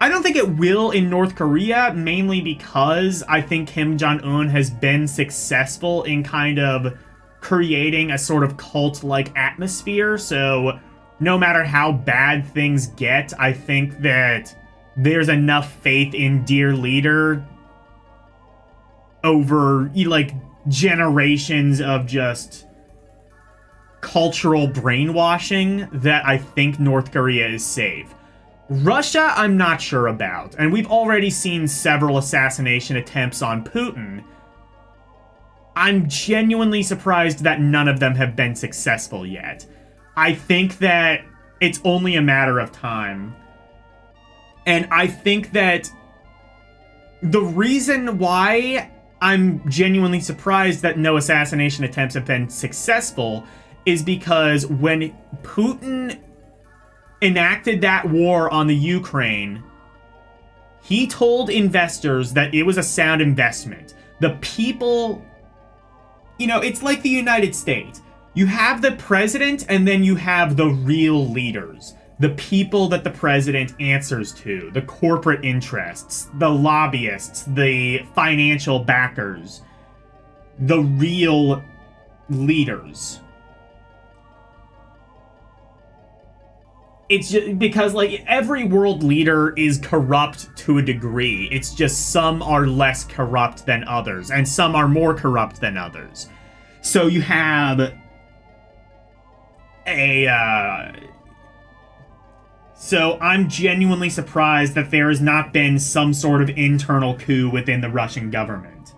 I don't think it will in North Korea, mainly because I think Kim Jong-un has been successful in kind of creating a sort of cult-like atmosphere, so no matter how bad things get, I think that there's enough faith in dear leader over, like, generations of just cultural brainwashing that I think North Korea is safe. Russia, I'm not sure about. And we've already seen several assassination attempts on Putin. I'm genuinely surprised that none of them have been successful yet. I think that it's only a matter of time. And I think that the reason why I'm genuinely surprised that no assassination attempts have been successful is because when Putin enacted that war on the Ukraine, he told investors that it was a sound investment. The people, you know, it's like the United States. You have the president and then you have the real leaders. The people that the president answers to, the corporate interests, the lobbyists, the financial backers, the real leaders. It's just because, like, every world leader is corrupt to a degree. It's just some are less corrupt than others, and some are more corrupt than others. So you have So I'm genuinely surprised that there has not been some sort of internal coup within the Russian government.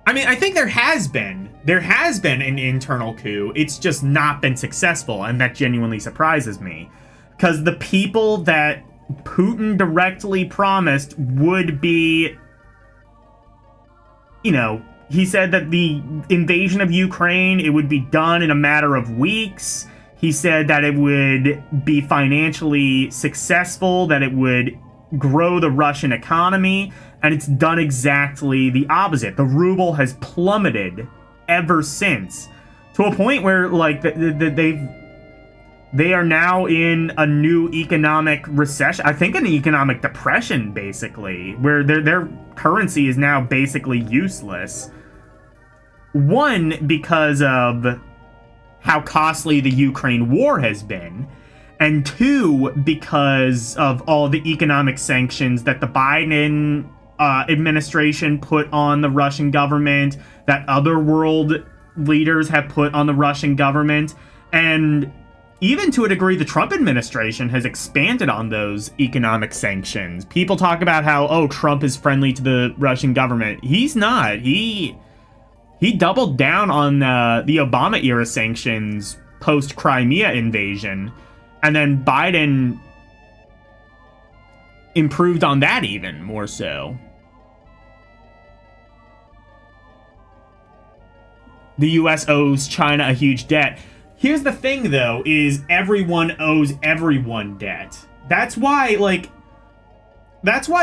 I mean, I think there has been. There has been an internal coup. It's just not been successful, and that genuinely surprises me. Because the people that Putin directly promised would be, you know, he said that the invasion of Ukraine, it would be done in a matter of weeks. He said that it would be financially successful, that it would grow the Russian economy, and it's done exactly the opposite. The ruble has plummeted ever since, to a point where, like, they are now in a new economic recession. I think an economic depression, basically, where their currency is now basically useless. One, because of how costly the Ukraine war has been, and two, because of all the economic sanctions that the Biden administration put on the Russian government, that other world leaders have put on the Russian government, and even to a degree the Trump administration has expanded on those economic sanctions. People talk about how, oh, Trump is friendly to the Russian government. He's not. He doubled down on the Obama-era sanctions post-Crimea invasion, and then Biden improved on that even more so. The US owes China a huge debt. Here's the thing, though, is everyone owes everyone debt. That's why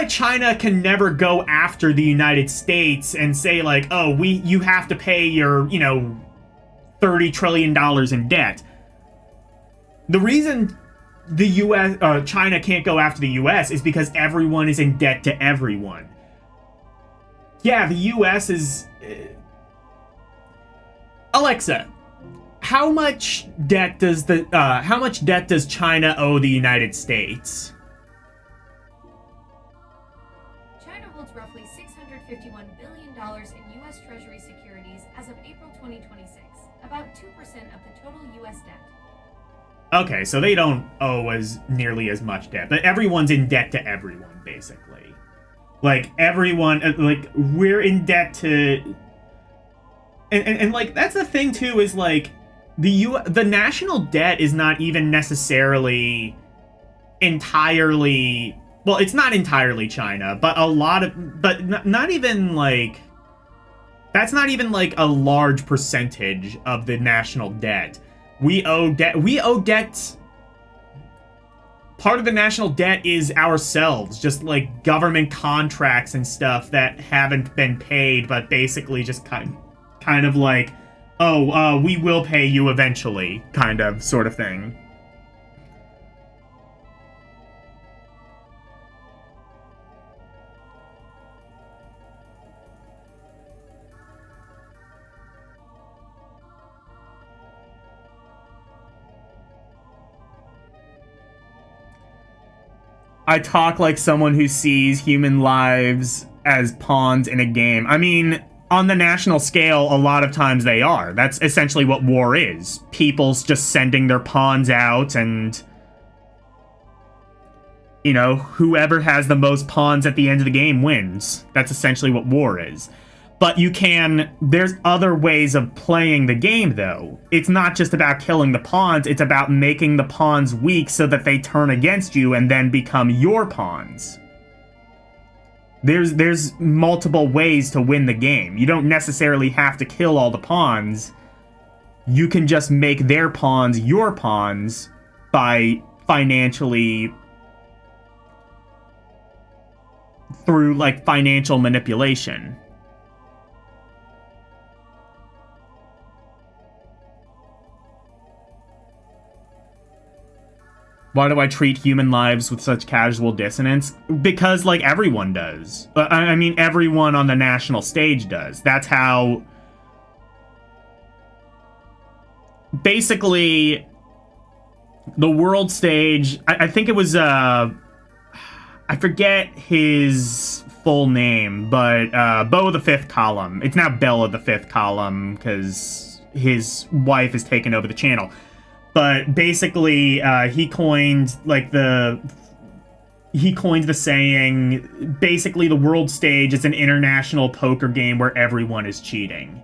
China can never go after the United States and say, like, oh, you have to pay your, you know, $30 trillion in debt. The reason China can't go after the US is because everyone is in debt to everyone. Yeah, the US is... Alexa, how much debt does China owe the United States? China holds roughly $651 billion in U.S. Treasury securities as of April 2026, about 2% of the total U.S. debt. Okay, so they don't owe as nearly as much debt, but everyone's in debt to everyone, basically. Like, everyone, like, we're in debt to... And like, that's the thing, too, is, like, the national debt is not even necessarily entirely... Well, it's not entirely China, but not even, like... That's not even, like, a large percentage of the national debt. We owe debt... Part of the national debt is ourselves, just, like, government contracts and stuff that haven't been paid, but basically just kind of like, oh, we will pay you eventually, kind of, sort of thing. I talk like someone who sees human lives as pawns in a game. I mean, on the national scale, a lot of times they are. That's essentially what war is. People's just sending their pawns out and You know, whoever has the most pawns at the end of the game wins. That's essentially what war is. But there's other ways of playing the game, though. It's not just about killing the pawns, it's about making the pawns weak so that they turn against you and then become your pawns. There's multiple ways to win the game. You don't necessarily have to kill all the pawns. You can just make their pawns your pawns by financially... through, like, financial manipulation. Why do I treat human lives with such casual dissonance? Because, like, everyone does. I mean, everyone on the national stage does. That's how... Basically, the world stage... I think it was, I forget his full name, but, Beau of the Fifth Column. It's now Belle of the Fifth Column, because his wife has taken over the channel. But basically, he coined the saying, basically the world stage is an international poker game where everyone is cheating.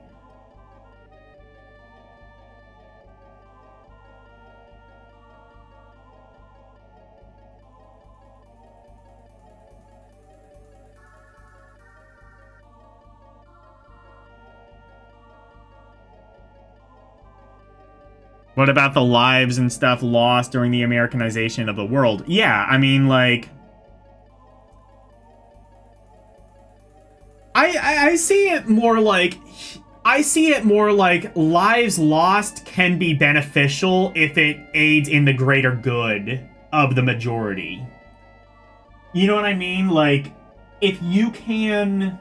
What about the lives and stuff lost during the Americanization of the world? Yeah, I mean, like... I see it more like... I see it more like lives lost can be beneficial if it aids in the greater good of the majority. You know what I mean? Like, if you can...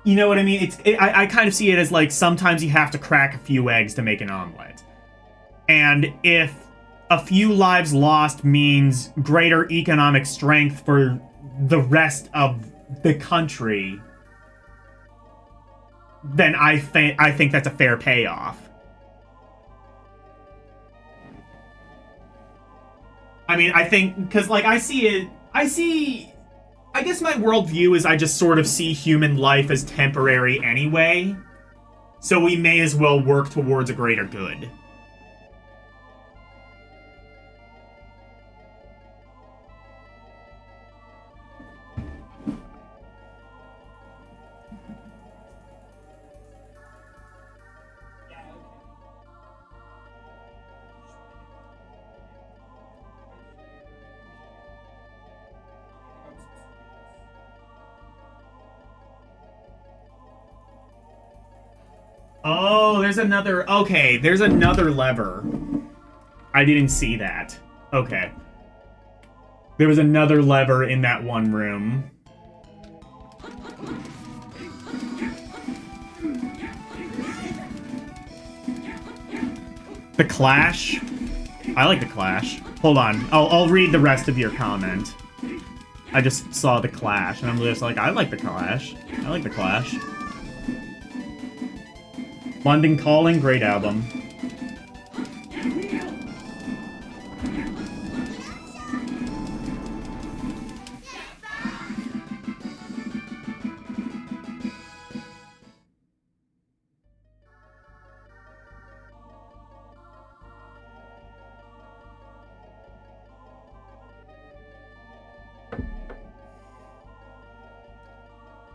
You know what I mean? I kind of see it as, like, sometimes you have to crack a few eggs to make an omelet. And if a few lives lost means greater economic strength for the rest of the country, then I think that's a fair payoff. I mean, I think, because, like, I guess my worldview is I just sort of see human life as temporary anyway, so we may as well work towards a greater good. Oh, there's another... Okay, there's another lever. I didn't see that. Okay. There was another lever in that one room. The Clash? I like the Clash. Hold on. I'll read the rest of your comment. I just saw the Clash, and I'm just like, I like the Clash. I like the Clash. London Calling, great album.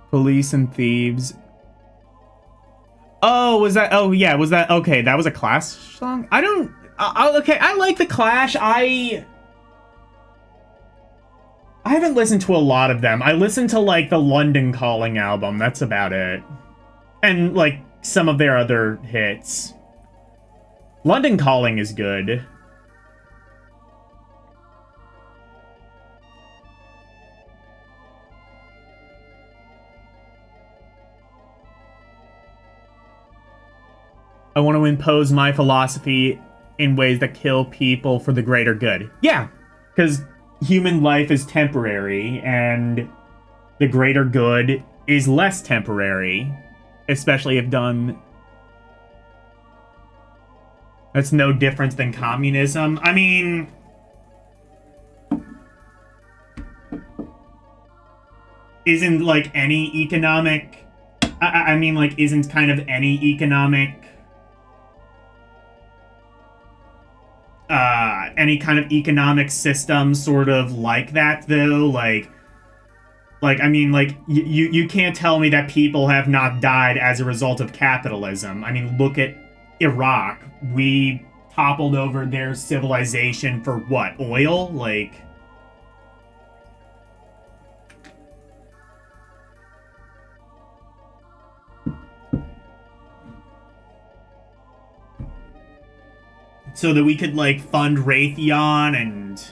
Police and Thieves. Oh, was that... Oh, yeah, was that... Okay, that was a Clash song? I don't... okay, I like the Clash. I haven't listened to a lot of them. I listened to, like, the London Calling album. That's about it. And, like, some of their other hits. London Calling is good. I want to impose my philosophy in ways that kill people for the greater good. Yeah, because human life is temporary, and the greater good is less temporary, especially if done That's no different than communism. I mean... Isn't, like, any economic... I mean, like, isn't kind of any economic... any kind of economic system sort of like that, though? Like, I mean, like, you can't tell me that people have not died as a result of capitalism. I mean, look at Iraq. We toppled over their civilization for what? Oil? Like... So that we could, like, fund Raytheon and...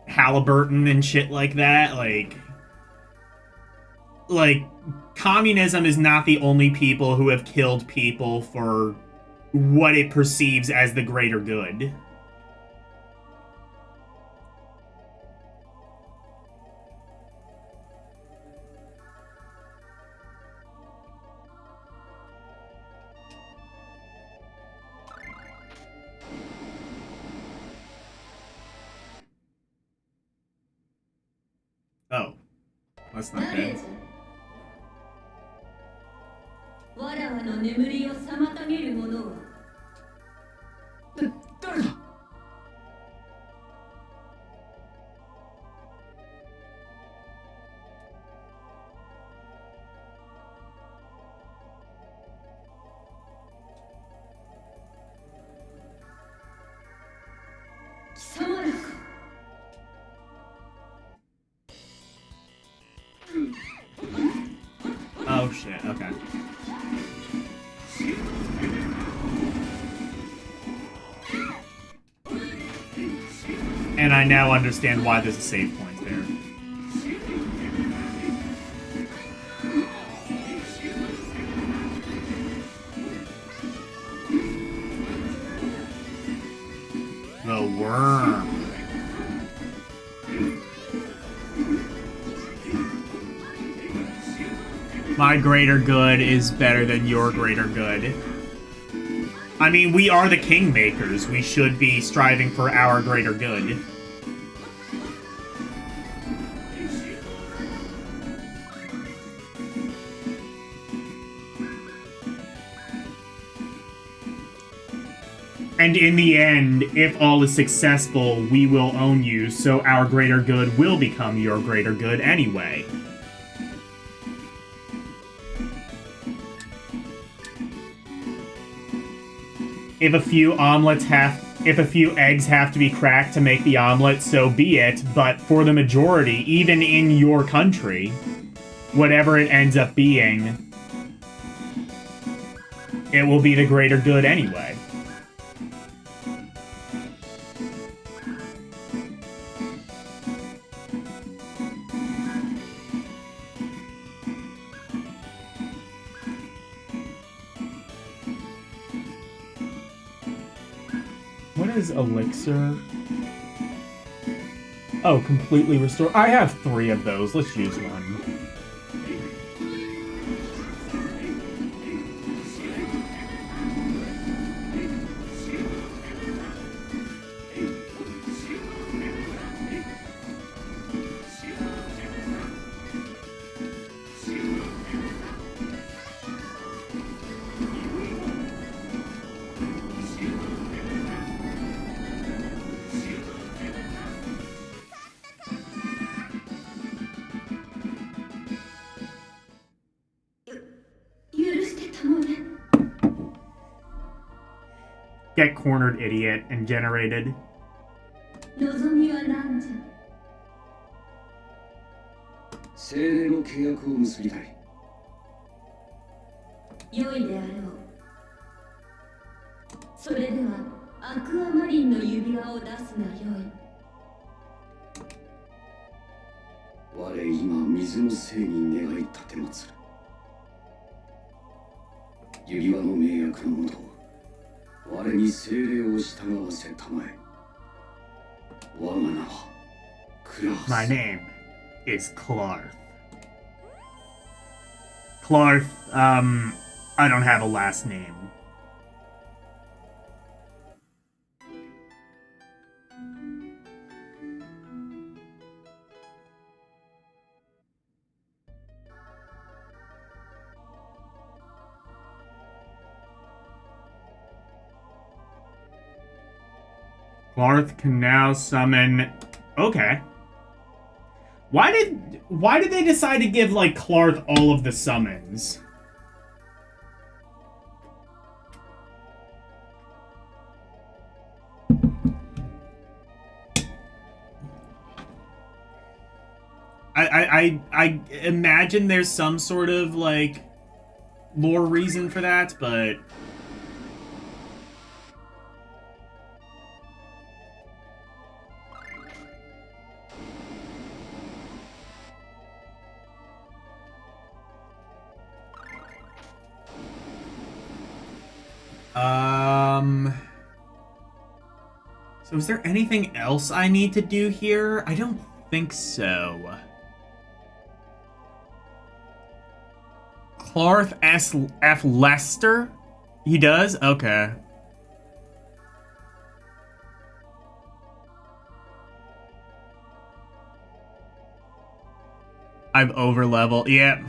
Halliburton and shit like that, like communism is not the only people who have killed people for what it perceives as the greater good. Oh, that's not good. わらわの眠りを妨げる者は誰だ。貴様らか。 Oh shit, okay. And I now understand why there's a save point there. The worm. My greater good is better than your greater good. I mean, we are the kingmakers. We should be striving for our greater good. And in the end, if all is successful, we will own you, so our greater good will become your greater good anyway. If a few eggs have to be cracked to make the omelet, so be it, but for the majority, even in your country, whatever it ends up being, it will be the greater good anyway. What is elixir? Oh, completely restore. I have 3 of those. Let's use one. Get cornered, idiot, and generated. 望みは何じゃ。精霊の契約を結びたい。良いであろう。それではアクアマリンの指輪を出すが良い。我今水の精に願い立てまつる。指輪の名役のもと、我に精霊を従わせたまえ。我が名はクラース。 My name is Clarth. Clarth, I don't have a last name. Clarth can now summon... Okay. Why did they decide to give, like, Clarth all of the summons? I imagine there's some sort of, like, lore reason for that, but... So is there anything else I need to do here? I don't think so. Clarth F. Lester? He does? Okay. I've over-leveled. Yep. Yeah.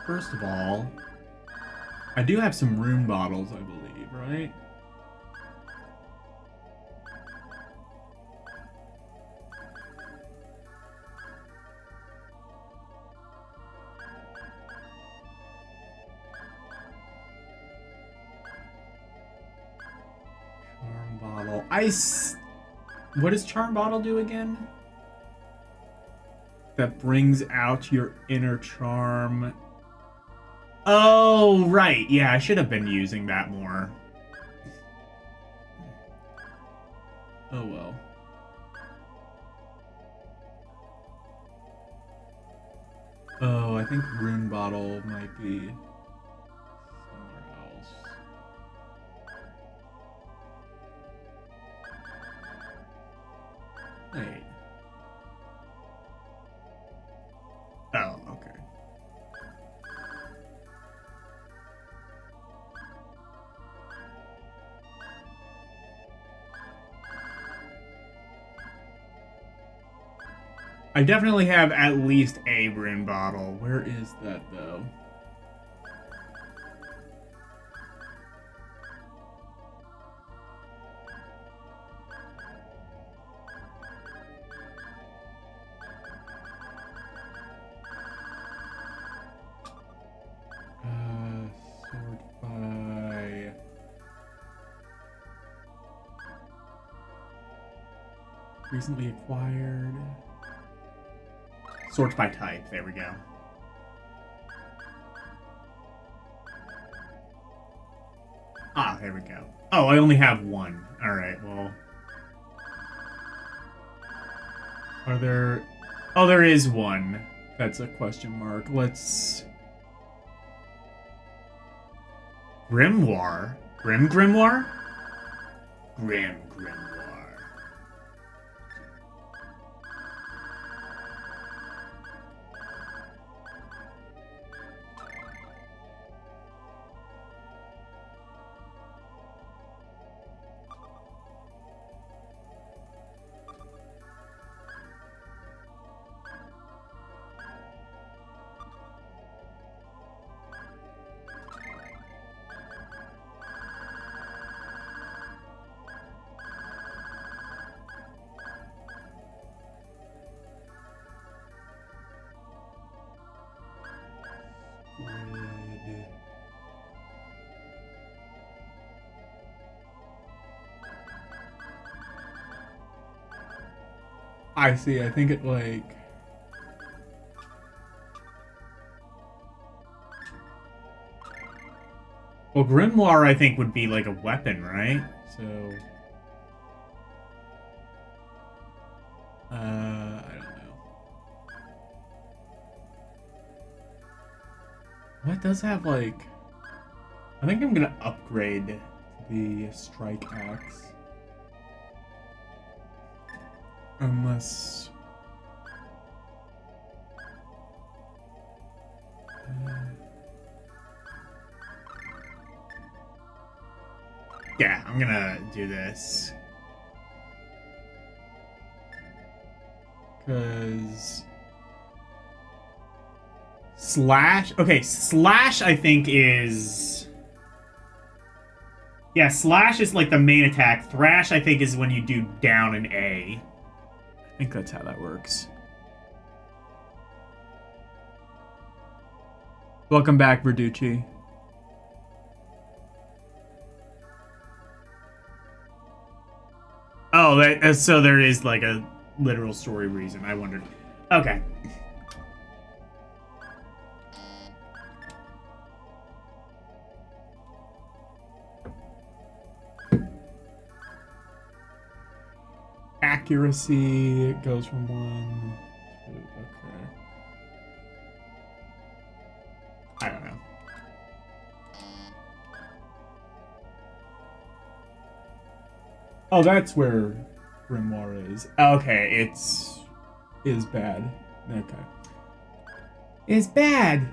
First of all, I do have some rune bottles, I believe, right? Charm bottle. What does charm bottle do again? That brings out your inner charm. Oh, right. Yeah, I should have been using that more. Oh, well. Oh, I think Rune Bottle might be somewhere else. Wait. Oh, okay. I definitely have at least a rune bottle. Where is that, though? Sort by... Recently acquired... Sort by type. There we go. Ah, there we go. Oh, I only have one. Alright, well... Are there... Oh, there is one. That's a question mark. Let's... Grimoire? Grimoire? Grimoire. upgrade. I see. I think it like. Well, Grimoire, I think, would be like a weapon, right? So. I don't know. What does have like. I think I'm gonna upgrade the Strike Axe. Unless. Yeah, I'm gonna do this. Because... Slash... Okay, Slash I think is... Yeah, Slash is like the main attack. Thrash I think is when you do down an A. I think that's how that works. Welcome back, Verducci. Oh, so there is like a literal story reason. I wondered. Okay. Accuracy goes from 1 to... Okay. I don't know. Oh, that's where Grimoire is. Okay, is bad. Okay. Is bad.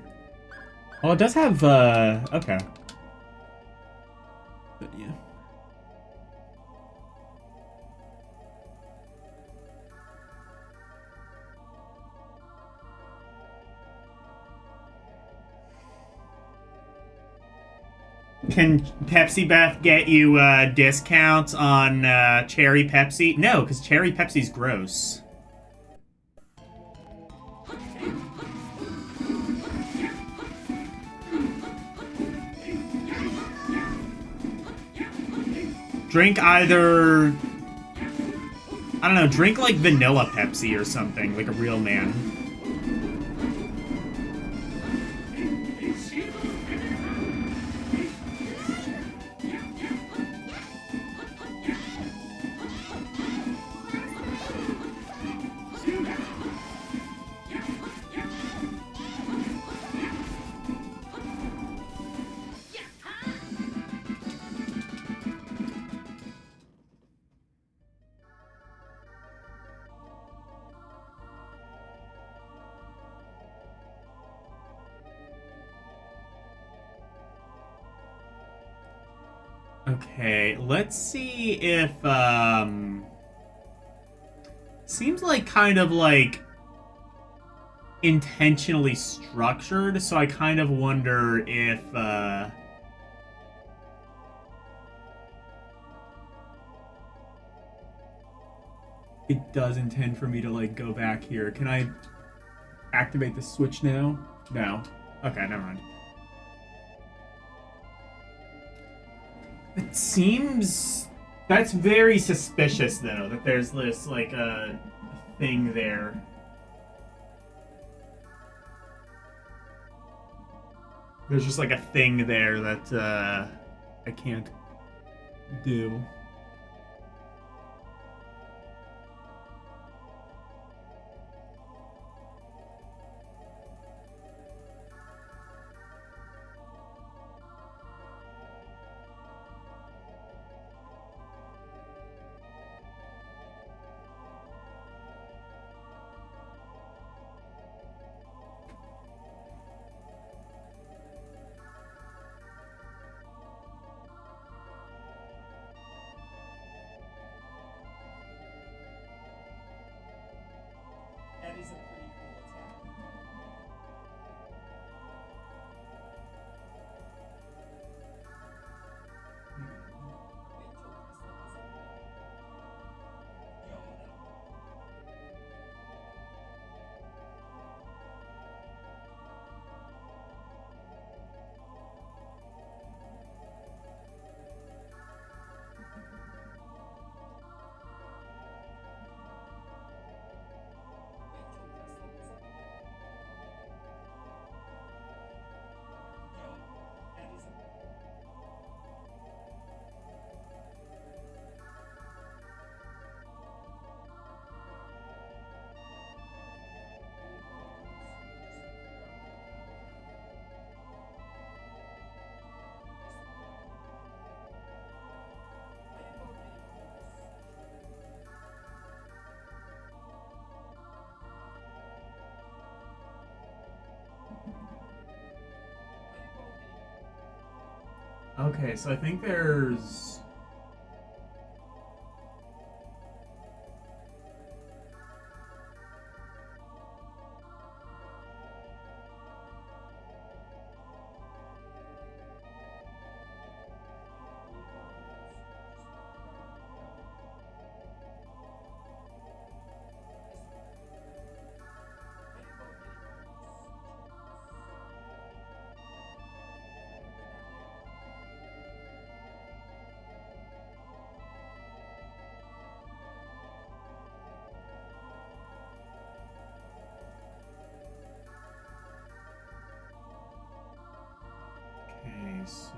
Oh, it does have okay. But yeah. Can Pepsi Beth get you discounts on Cherry Pepsi? No, because Cherry Pepsi's gross. Drink either... I don't know, drink like vanilla Pepsi or something, like a real man. Okay, let's see if, seems like kind of like intentionally structured, so I kind of wonder if, it does intend for me to, like, go back here. Can I activate the switch now? No. Okay, never mind. It seems... That's very suspicious, though, that there's this, like, a thing there. There's just, like, a thing there that, I can't do. Okay, so I think there's... Okay, so...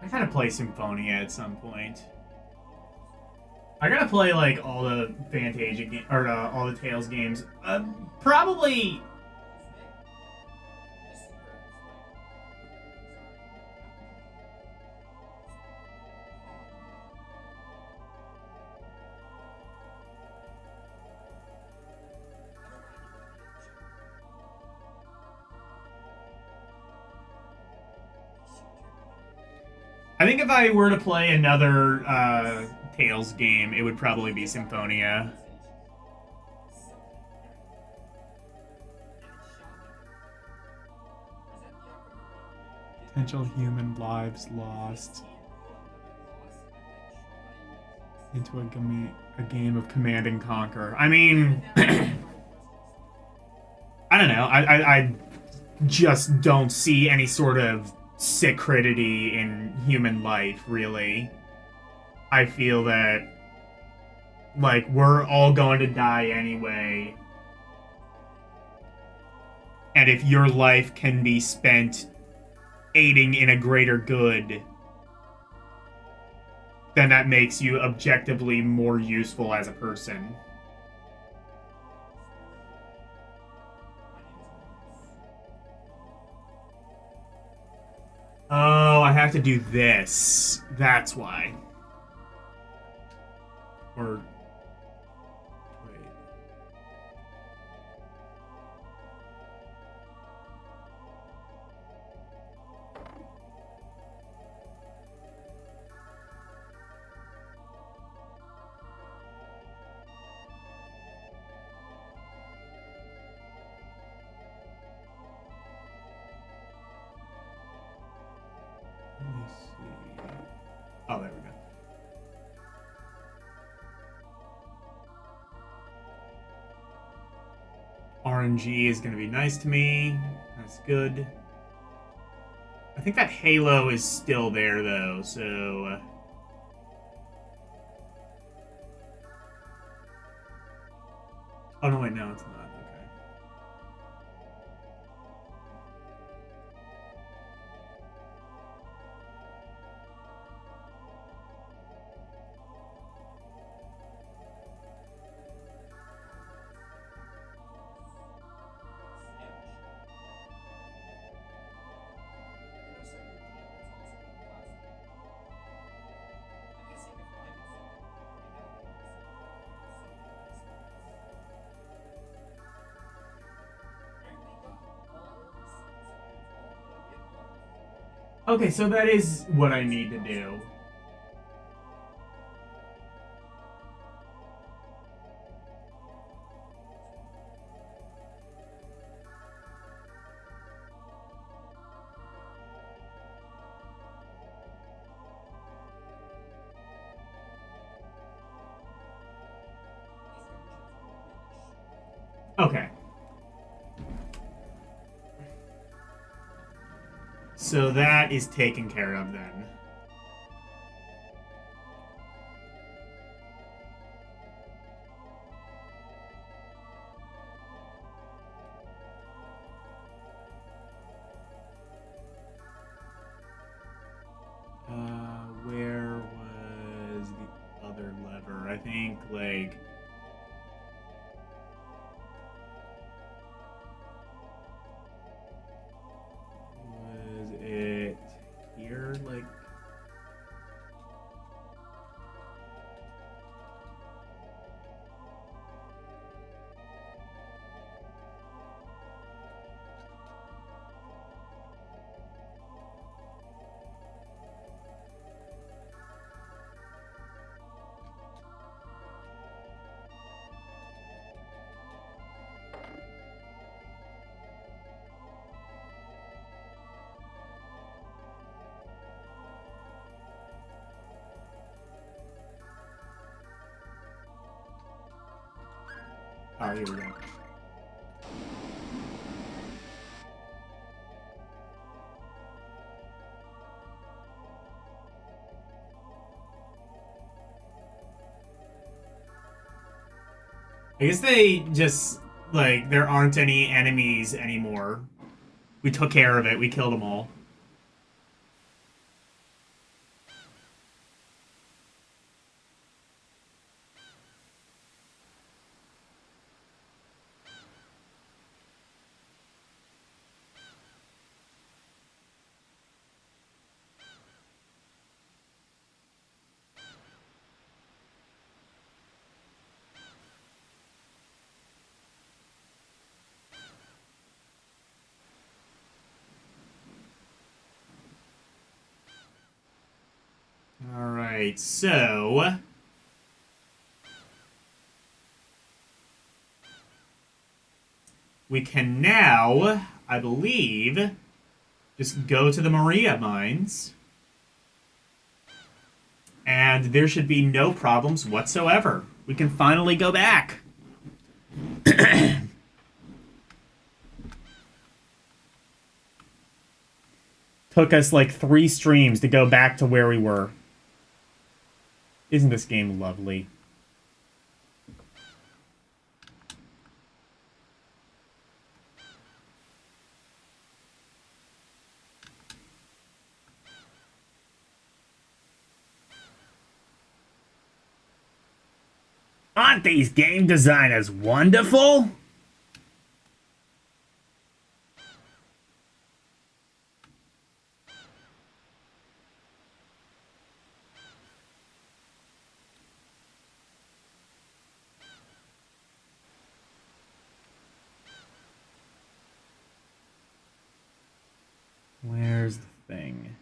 I gotta play Symphonia at some point. I gotta play like all the Phantasia or all the Tales games. Probably. I think if I were to play another Tales game, it would probably be Symphonia. Potential human lives lost into a game of Command and Conquer. I mean, I don't know. I just don't see any sort of sacredity in human life, really. I feel that, like, we're all going to die anyway. And if your life can be spent aiding in a greater good, then that makes you objectively more useful as a person. Oh, I have to do this. That's why. Or... wait. Let me see. Oh, there we go. RNG is going to be nice to me. That's good. I think that Halo is still there, though, so... oh, no, wait, no, it's not. Okay. Okay, so that is what I need to do. Okay. So that is taken care of then. Where was the other other lever? I think, like... Was it here? Like... Oh, here we go. I guess they just, like, there aren't any enemies anymore. We took care of it. We killed them all. Alright, so... we can now, I believe, just go to the Maria mines. And there should be no problems whatsoever. We can finally go back. Took us like 3 streams to go back to where we were. Isn't this game lovely? Aren't these game designers wonderful? Where's the thing?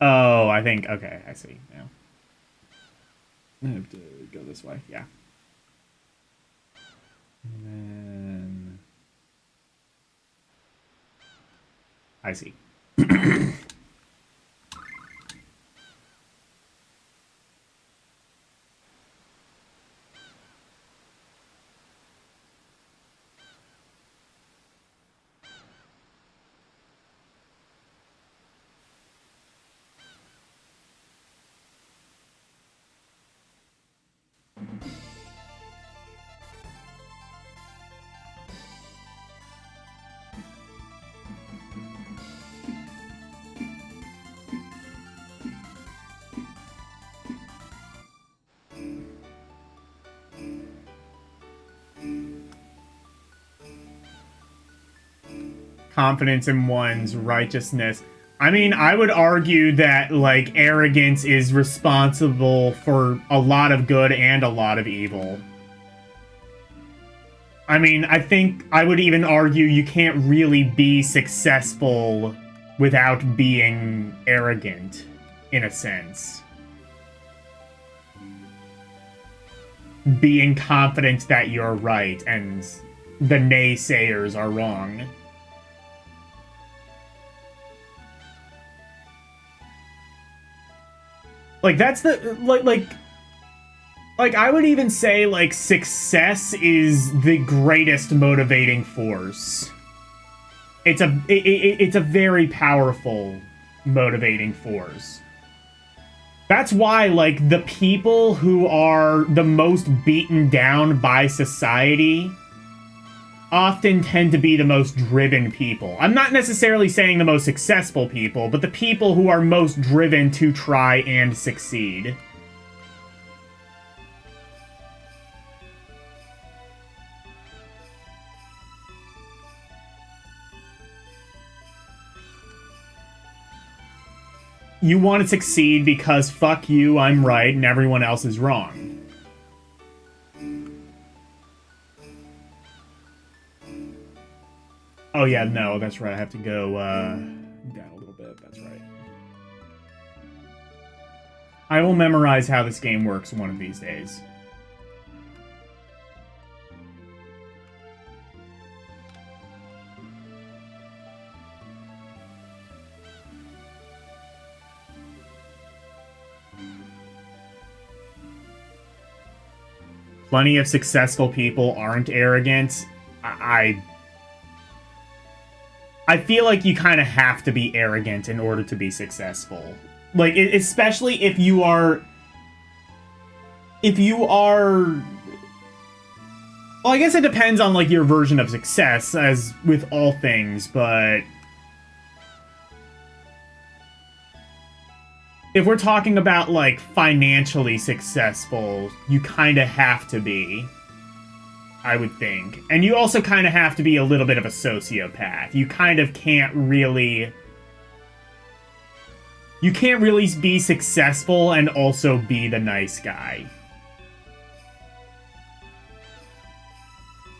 Oh, I think, okay, I see now. I have to go this way, yeah. And then... I see. Confidence in one's righteousness. I mean, I would argue that, like, arrogance is responsible for a lot of good and a lot of evil. I mean, I think I would even argue you can't really be successful without being arrogant, in a sense. Being confident that you're right and the naysayers are wrong. Like, that's the, like, I would even say, like, success is the greatest motivating force. It's a very powerful motivating force. That's why, like, the people who are the most beaten down by society often tend to be the most driven people. I'm not necessarily saying the most successful people, but the people who are most driven to try and succeed. You want to succeed because fuck you, I'm right, and everyone else is wrong. Oh yeah, no, that's right. I have to go down a little bit. That's right. I will memorize how this game works one of these days. Plenty of successful people aren't arrogant. I feel like you kind of have to be arrogant in order to be successful. Like, especially if you are... Well, I guess it depends on, like, your version of success, as with all things, but... If we're talking about, like, financially successful, you kind of have to be, I would think. And you also kind of have to be a little bit of a sociopath. You kind of can't really... You can't really be successful and also be the nice guy.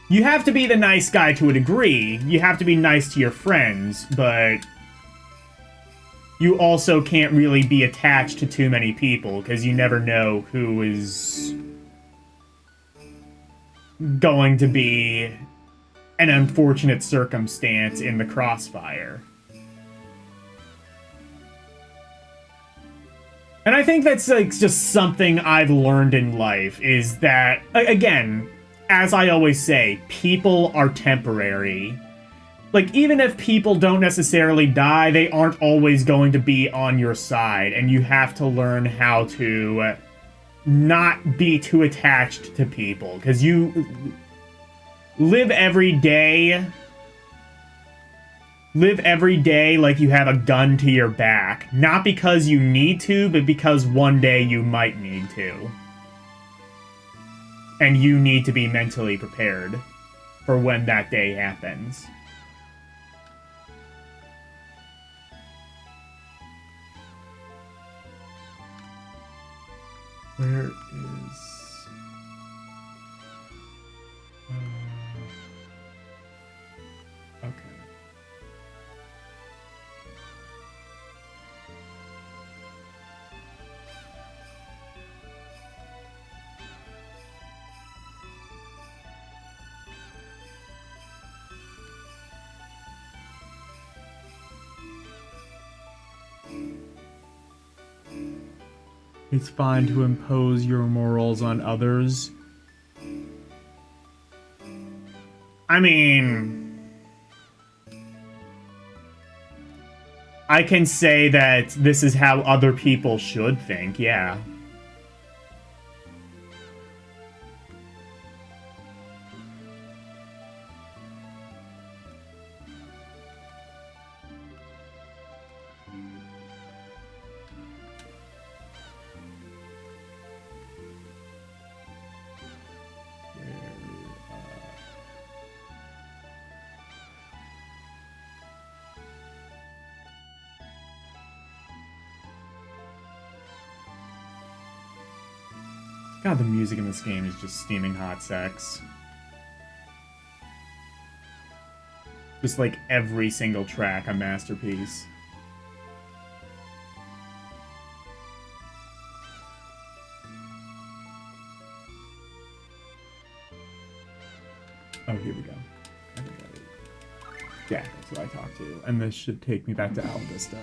You have to be the nice guy to a degree. You have to be nice to your friends, but... You also can't really be attached to too many people, because you never know who is going to be an unfortunate circumstance in the crossfire. And I think that's like just something I've learned in life, is that, again, as I always say, people are temporary. Like, even if people don't necessarily die, they aren't always going to be on your side, and you have to learn how to not be too attached to people, because you live every day like you have a gun to your back, not because you need to, but because one day you might need to. And you need to be mentally prepared for when that day happens. Where is... okay. It's fine to impose your morals on others. I mean... I can say that this is how other people should think, yeah. God, the music in this game is just steaming hot sex. Just like every single track a masterpiece. Oh, here we go. Yeah, that's what I talked to. And this should take me back to Al Vista.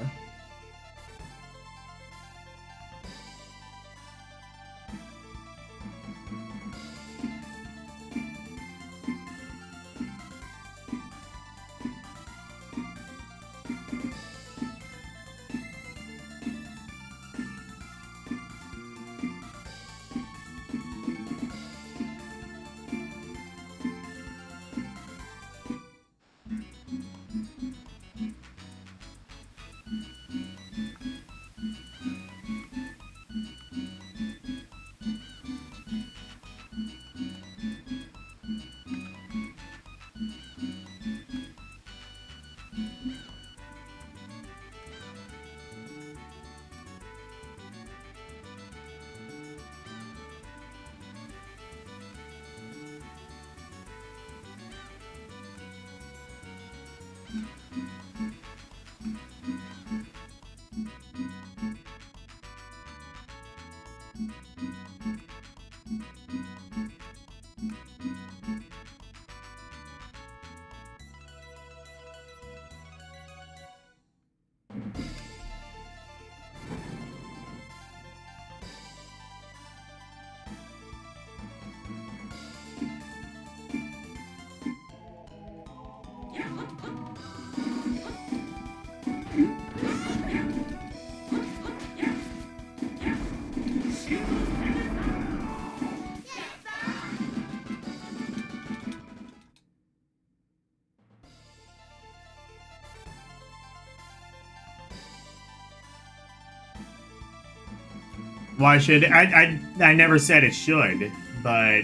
Why should I never said it should, but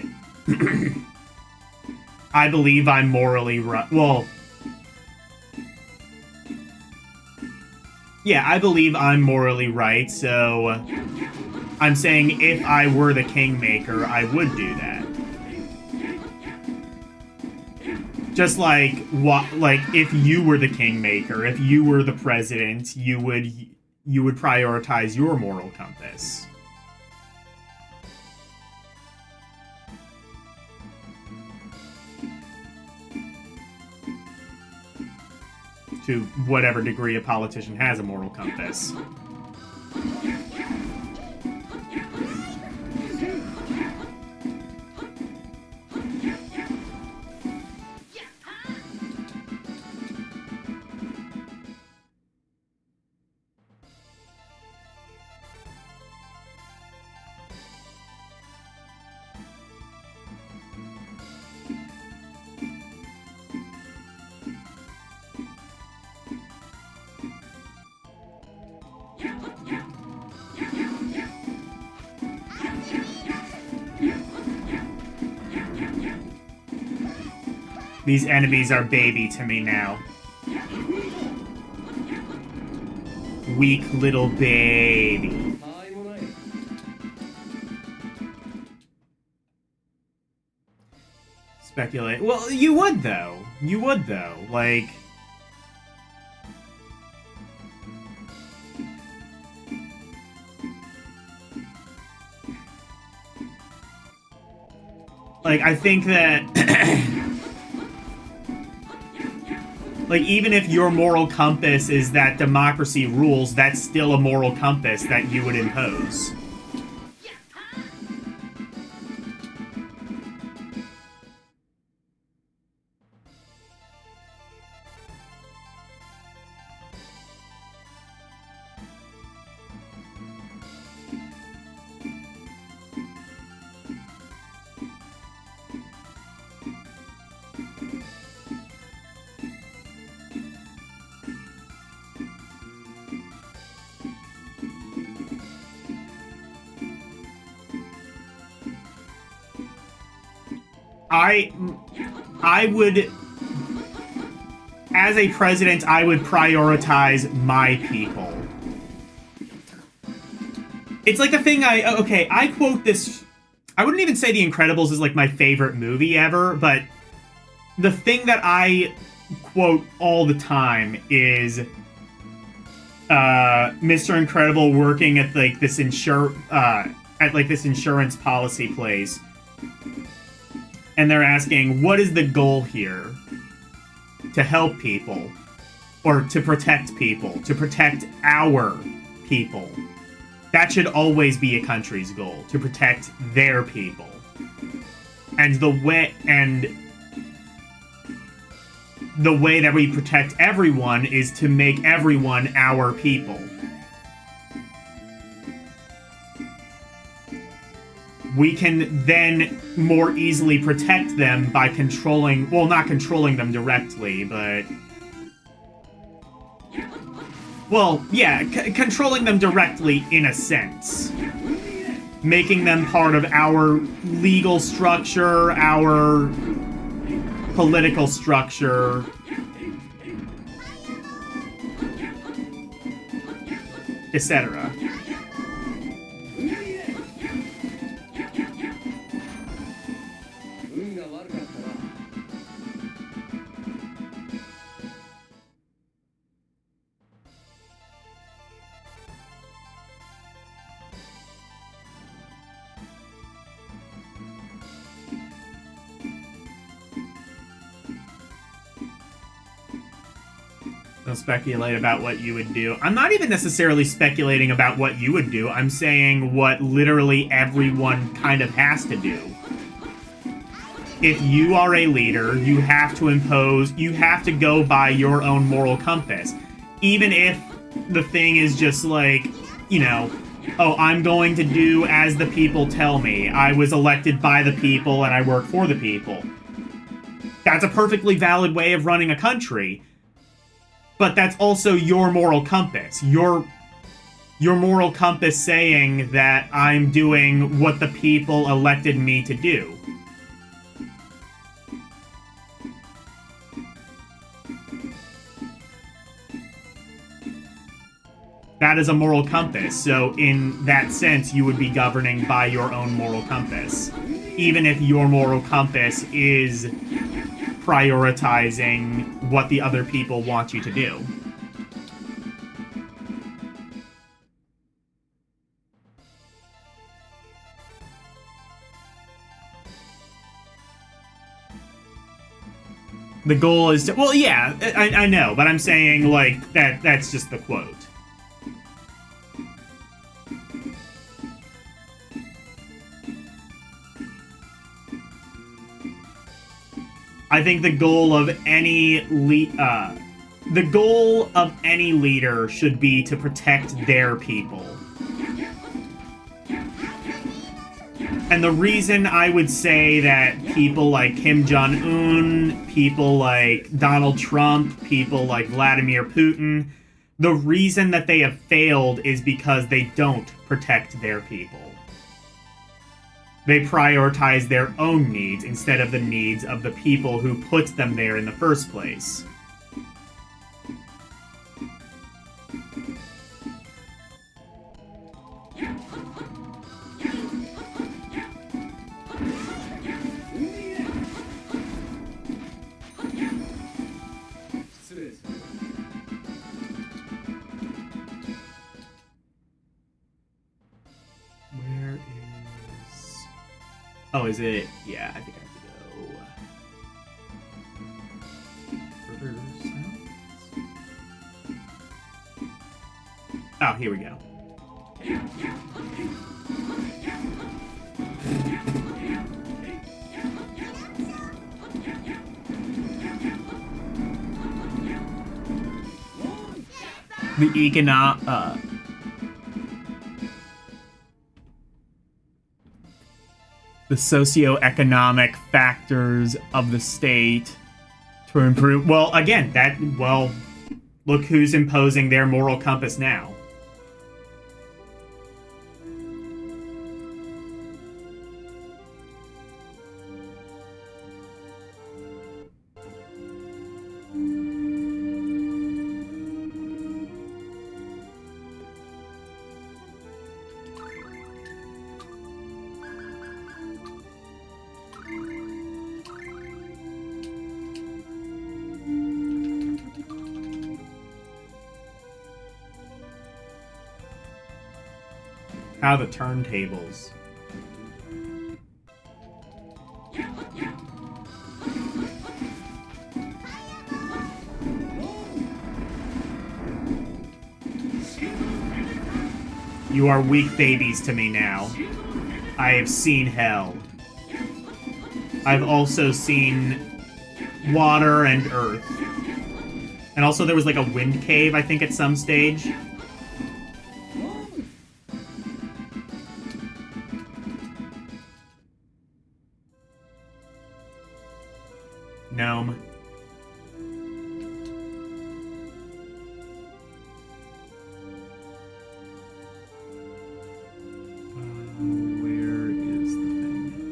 I believe I'm morally right. Well, yeah, I believe I'm morally right, so I'm saying if I were the kingmaker, I would do that. Just like if you were the kingmaker, if you were the president, you would prioritize your moral compass. To whatever degree a politician has a moral compass. These enemies are baby to me now. Weak little baby. Speculate. Well, you would though. You would though. Like... I think that... like, even if your moral compass is that democracy rules, that's still a moral compass that you would impose. I would, as a president, I would prioritize my people. It's like the thing I quote this, I wouldn't even say The Incredibles is like my favorite movie ever, but the thing that I quote all the time is Mr. Incredible working at like this insurance policy place. And they're asking, what is the goal here? To help people. Or to protect people. To protect our people. That should always be a country's goal. To protect their people. And the way that we protect everyone is to make everyone our people. We can then more easily protect them by controlling... Well, not controlling them directly, but... Well, yeah, controlling them directly in a sense. Making them part of our legal structure, our political structure... etc. Don't speculate about what you would do. I'm not even necessarily speculating about what you would do. I'm saying what literally everyone kind of has to do. If you are a leader, you have to go by your own moral compass. Even if the thing is just like, you know, oh, I'm going to do as the people tell me. I was elected by the people and I work for the people. That's a perfectly valid way of running a country. But that's also your moral compass. Your moral compass saying that I'm doing what the people elected me to do. That is a moral compass. So in that sense, you would be governing by your own moral compass. Even if your moral compass is prioritizing what the other people want you to do. The goal is to... Well, yeah, I know, but I'm saying, like, that's just the quote. I think the goal of any leader should be to protect their people. And the reason I would say that people like Kim Jong-un, people like Donald Trump, people like Vladimir Putin, the reason that they have failed is because they don't protect their people. They prioritize their own needs instead of the needs of the people who put them there in the first place. Where is... Oh, is it? Yeah, I think I have to go further south. Oh, here we go. The socioeconomic factors of the state to improve. Well, again, look who's imposing their moral compass now. How the turntables. You are weak babies to me now. I have seen hell. I've also seen water and earth. And also there was like a wind cave, I think, at some stage. Gnome. Where is the thing?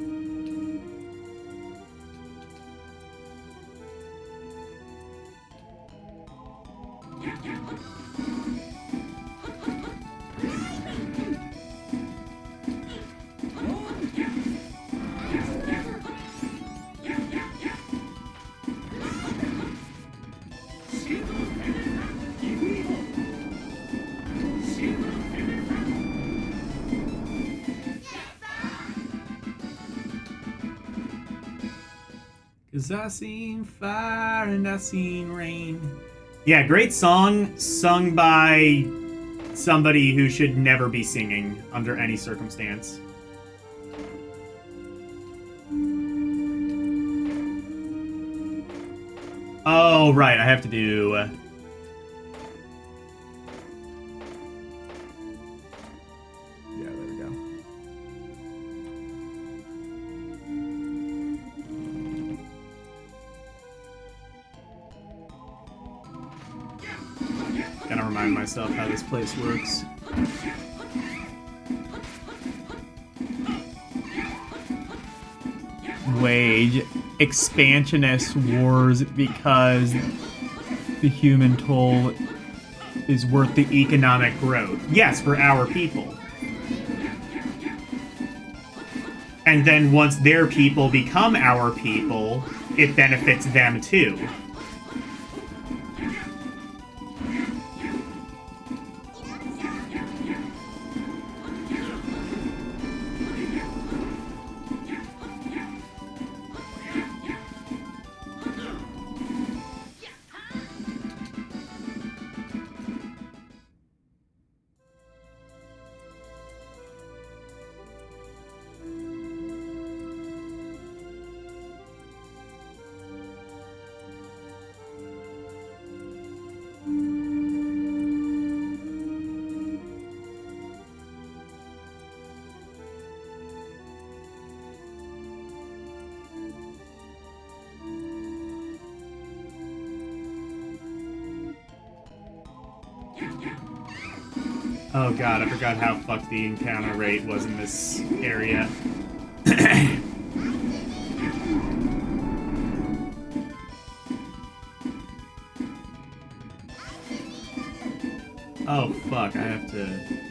Cause I seen fire and I seen rain. Yeah, great song sung by somebody who should never be singing under any circumstance. Oh, right, I have to do... Yeah, there we go. Gotta remind myself how this place works. Wage expansionist wars because the human toll is worth the economic growth. Yes, for our people. And then once their people become our people, it benefits them too. Oh god, I forgot how fucked the encounter rate was in this area. Oh fuck, I have to...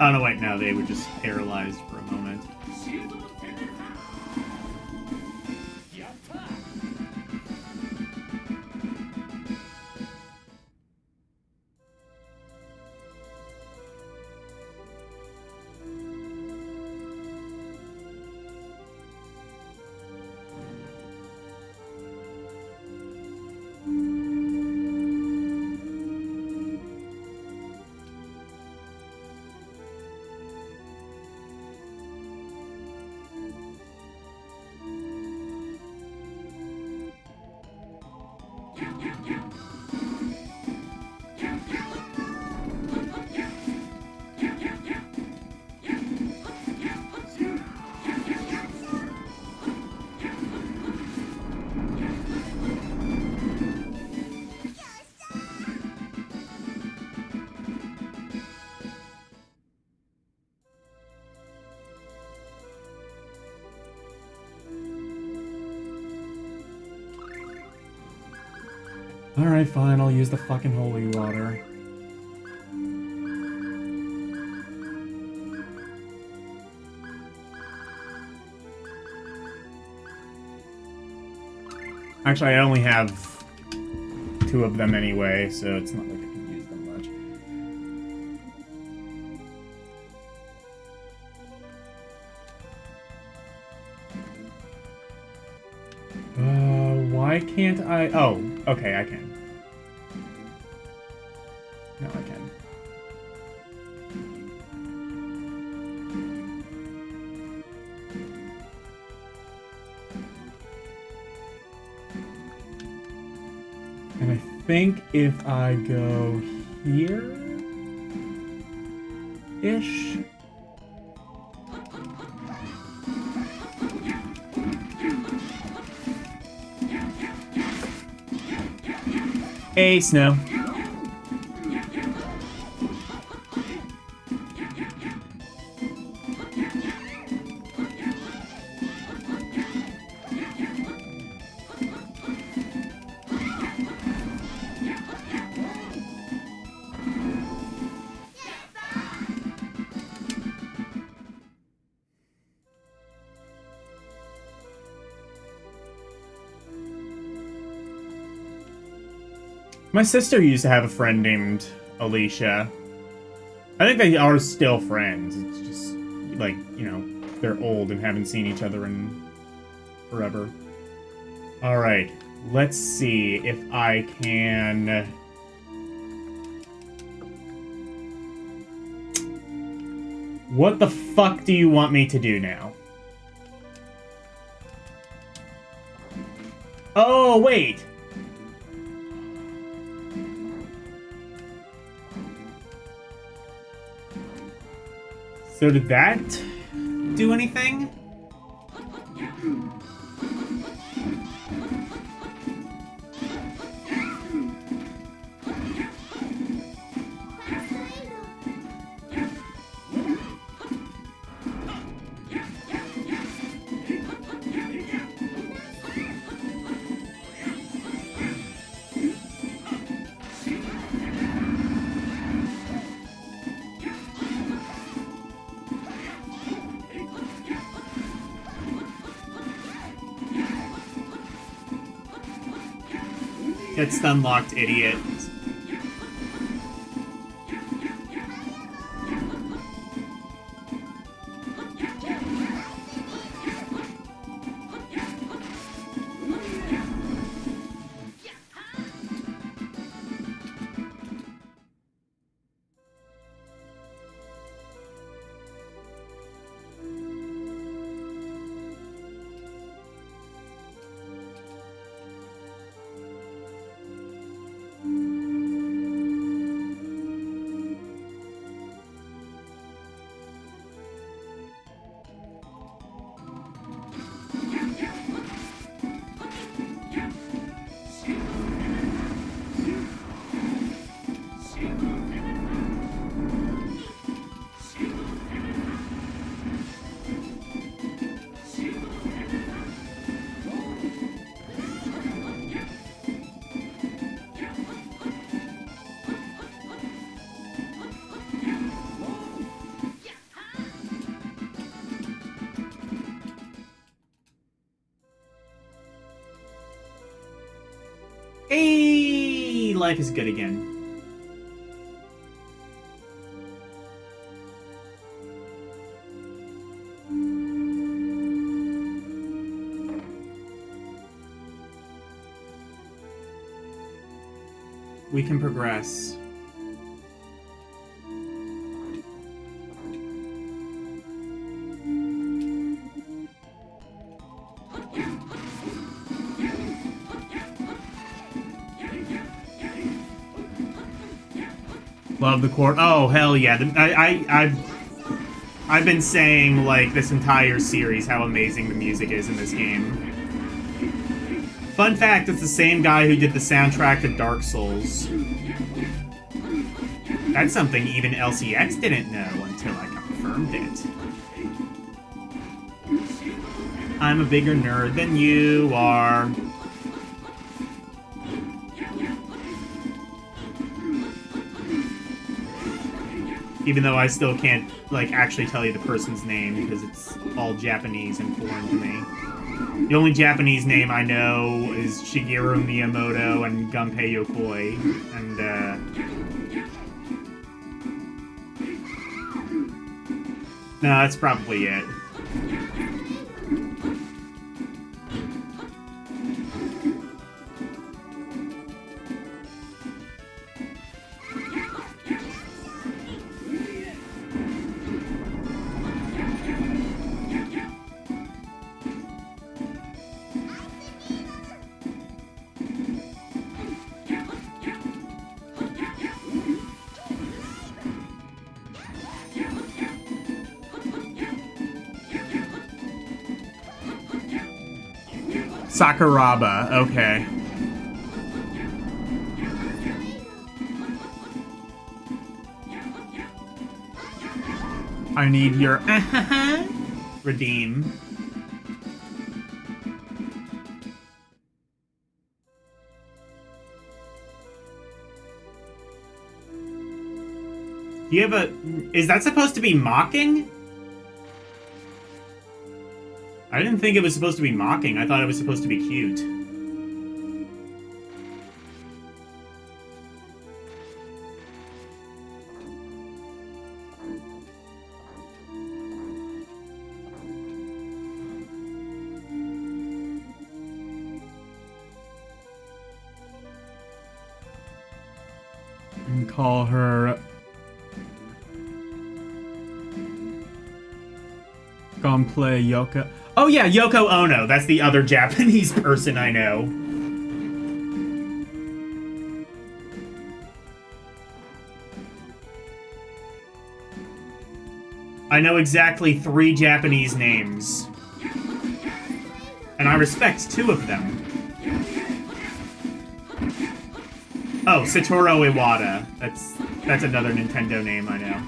Oh no, wait, no, they were just paralyzed for a moment. Alright, fine, I'll use the fucking holy water. Actually, I only have 2 of them anyway, so it's not like I can use them much. Why can't I... Oh, okay, I can. No, I can. And I think if I go here-ish... Ace, no. My sister used to have a friend named Alicia. I think they are still friends. It's just, like, you know, they're old and haven't seen each other in forever. Alright, let's see if I can... What the fuck do you want me to do now? Oh, wait! So did that do anything? Get stun locked, idiot. Hey, life is good again. We can progress. Love the chord. Oh, hell yeah. I've been saying, like, this entire series how amazing the music is in this game. Fun fact, it's the same guy who did the soundtrack to Dark Souls. That's something even LCX didn't know until I confirmed it. I'm a bigger nerd than you are. Even though I still can't, like, actually tell you the person's name because it's all Japanese and foreign to me. The only Japanese name I know is Shigeru Miyamoto and Gunpei Yokoi, and, no, that's probably it. Sakuraba, okay. I need your redeem. You have a... Is that supposed to be mocking? I didn't think it was supposed to be mocking. I thought it was supposed to be cute. And call her Gonplay Yoko. Oh yeah, Yoko Ono. That's the other Japanese person I know. I know exactly 3 Japanese names. And I respect 2 of them. Oh, Satoru Iwata. That's another Nintendo name I know.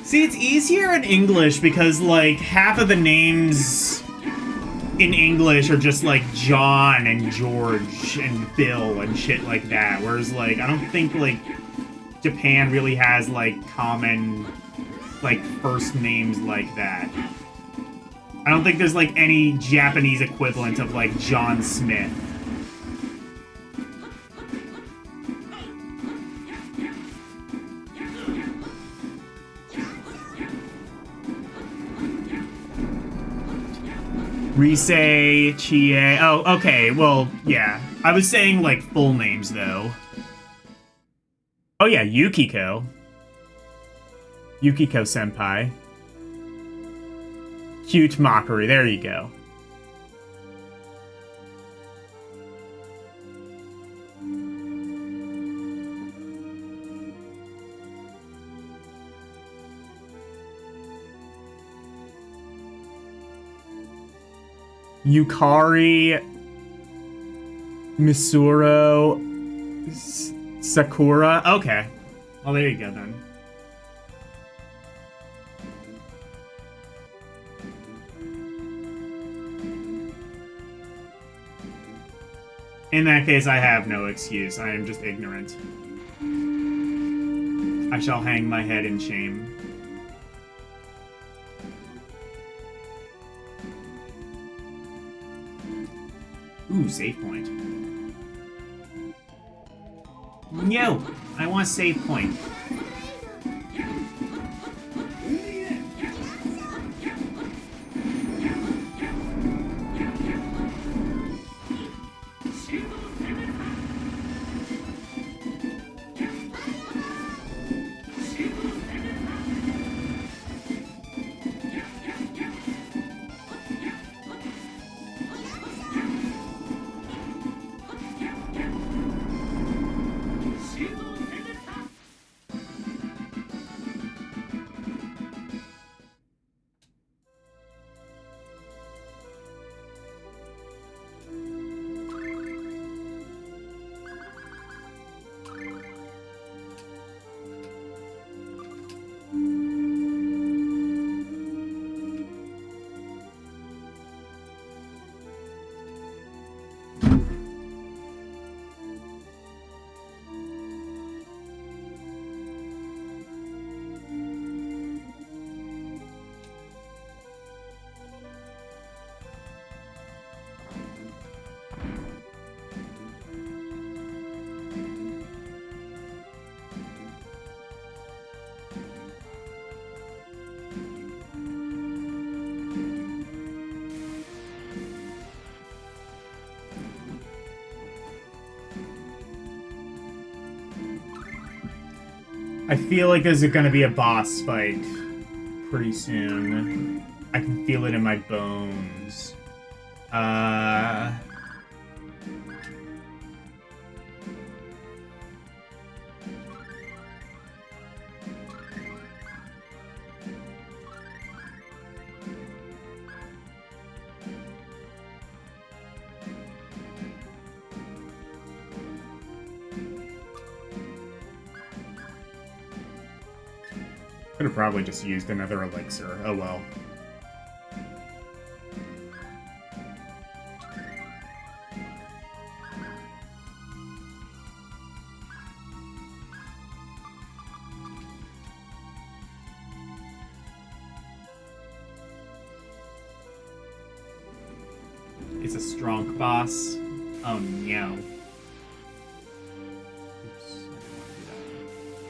See, it's easier in English because, like, half of the names in English are just, like, John and George and Bill and shit like that. Whereas, like, I don't think, like, Japan really has, like, common, like, first names like that. I don't think there's, like, any Japanese equivalent of, like, John Smith. Risei, Chie. Oh, okay, well, yeah. I was saying, like, full names, though. Oh, yeah, Yukiko. Yukiko senpai. Cute mockery, there you go. Yukari, Misuro, Sakura. Okay. Well, there you go, then. In that case, I have no excuse. I am just ignorant. I shall hang my head in shame. Ooh, save point. No! I want a save point. I feel like there's gonna be a boss fight pretty soon. I can feel it in my bones. Could have probably just used another elixir. Oh well. It's a strong boss. Oh no. Oops, I didn't want to do that.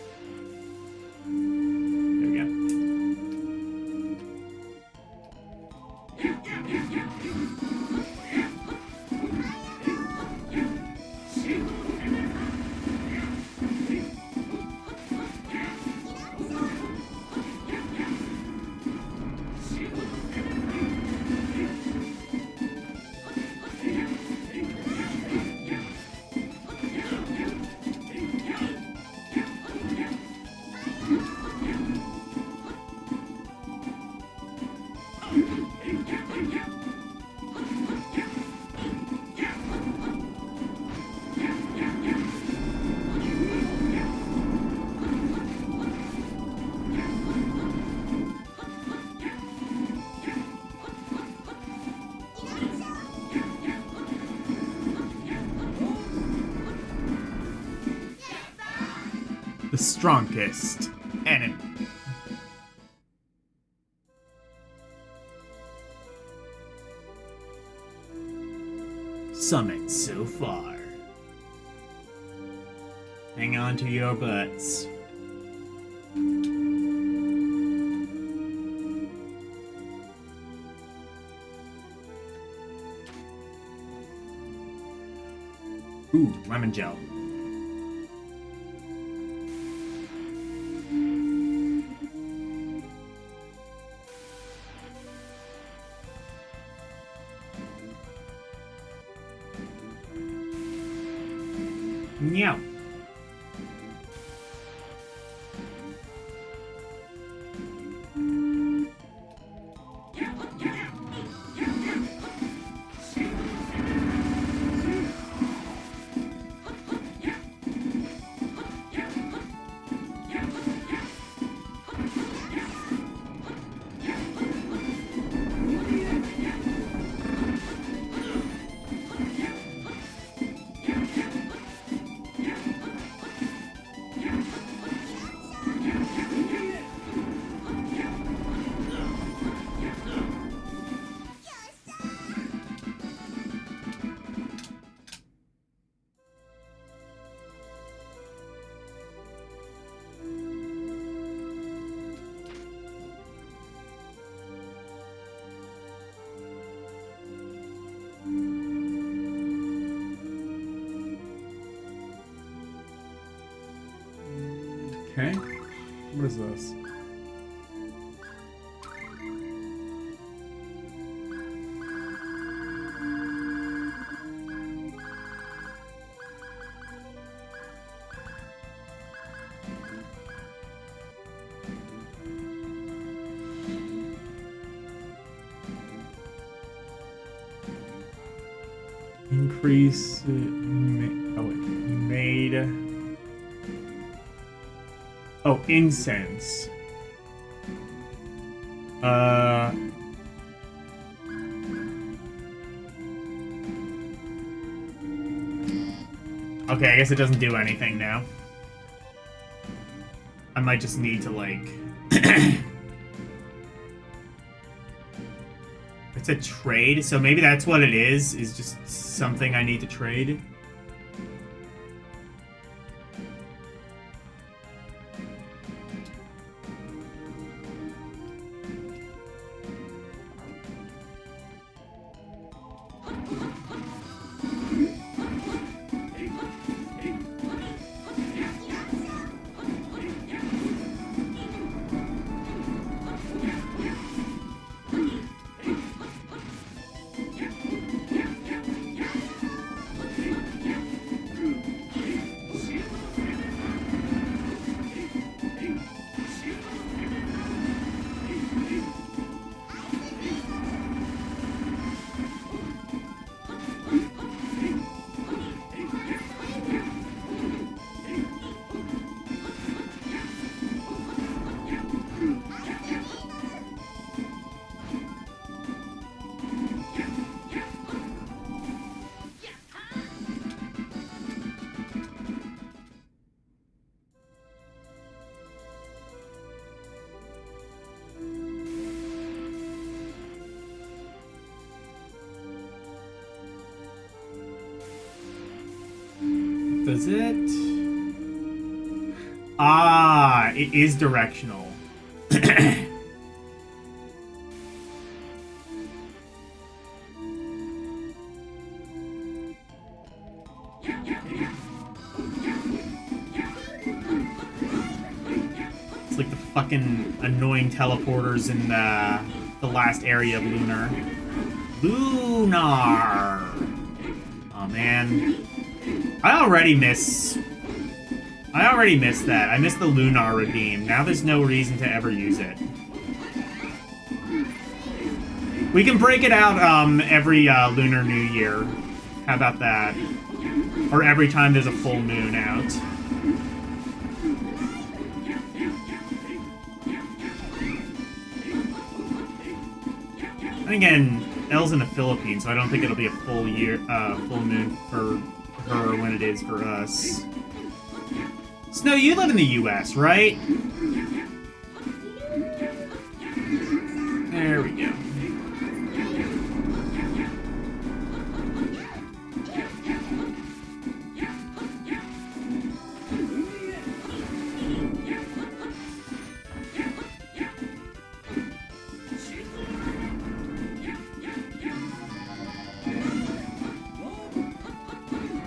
the strongest enemy. Summit so far. Hang on to your butts. Ooh, lemon gel. Meow. Okay. What is this? Increase made. Oh, incense. Okay, I guess it doesn't do anything now. I might just need to, like... It's a trade, so maybe that's what it is just something I need to trade. Does it? Ah, it is directional. It's like the fucking annoying teleporters in the last area of Lunar. Lunar! Oh man. I already miss that. I miss the Lunar Redeem. Now there's no reason to ever use it. We can break it out every Lunar New Year. How about that? Or every time there's a full moon out. And again, Elle's in the Philippines, so I don't think it'll be a full year, full moon for her when it is for us. Snow, you live in the US, right? There we go.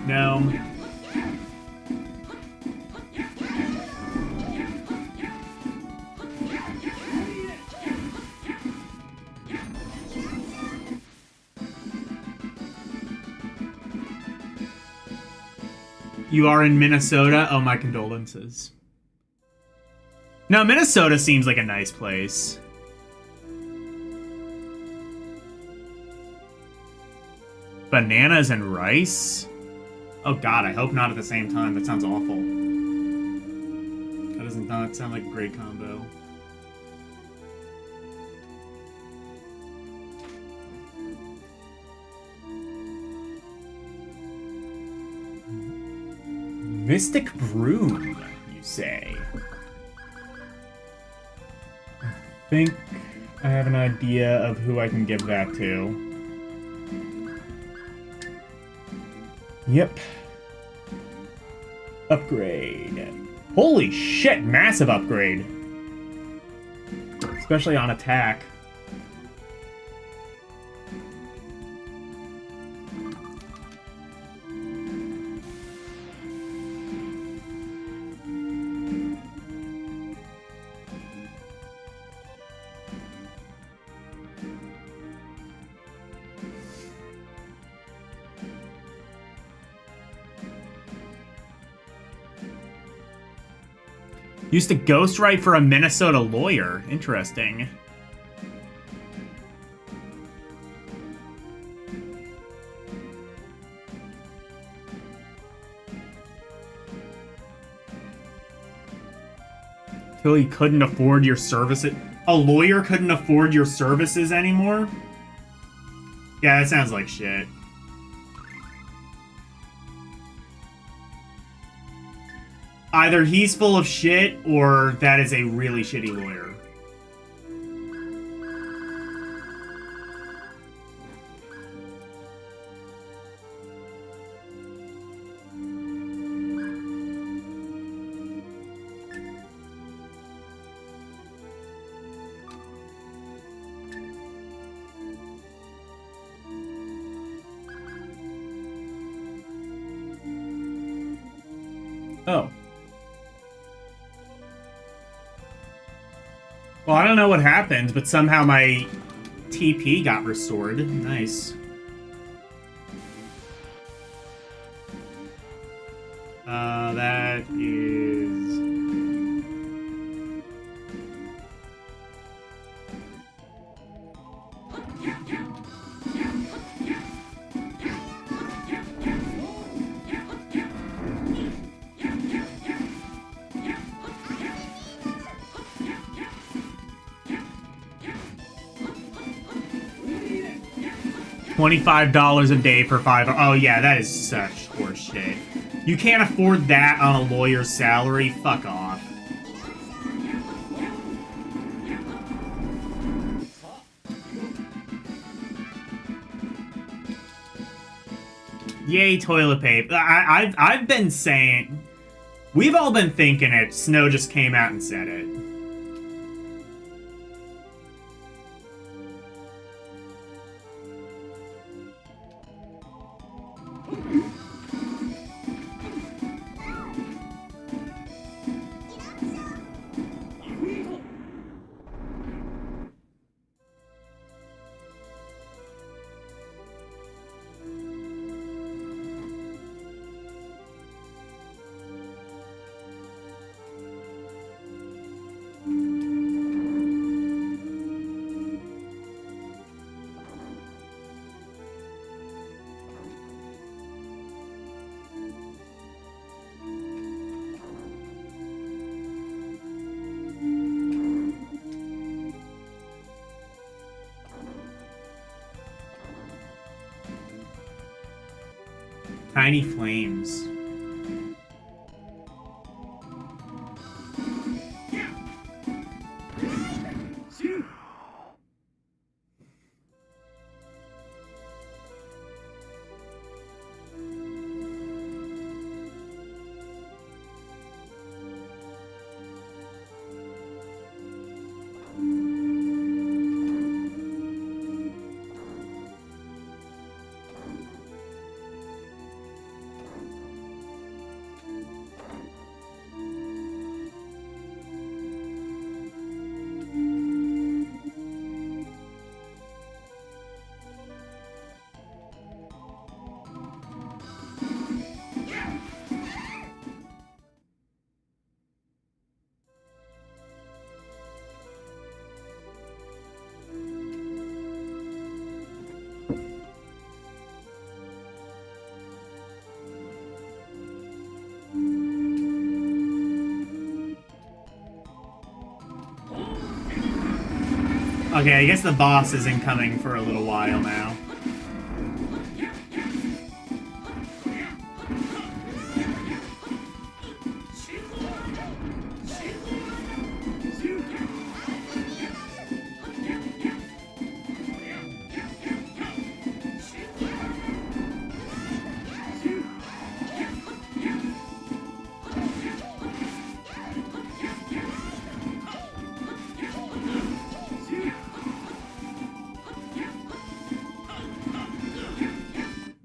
No. You are in Minnesota? Oh, my condolences. No, Minnesota seems like a nice place. Bananas and rice? Oh god, I hope not at the same time. That sounds awful. That does not sound like a great combo. Mystic Broom, you say? I think I have an idea of who I can give that to. Yep. Upgrade. Holy shit, massive upgrade. Especially on attack. Used to ghostwrite for a Minnesota lawyer. Interesting. Till he couldn't afford your services. A lawyer couldn't afford your services anymore? Yeah, that sounds like shit. Either he's full of shit, or that is a really shitty lawyer. Oh. Well, I don't know what happened, but somehow my TP got restored. Nice. That is... $25 a day for 5 hours. Oh yeah, that is such horseshit. You can't afford that on a lawyer's salary? Fuck off. Yay, toilet paper. I've been saying... We've all been thinking it. Snow just came out and said it. Tiny flames. Okay, I guess the boss isn't coming for a little while now.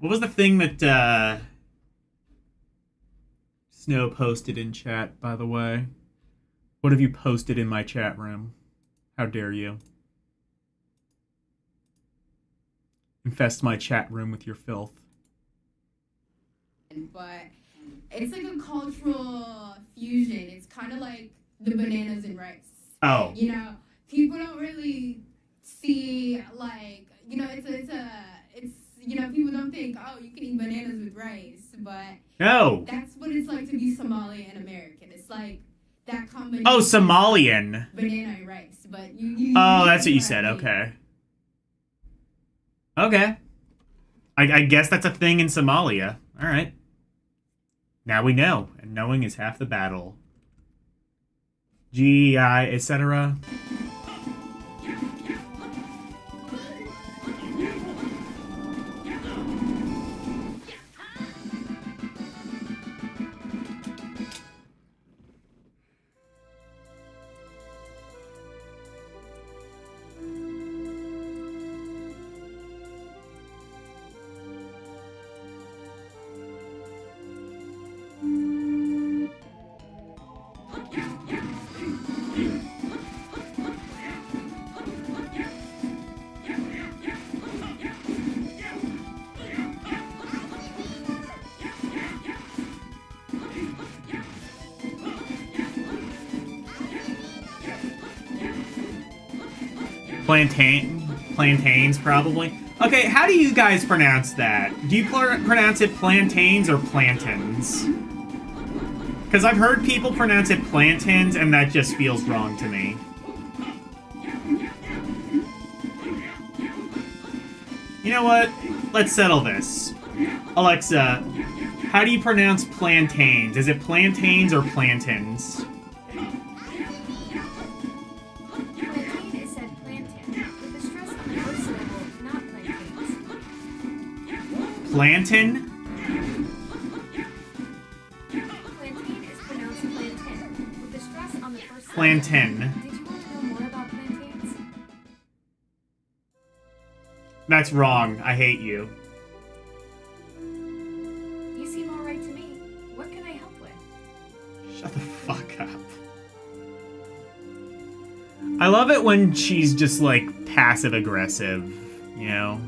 What was the thing that Snow posted in chat, by the way? What have you posted in my chat room? How dare you? Infest my chat room with your filth. But it's like a cultural fusion. It's kind of like the bananas and rice. Oh. You know, people don't really see, like, you know, it's you know, people don't think, oh, you can eat bananas with rice, but No. that's what it's like to be Somali and American. It's like that combination. Oh, Somalian. Banana and rice, but you Oh, that's what you said. Okay. Okay. I guess that's a thing in Somalia. All right. Now we know, and knowing is half the battle. GI, etc. Plantains, probably. Okay, how do you guys pronounce that? Do you pronounce it plantains or plantains? Because I've heard people pronounce it plantains, and that just feels wrong to me. You know what? Let's settle this. Alexa, how do you pronounce plantains? Is it plantains or plantains? Plantain? Plantain is pronounced plantain, with the stress on the first syllable. Plantain. Did you want to know more about plantains? That's wrong. I hate you. You seem alright to me. What can I help with? Shut the fuck up. I love it when she's just, like, passive-aggressive, you know?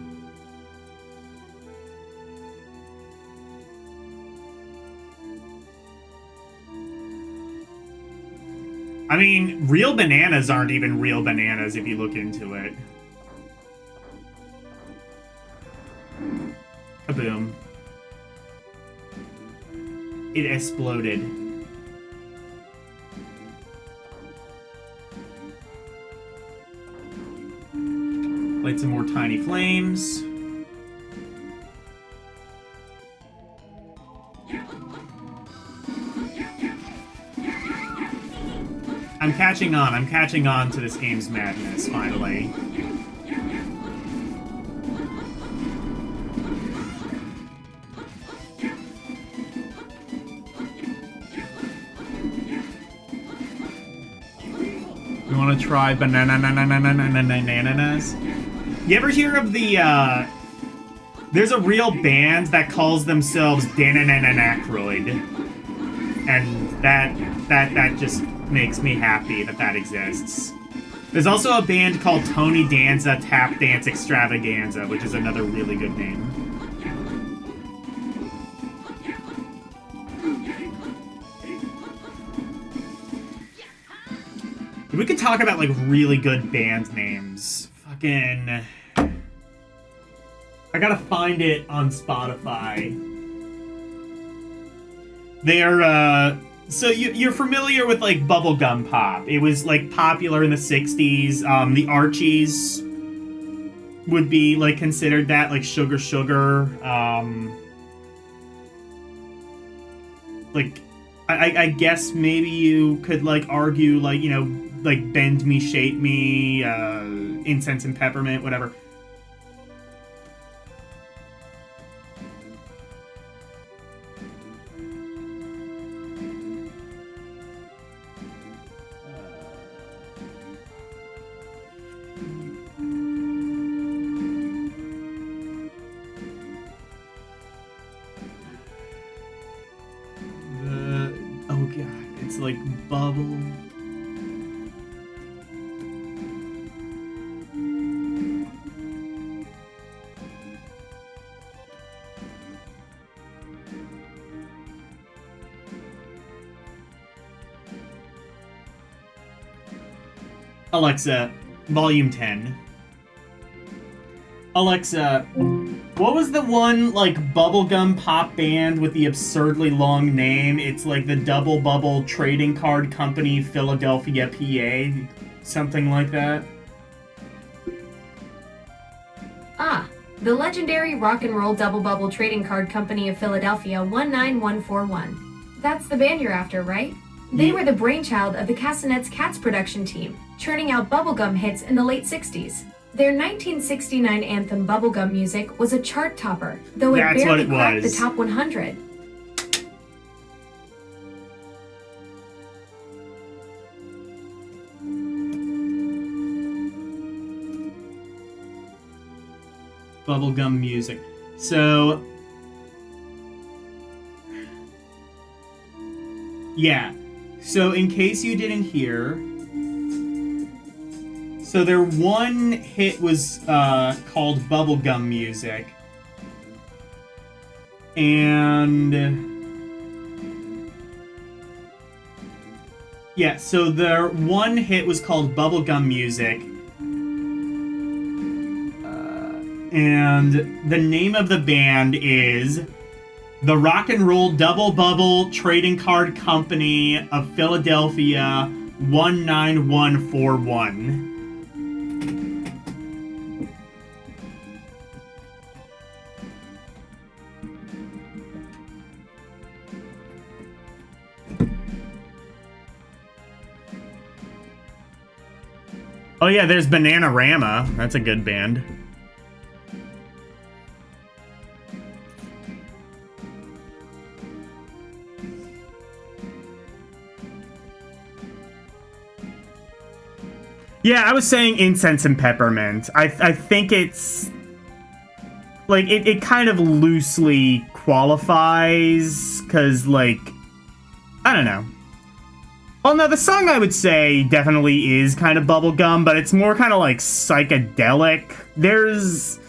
I mean, real bananas aren't even real bananas if you look into it. Kaboom. It exploded. Light some more tiny flames. I'm catching on to this game's madness, finally. You wanna try bananas? You ever hear of the, there's a real band that calls themselves Danananacroid. And that just makes me happy that exists. There's also a band called Tony Danza Tap Dance Extravaganza, which is another really good name. We could talk about, like, really good band names. Fucking... I gotta find it on Spotify. They're, So you're familiar with like bubblegum pop. It was like popular in the 60s. The Archies would be like considered that, like Sugar Sugar. Like I guess maybe you could like argue like, you know, like Bend Me, Shape Me, Incense and Peppermint, whatever. Oh god, it's like bubble. Alexa, volume 10. Alexa, what was the one, like, bubblegum pop band with the absurdly long name? It's like the Double Bubble Trading Card Company, Philadelphia, PA. Something like that. Ah, the legendary rock and roll Double Bubble Trading Card Company of Philadelphia 19141. That's the band you're after, right? They were the brainchild of the Castanets Cats production team, churning out bubblegum hits in the late 60s. Their 1969 anthem Bubblegum Music was a chart topper, though it That's barely what it cracked was. the top 100. Bubblegum music. So... yeah. So in case you didn't hear... So their one hit was called Bubblegum Music. And... yeah, so their one hit was called Bubblegum Music. And the name of the band is the Rock and Roll Double Bubble Trading Card Company of Philadelphia 19141. Oh yeah, there's Bananarama. That's a good band. Yeah, I was saying Incense and Peppermint. I think it's... like, it kind of loosely qualifies, because, like... I don't know. Well, no, the song I would say definitely is kind of bubblegum, but it's more kind of, like, psychedelic. There's,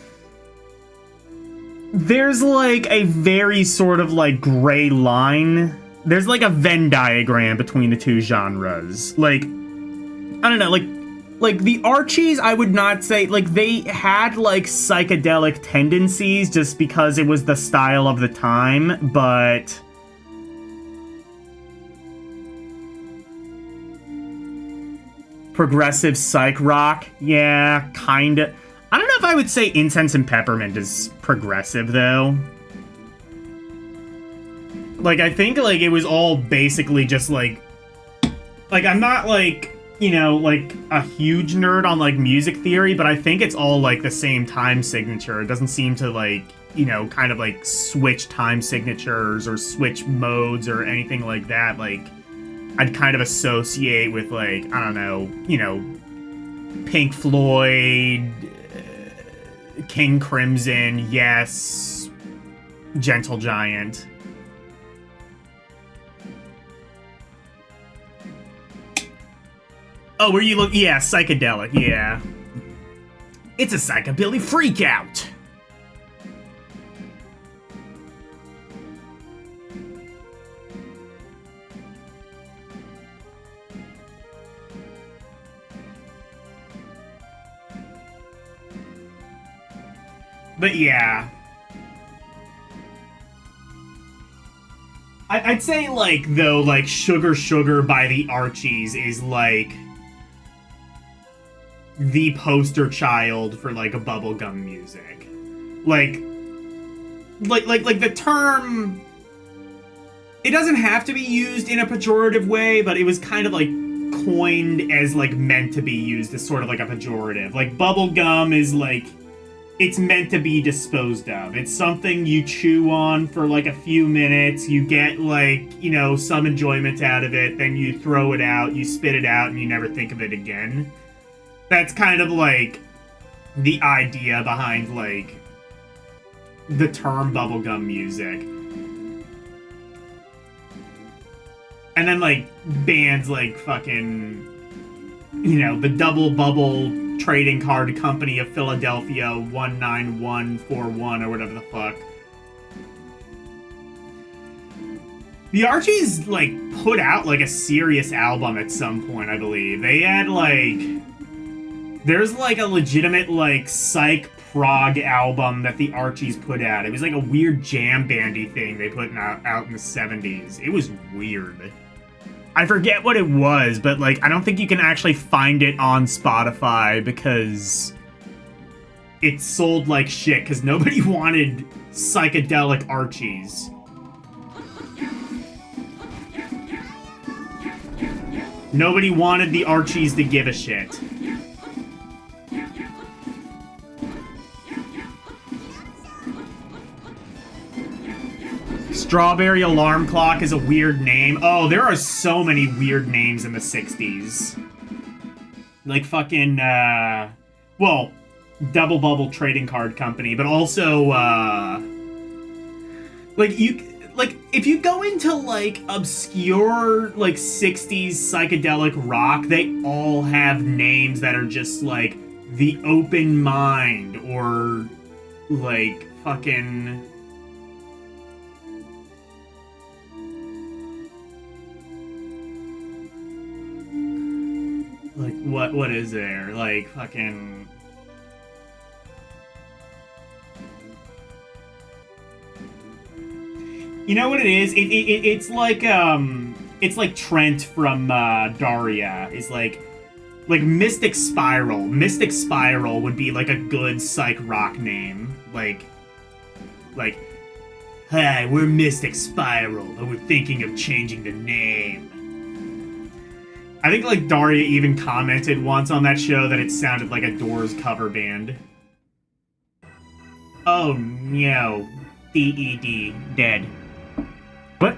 like, a very sort of, like, gray line. There's, like, a Venn diagram between the two genres. Like, I don't know, like, the Archies, I would not say, like, they had, like, psychedelic tendencies just because it was the style of the time, but... progressive psych rock, yeah, kinda. I don't know if I would say Incense and Peppermint is progressive, though. Like, I think, like, it was all basically just, like, I'm not, like... you know, like, a huge nerd on, like, music theory, but I think it's all, like, the same time signature. It doesn't seem to, like, you know, kind of, like, switch time signatures or switch modes or anything like that. Like, I'd kind of associate with, like, I don't know, you know, Pink Floyd, King Crimson, Yes, Gentle Giant. Oh, were you look? Yeah, psychedelic. Yeah, it's a psychobilly freakout. But yeah, I'd say, like, though, like, Sugar Sugar by the Archies is, like, the poster child for, like, a bubblegum music. Like, the term... It doesn't have to be used in a pejorative way, but it was kind of, like, coined as, like, meant to be used as sort of, like, a pejorative. Like, bubblegum is, like... It's meant to be disposed of. It's something you chew on for like a few minutes, you get like, you know, some enjoyment out of it, then you throw it out, you spit it out, and you never think of it again. That's kind of like the idea behind like the term bubblegum music. And then like bands like fucking, you know, the Double Bubble Trading Card Company of Philadelphia 19141 or whatever the fuck. The Archies, like, put out, like, a serious album at some point, I believe. They had, like... There's, like, a legitimate, like, psych prog album that the Archies put out. It was, like, a weird jam bandy thing they put out in the 70s. It was weird. I forget what it was, but, like, I don't think you can actually find it on Spotify because it sold like shit, because nobody wanted psychedelic Archies. Nobody wanted the Archies to give a shit. Strawberry Alarm Clock is a weird name. Oh, there are so many weird names in the 60s. Like fucking, well, Double Bubble Trading Card Company, but also, like, if you go into, like, obscure, like, 60s psychedelic rock, they all have names that are just, like, The Open Mind, or, like, fucking... Like, what is there? Like, fucking... You know what it is? It's like Trent from Daria. It's like Mystic Spiral. Mystic Spiral would be like a good psych rock name. Like, hi, we're Mystic Spiral, but we're thinking of changing the name. I think, like, Daria even commented once on that show that it sounded like a Doors cover band. Oh, no. D-E-D. Dead. What?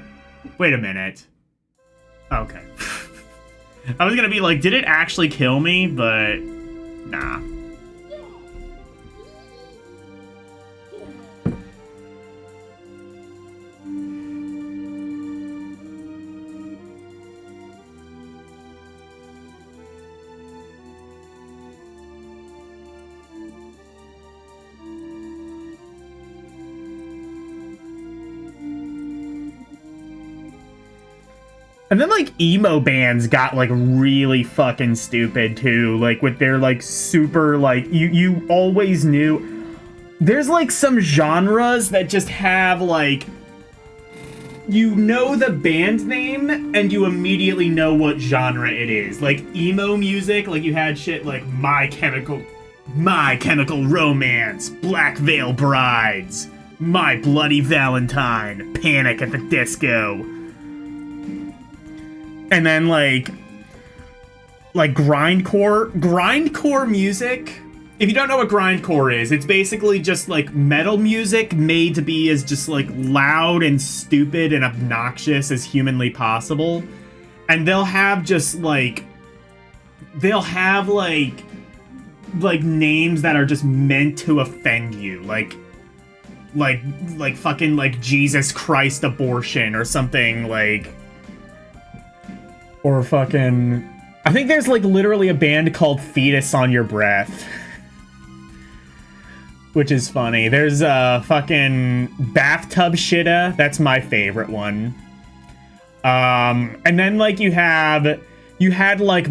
Wait a minute. Okay. I was gonna be like, did it actually kill me? But... nah. And then, like, emo bands got, like, really fucking stupid, too. Like, with their, like, super, like, you always knew... There's, like, some genres that just have, like... You know the band name, and you immediately know what genre it is. Like, emo music, like, you had shit like My Chemical Romance, Black Veil Brides, My Bloody Valentine, Panic at the Disco... And then, like grindcore music. If you don't know what grindcore is, it's basically just, like, metal music made to be as just, like, loud and stupid and obnoxious as humanly possible. And they'll have just, like... They'll have, like names that are just meant to offend you. Like fucking, like, Jesus Christ Abortion or something, like... Or fucking... I think there's, like, literally a band called Fetus on Your Breath. Which is funny. There's, fucking Bathtub Shitta. That's my favorite one. And then, like, you had, like, you had, like...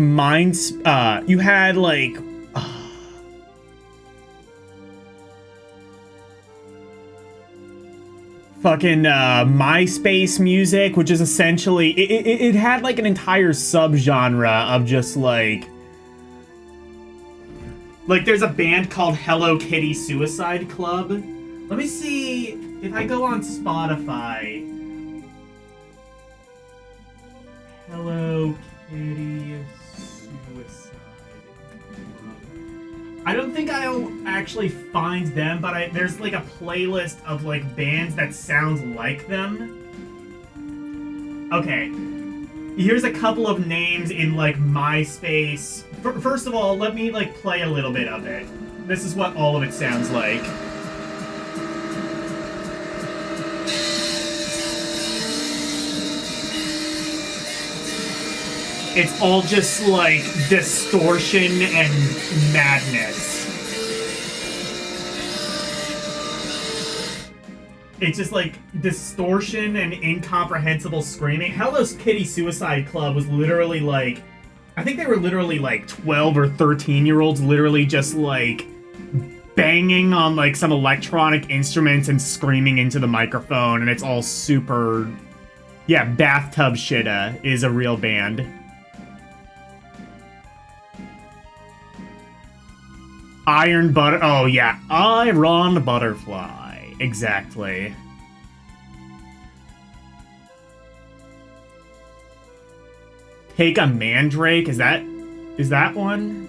fucking MySpace music, which is essentially it had like an entire subgenre of just like there's a band called Hello Kitty Suicide Club. Let me see if I go on Spotify. Hello Kitty Suicide Club. I don't think I'll actually find them, but there's like a playlist of like bands that sounds like them. Okay. Here's a couple of names in like MySpace. First of all, let me like play a little bit of it. This is what all of it sounds like. It's all just like distortion and madness. It's just like distortion and incomprehensible screaming. Hello Kitty Suicide Club was literally like, I think they were literally like 12 or 13-year-olds literally just like banging on like some electronic instruments and screaming into the microphone, and it's all super... Yeah, Bathtub Shitta is a real band. Iron Butter... Oh, yeah. Iron Butterfly. Exactly. Take a Mandrake? Is that one?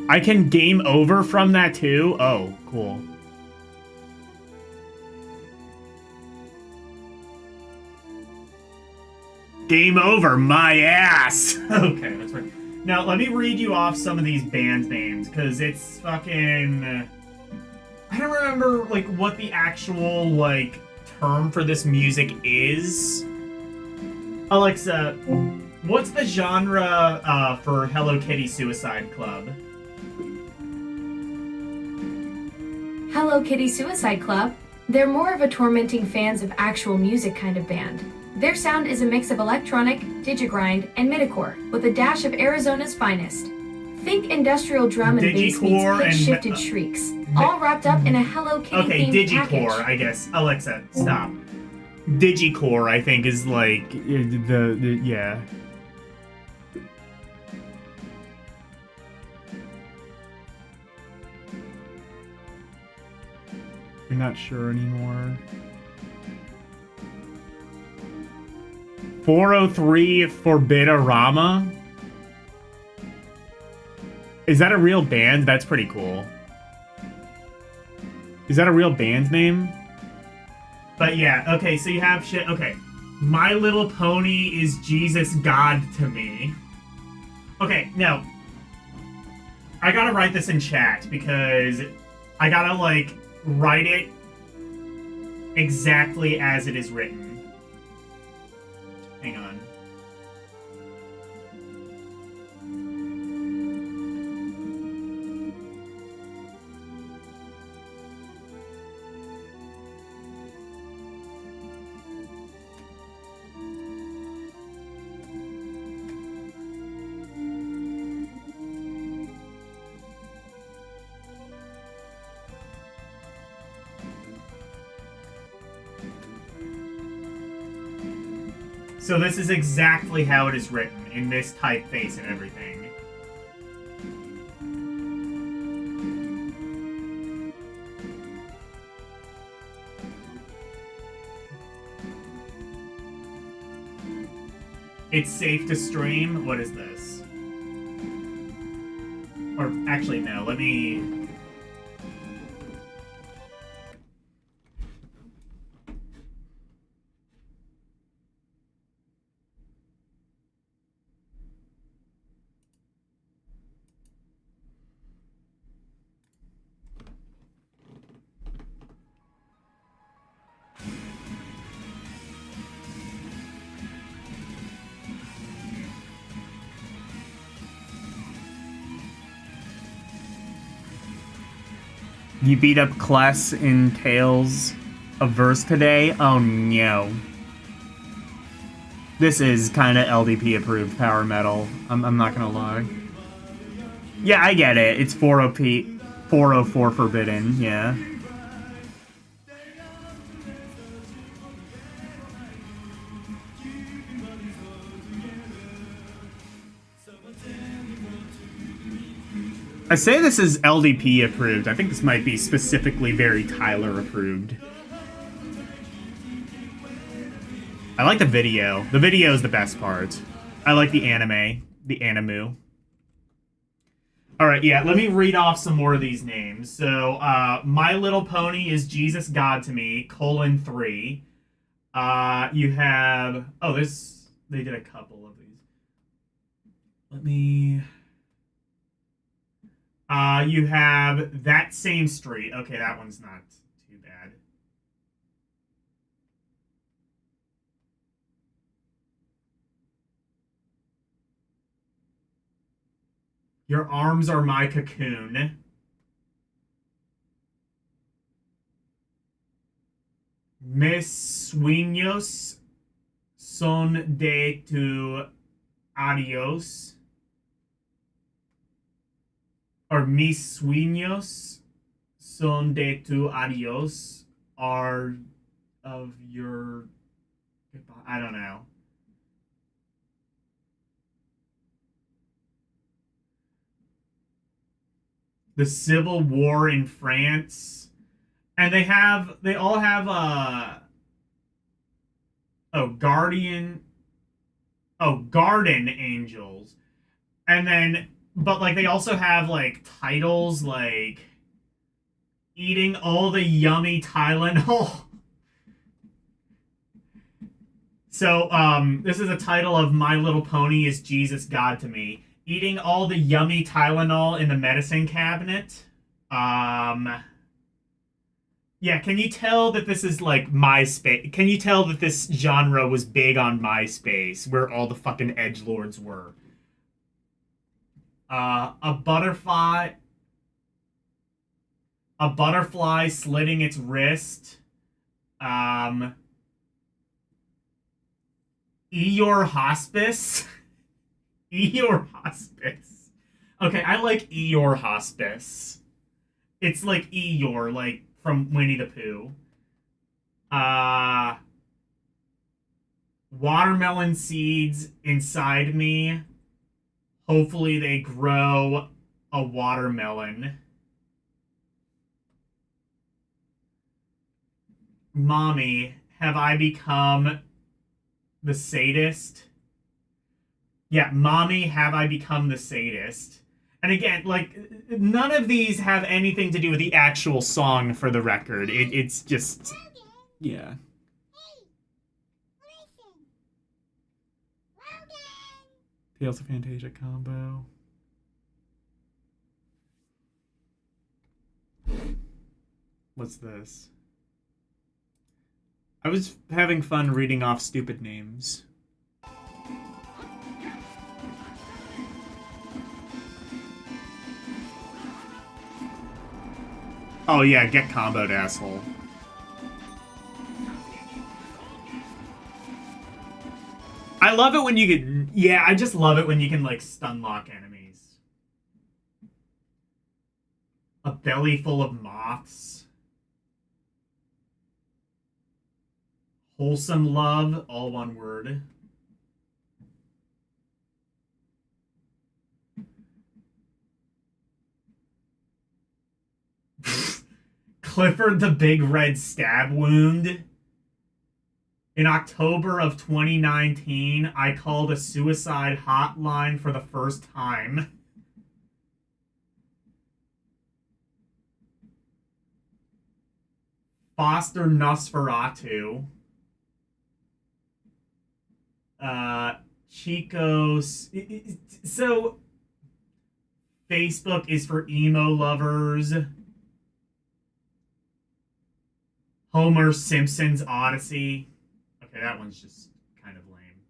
I can game over from that too? Oh, cool. Game over, my ass! Okay, that's right. Now, let me read you off some of these band names, because it's fucking... I don't remember, like, what the actual, like, term for this music is. Alexa, what's the genre for Hello Kitty Suicide Club? Hello Kitty Suicide Club. They're more of a tormenting fans of actual music kind of band. Their sound is a mix of electronic, digigrind, and midcore, with a dash of Arizona's finest. Think industrial drum and bass meets pitch-shifted shrieks, all wrapped up in a Hello Kitty-themed Digicore, package. I guess. Alexa, stop. Digicore, I think, is like the yeah. You're not sure anymore. 403 Forbidorama? Is that a real band? That's pretty cool. Is that a real band name? But yeah, okay, so you have shit. Okay. My Little Pony is Jesus God to me. Okay, now. I gotta write this in chat because I gotta, like, write it exactly as it is written. Hang on. So this is exactly how it is written, in this typeface and everything. It's safe to stream? What is this? Or, actually, no, let me... You beat up Kless in Tales of Verse today? Oh no. This is kind of LDP approved power metal. I'm not gonna lie. Yeah, I get it. It's 404 forbidden, yeah. I say this is LDP approved. I think this might be specifically very Tyler approved. I like the video. The video is the best part. I like the anime. The animu. Alright, yeah, let me read off some more of these names. So, My Little Pony is Jesus God to Me, :3. You have... Oh, they did a couple of these. Let me... you have That Same Street. Okay, that one's not too bad. Your Arms Are My Cocoon. Mis sueños son de tu adiós. Or mis sueños son de tu adiós are of your goodbye. I don't know. The Civil War in France. And they all have Garden Angels. And then but like they also have like titles like Eating All the Yummy Tylenol. So this is a title of My Little Pony is Jesus God to Me. Eating all the yummy Tylenol in the medicine cabinet. Yeah, can you tell that this is like MySpace? Can you tell that this genre was big on MySpace, where all the fucking edgelords were? A butterfly slitting its wrist. Eeyore Hospice. Eeyore Hospice. Okay, I like Eeyore Hospice. It's like Eeyore, like from Winnie the Pooh. Watermelon seeds inside me. Hopefully they grow a watermelon. Mommy, have I become the sadist? Yeah, Mommy, have I become the sadist? And again, like, none of these have anything to do with the actual song, for the record. It's just... Yeah. Tales of Phantasia combo. What's this? I was having fun reading off stupid names. Oh yeah, get comboed, asshole. I love it when you can... Yeah, I just love it when you can, like, stun lock enemies. A belly full of moths. Wholesome love, all one word. Clifford the Big Red Stab Wound. In October of 2019, I called a suicide hotline for the first time. Foster Nosferatu. Chico's... So, Facebook is for emo lovers. Homer Simpson's Odyssey. Okay, that one's just kind of lame.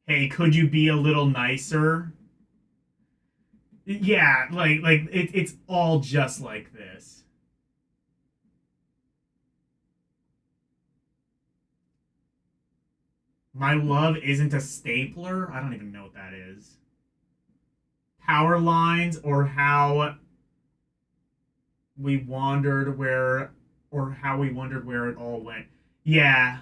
Hey, could you be a little nicer? Yeah, it's all just like this. My love isn't a stapler? I don't even know what that is. Power lines, or how we wondered where it all went. Yeah.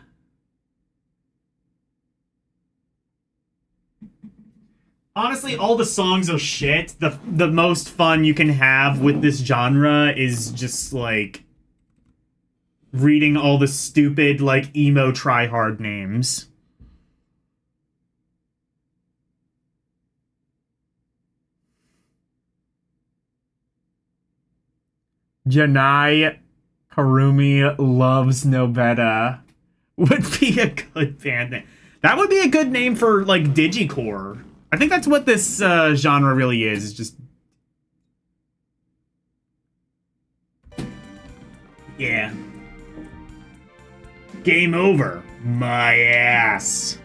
Honestly, all the songs are shit. The most fun you can have with this genre is just, like, reading all the stupid, like, emo tryhard names. Janai Harumi loves Nobeta would be a good band name. That would be a good name for, like, digicore. I think that's what this genre really is just... Yeah. Game over. My ass.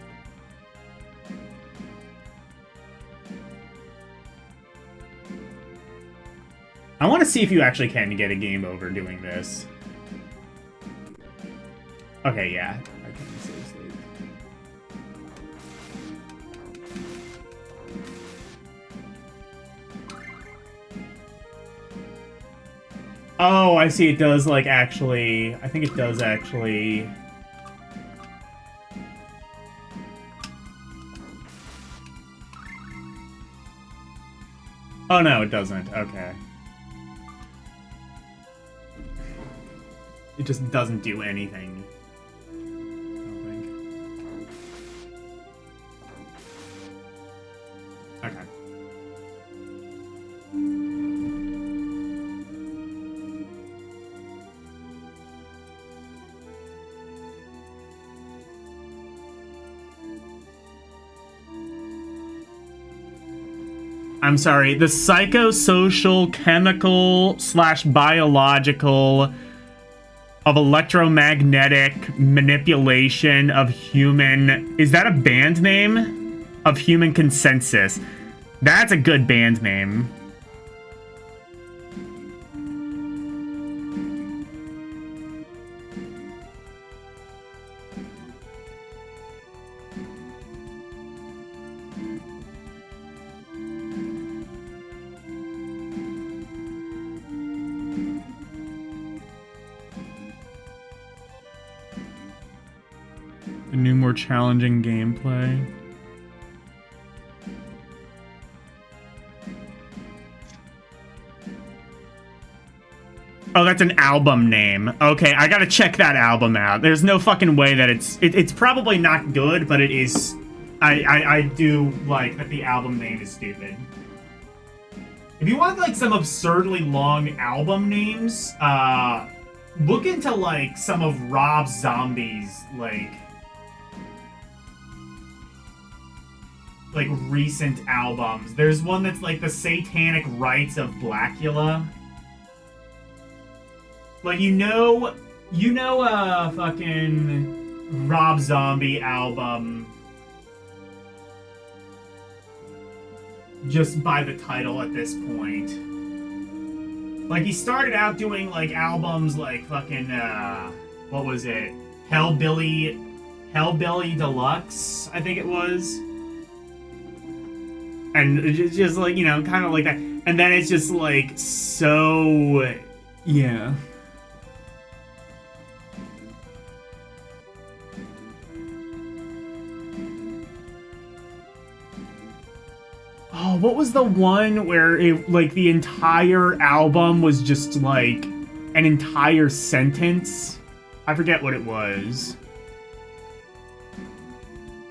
I want to see if you actually can get a game over doing this. Okay, yeah. I can seriously. Oh, I see. It does, like, actually... I think it does actually... Oh, no, it doesn't. Okay. It just doesn't do anything. I don't think. Okay. I'm sorry, the psychosocial, chemical / biological of electromagnetic manipulation of human... Is that a band name? Of human consensus. That's a good band name. A new, more challenging gameplay. Oh, that's an album name. Okay, I gotta check that album out. There's no fucking way that it's probably not good, but it is... I do like that the album name is stupid. If you want, like, some absurdly long album names, look into, like, some of Rob Zombie's, like, recent albums. There's one that's like the Satanic Rites of Blackula. Like, you know fucking Rob Zombie album just by the title at this point. Like, he started out doing, like, albums like fucking, what was it? Hellbilly Deluxe, I think it was. And just like, you know, kind of like that. And then it's just like, so... Yeah. Oh, what was the one where it, like, the entire album was just, like, an entire sentence? I forget what it was.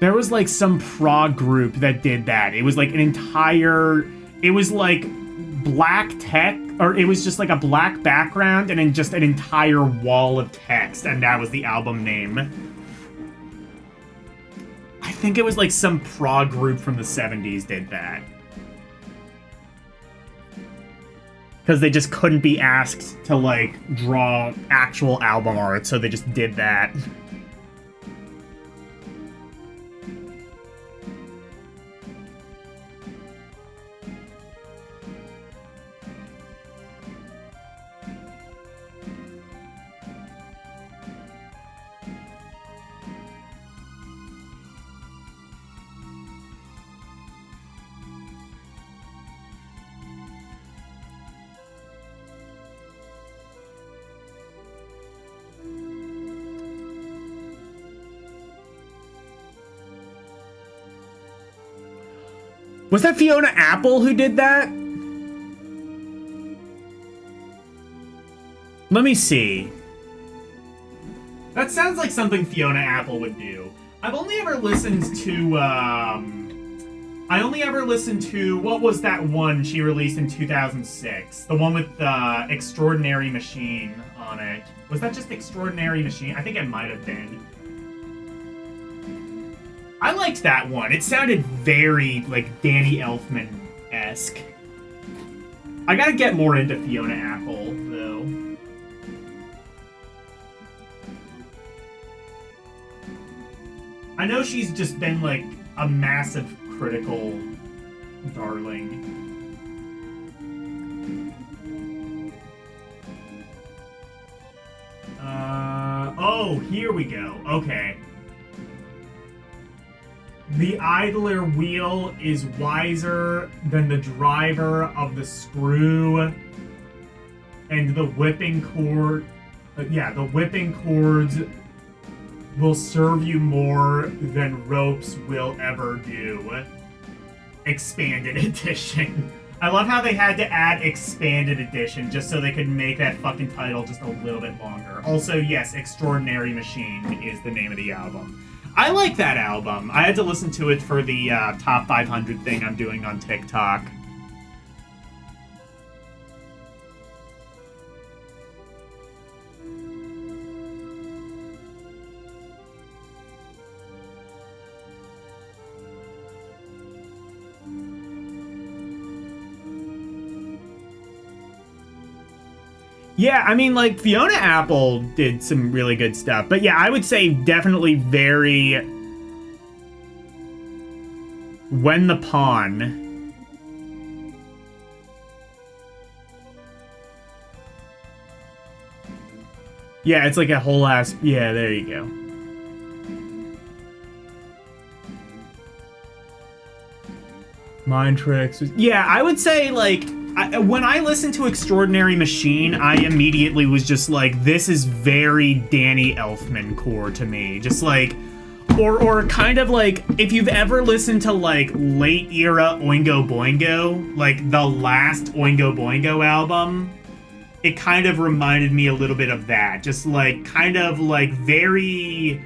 There was, like, some prog group that did that. It was, like, an entire... It was, like, black text... Or it was just, like, a black background and then just an entire wall of text. And that was the album name. I think it was, like, some prog group from the 70s did that. Because they just couldn't be asked to, like, draw actual album art, so they just did that. Was that Fiona Apple who did that? Let me see. That sounds like something Fiona Apple would do. I've only ever listened to, I only ever listened to, what was that one she released in 2006? The one with the Extraordinary Machine on it. Was that just Extraordinary Machine? I think it might have been. I liked that one. It sounded very, like, Danny Elfman-esque. I gotta get more into Fiona Apple, though. I know she's just been, like, a massive critical darling. Oh, here we go. Okay. The idler wheel is wiser than the driver of the screw, and the whipping cord... the whipping cords will serve you more than ropes will ever do. Expanded edition. I love how they had to add expanded edition just so they could make that fucking title just a little bit longer. Also, yes, Extraordinary Machine is the name of the album. I like that album. I had to listen to it for the top 500 thing I'm doing on TikTok. Yeah, I mean, like, Fiona Apple did some really good stuff. But yeah, I would say definitely very... When the Pawn. Yeah, it's like a whole ass... Yeah, there you go. Mind Tricks. Yeah, I would say, like... when I listened to Extraordinary Machine, I immediately was just like, this is very Danny Elfman core to me. Just like, or kind of like, if you've ever listened to like late era Oingo Boingo, like the last Oingo Boingo album, it kind of reminded me a little bit of that. Just like, kind of like very,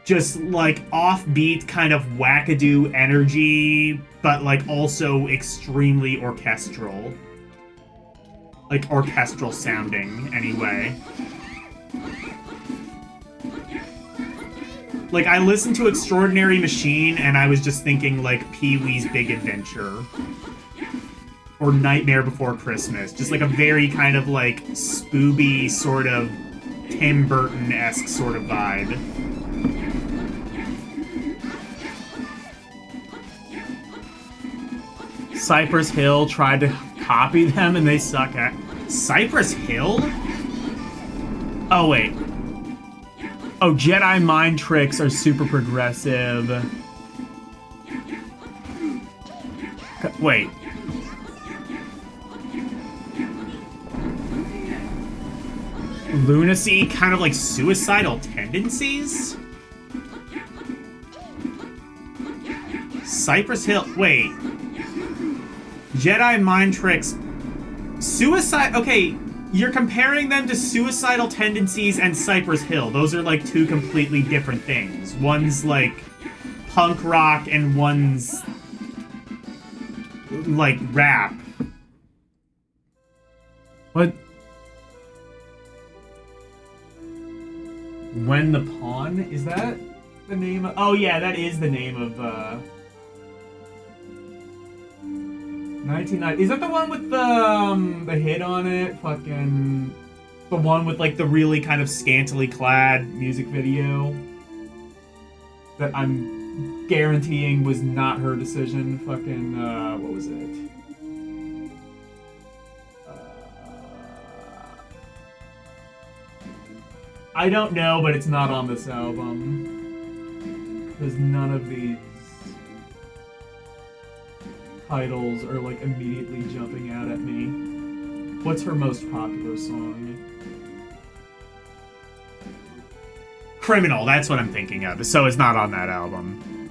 just like offbeat kind of wackadoo energy, but like also extremely orchestral. Like orchestral sounding, anyway. Like, I listened to Extraordinary Machine and I was just thinking like Pee-wee's Big Adventure. Or Nightmare Before Christmas. Just like a very kind of like spooby sort of Tim Burton-esque sort of vibe. Cypress Hill tried to copy them and they suck at... Cypress Hill? Oh, wait. Oh, Jedi Mind Tricks are super progressive. Wait. Lunacy, kind of like suicidal tendencies? Cypress Hill... Wait. Jedi Mind Tricks. Suicide... Okay, you're comparing them to Suicidal Tendencies and Cypress Hill. Those are, like, two completely different things. One's, like, punk rock and one's, like, rap. What? When the Pawn? Is that the name of... Oh, yeah, that is the name of, 1990. Is that the one with the hit on it? Fucking... The one with, like, the really kind of scantily clad music video? That I'm guaranteeing was not her decision. Fucking, what was it? I don't know, but it's not on this album. Because none of these titles are like immediately jumping out at me. What's her most popular song? Criminal, that's what I'm thinking of. So it's not on that album.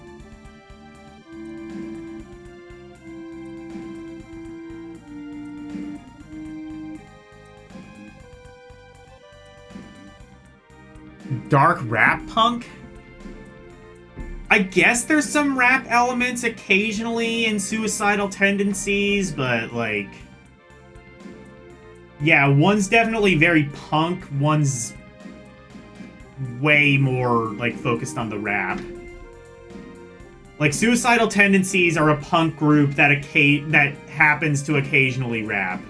Dark rap punk? I guess there's some rap elements occasionally in Suicidal Tendencies, but like... Yeah, one's definitely very punk, one's way more like focused on the rap. Like Suicidal Tendencies are a punk group that happens to occasionally rap.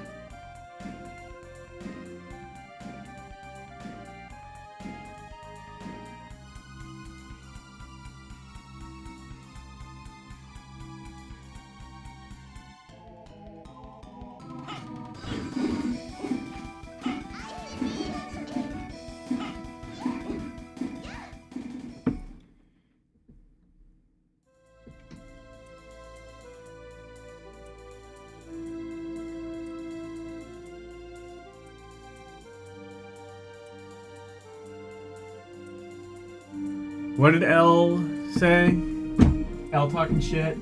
What did L say? L talking shit?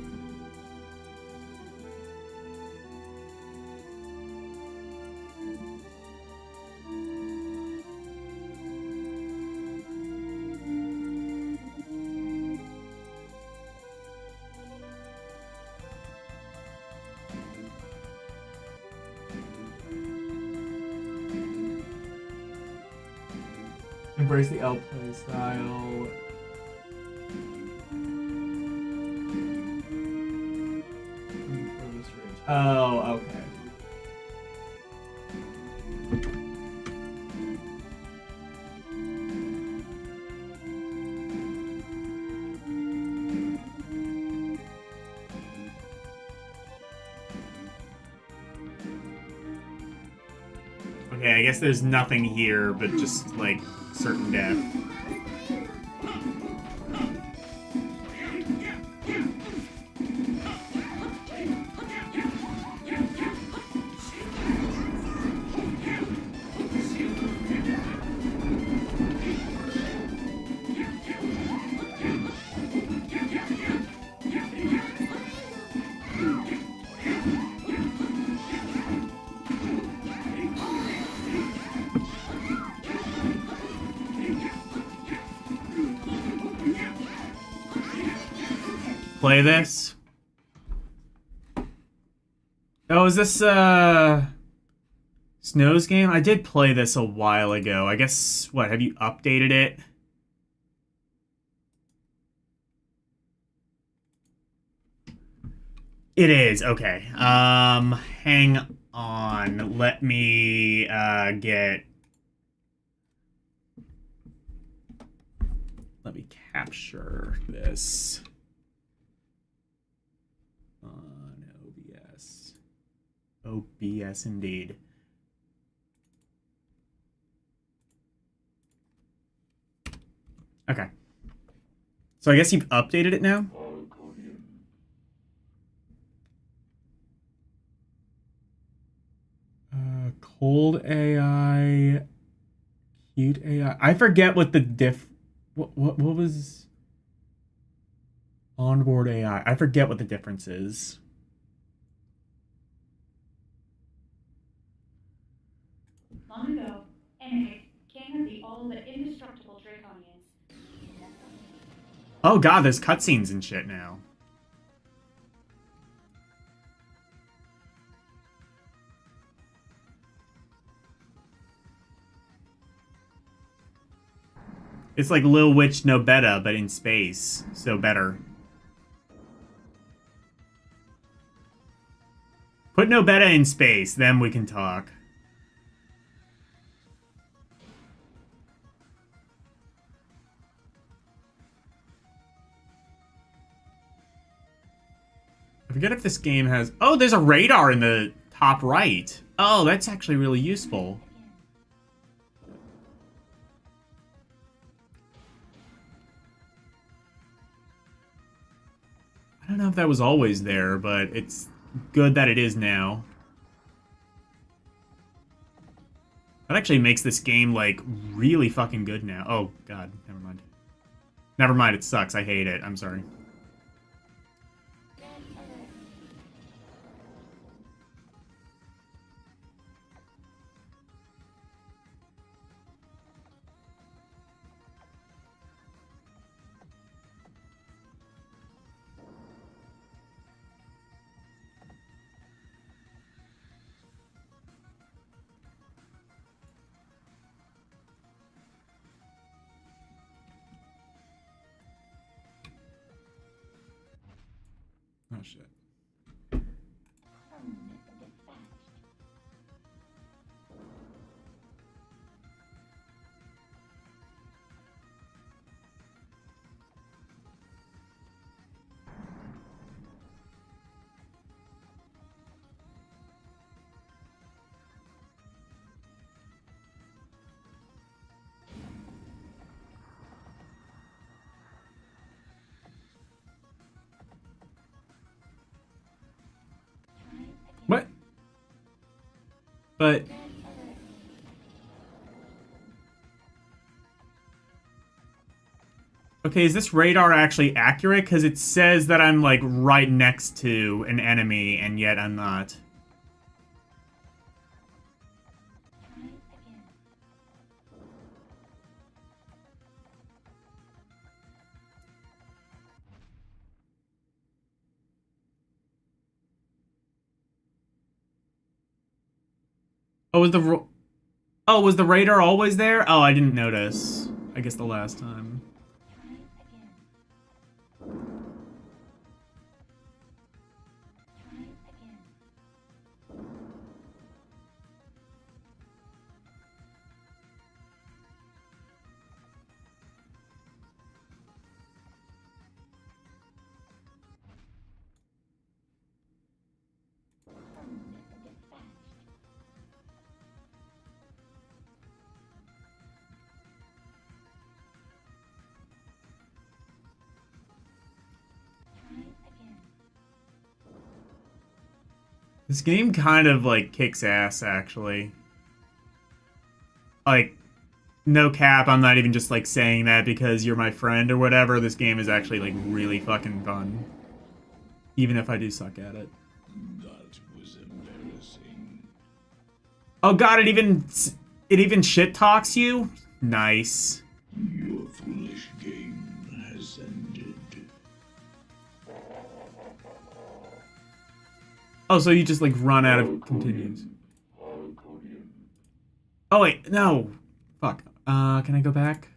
Embrace the L play style. Oh, okay. Okay, I guess there's nothing here but just, like, certain death. Play this. Oh, is this Snow's game? I did play this a while ago. I guess what, have you updated it? It is, okay. Hang on. Let me capture this. On OBS. OBS indeed. Okay. So I guess you've updated it now? Cold AI, cute AI. I forget what the what was onboard AI. I forget what the difference is. Long ago, Enric, king of the old but indestructible Draconians. Oh god, there's cutscenes and shit now. It's like Lil Witch No Betta, but in space. So better. Put No Betta in space, then we can talk. I forget if this game has... Oh, there's a radar in the top right. Oh, that's actually really useful. I don't know if that was always there, but it's good that it is now. That actually makes this game, like, really fucking good now. Oh, God. Never mind. Never mind, it sucks. I hate it. I'm sorry. Oh, shit. What? But... Okay, is this radar actually accurate? Because it says that I'm, like, right next to an enemy, and yet I'm not. Oh, was the radar always there? Oh, I didn't notice. I guess the last time. This game kind of, like, kicks ass, actually. Like, no cap, I'm not even just, like, saying that because you're my friend or whatever. This game is actually, like, really fucking fun. Even if I do suck at it. That was embarrassing. Oh god, it even shit talks you? Nice. Your foolish game has ended. Oh, so you just, like, run out of continues. Oh, wait, no. Fuck. Can I go back?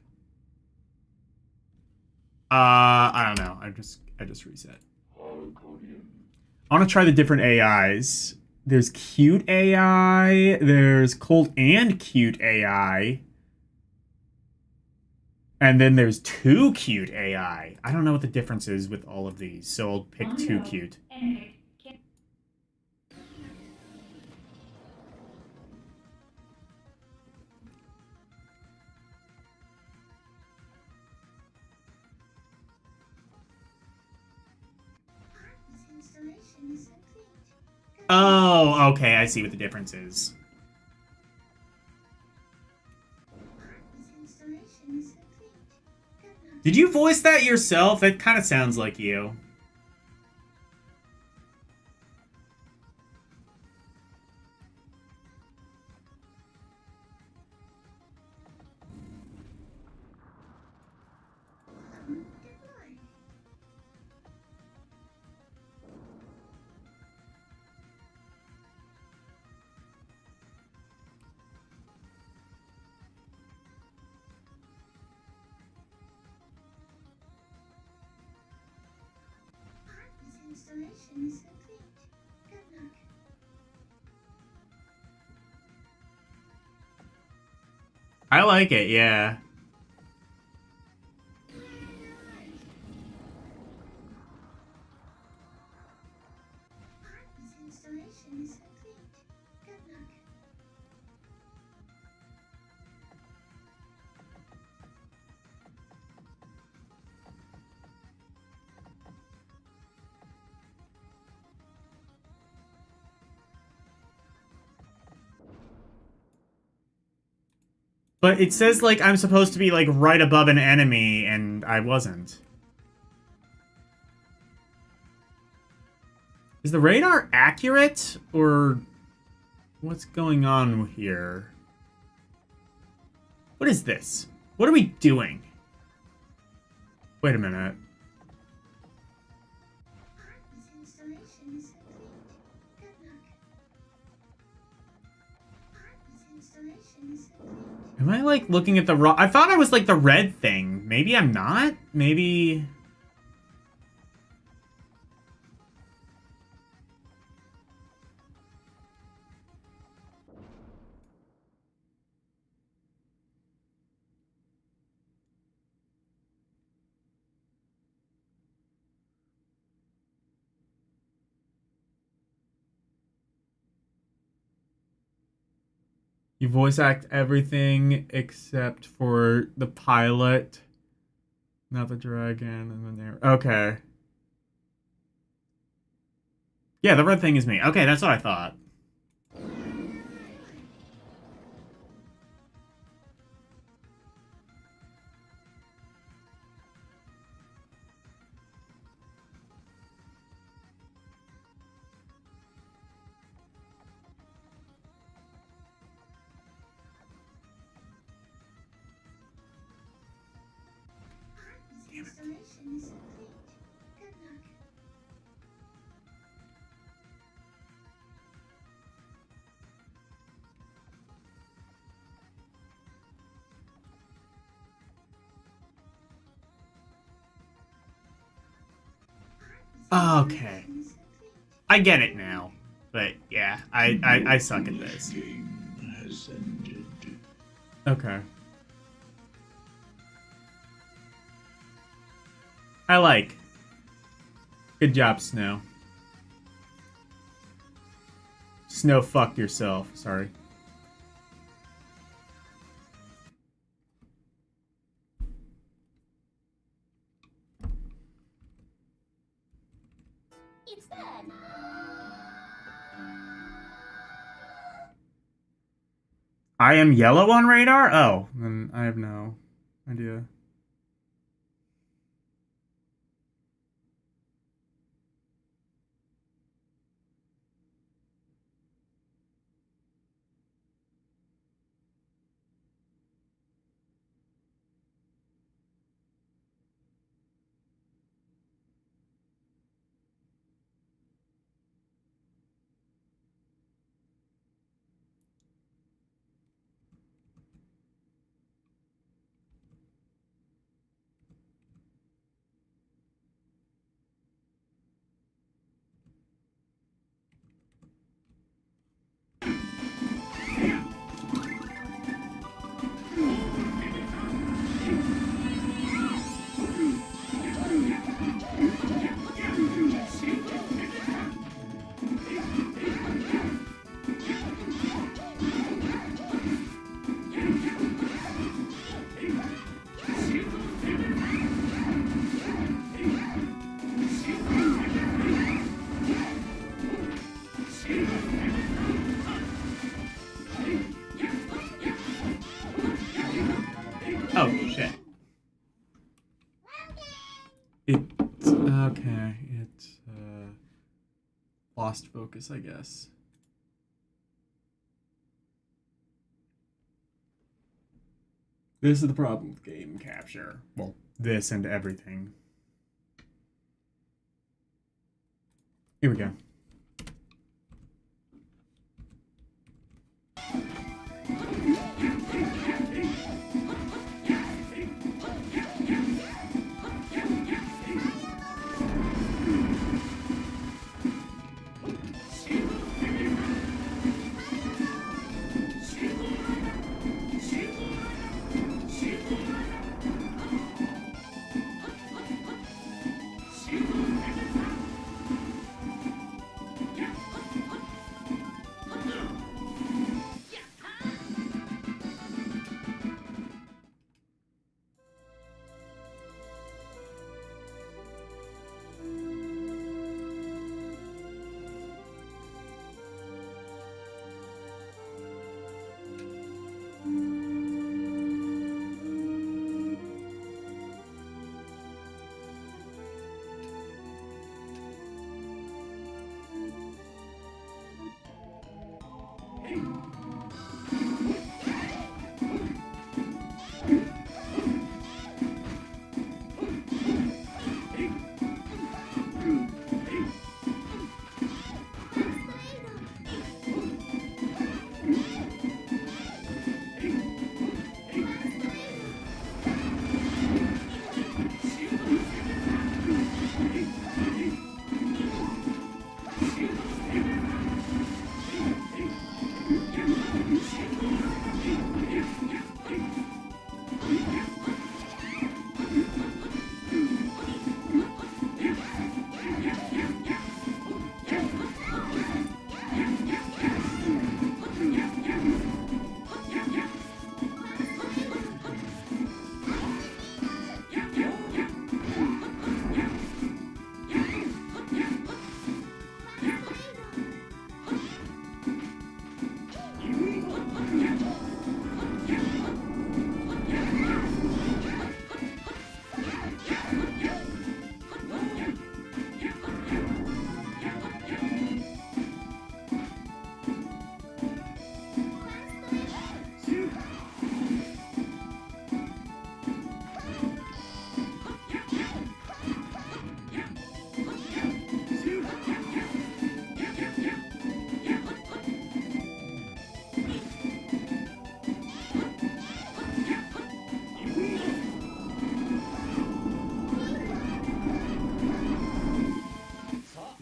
I don't know. I just reset. I want to try the different AIs. There's cute AI, there's cold and cute AI. And then there's too cute AI. I don't know what the difference is with all of these, so I'll pick too cute. Oh, okay, I see what the difference is. Did you voice that yourself? That kind of sounds like you. I like it, yeah. But it says, like, I'm supposed to be, like, right above an enemy, and I wasn't. Is the radar accurate, or what's going on here? What is this? What are we doing? Wait a minute. Am I, like, looking at the wrong... I thought I was, like, the red thing. Maybe I'm not? Maybe... You voice act everything except for the pilot, not the dragon, and the narrator. Okay. Yeah, the red thing is me. Okay, that's what I thought. Installation is complete. Good luck. Okay. I get it now. But yeah, I suck at this. Okay. I like. Good job, Snow. Snow, fuck yourself. Sorry. It's dead. I am yellow on radar? Oh, then I have no idea. Oh, shit. It's, okay, it's, lost focus, I guess. This is the problem with game capture. Well, this and everything. Here we go.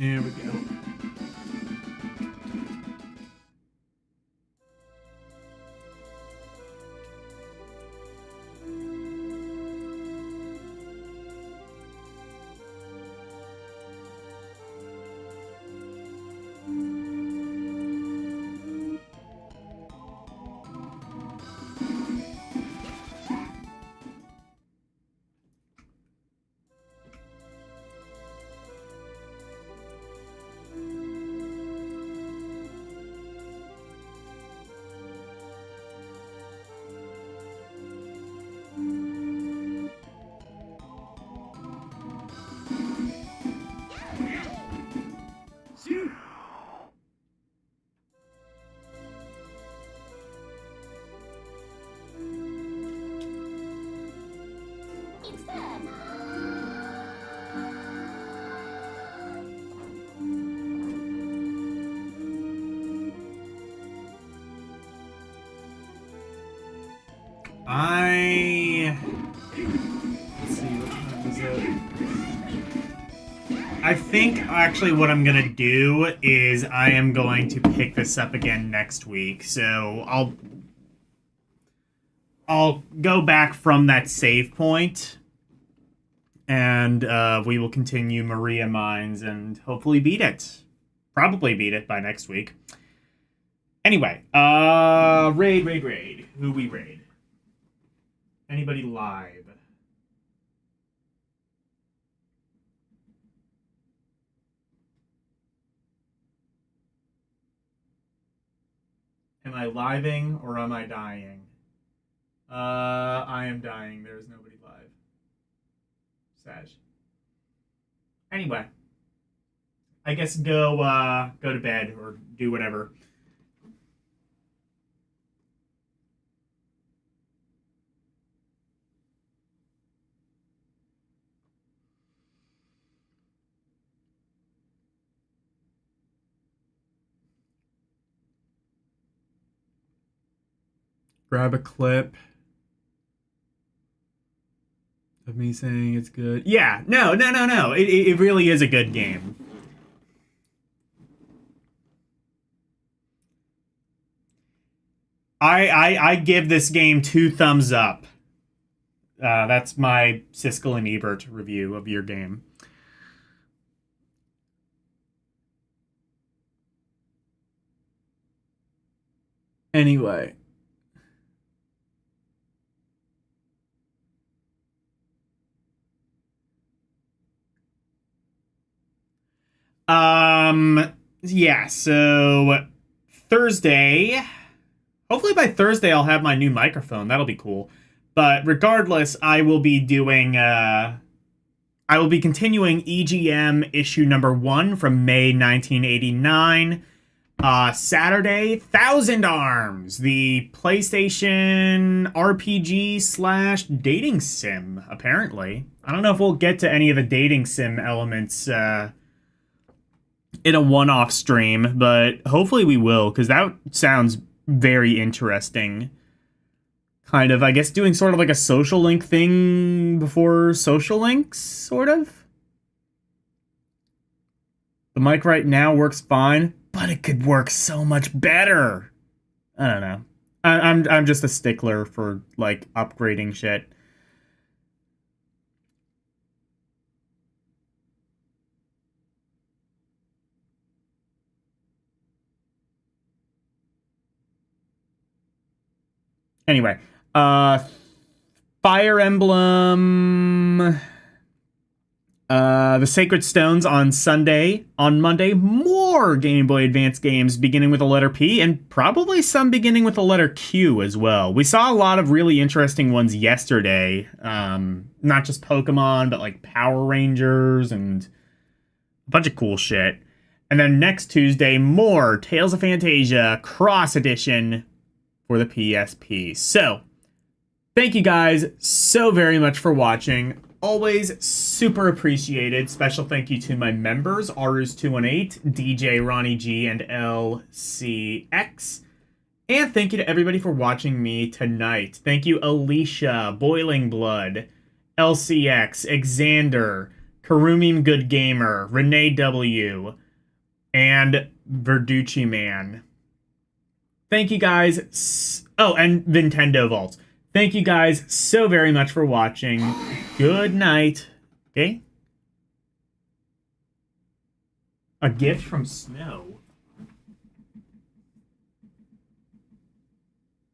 Here we go. Let's see, what time is it? I think actually what I'm gonna do is I am going to pick this up again next week. So I'll go back from that save point, and we will continue Maria Mines and hopefully beat it. Probably beat it by next week. Anyway, raid. Who we raid? Anybody live? Am I living or am I dying? I am dying. There is nobody live. Sag. Anyway, I guess go to bed or do whatever. Grab a clip of me saying it's good. Yeah, no. It really is a good game. I give this game 2 thumbs up. That's my Siskel and Ebert review of your game. Anyway. Yeah, so Thursday, hopefully by Thursday I'll have my new microphone. That'll be cool. But regardless, I will be continuing EGM issue number 1 from May 1989. Saturday, Thousand Arms, the PlayStation RPG / dating sim, apparently. I don't know if we'll get to any of the dating sim elements, in a one-off stream, but hopefully we will, because that sounds very interesting. Kind of, I guess, doing sort of like a social link thing before social links, sort of. The mic right now works fine, but it could work so much better. I don't know. I'm just a stickler for, like, upgrading shit. Anyway, Fire Emblem, the Sacred Stones on Sunday. On Monday, more Game Boy Advance games beginning with the letter P, and probably some beginning with the letter Q as well. We saw a lot of really interesting ones yesterday. Not just Pokemon, but like Power Rangers and a bunch of cool shit. And then next Tuesday, more Tales of Phantasia Cross Edition for the PSP. So, thank you guys so very much for watching. Always super appreciated. Special thank you to my members, Arus218, DJ Ronnie G, and LCX. And thank you to everybody for watching me tonight. Thank you, Alicia, Boiling Blood, LCX, Xander, Karumim Good Gamer, Renee W, and Verducci Man. Thank you guys. Oh, and Nintendo Vault. Thank you guys so very much for watching. Good night. Okay? A gift from Snow.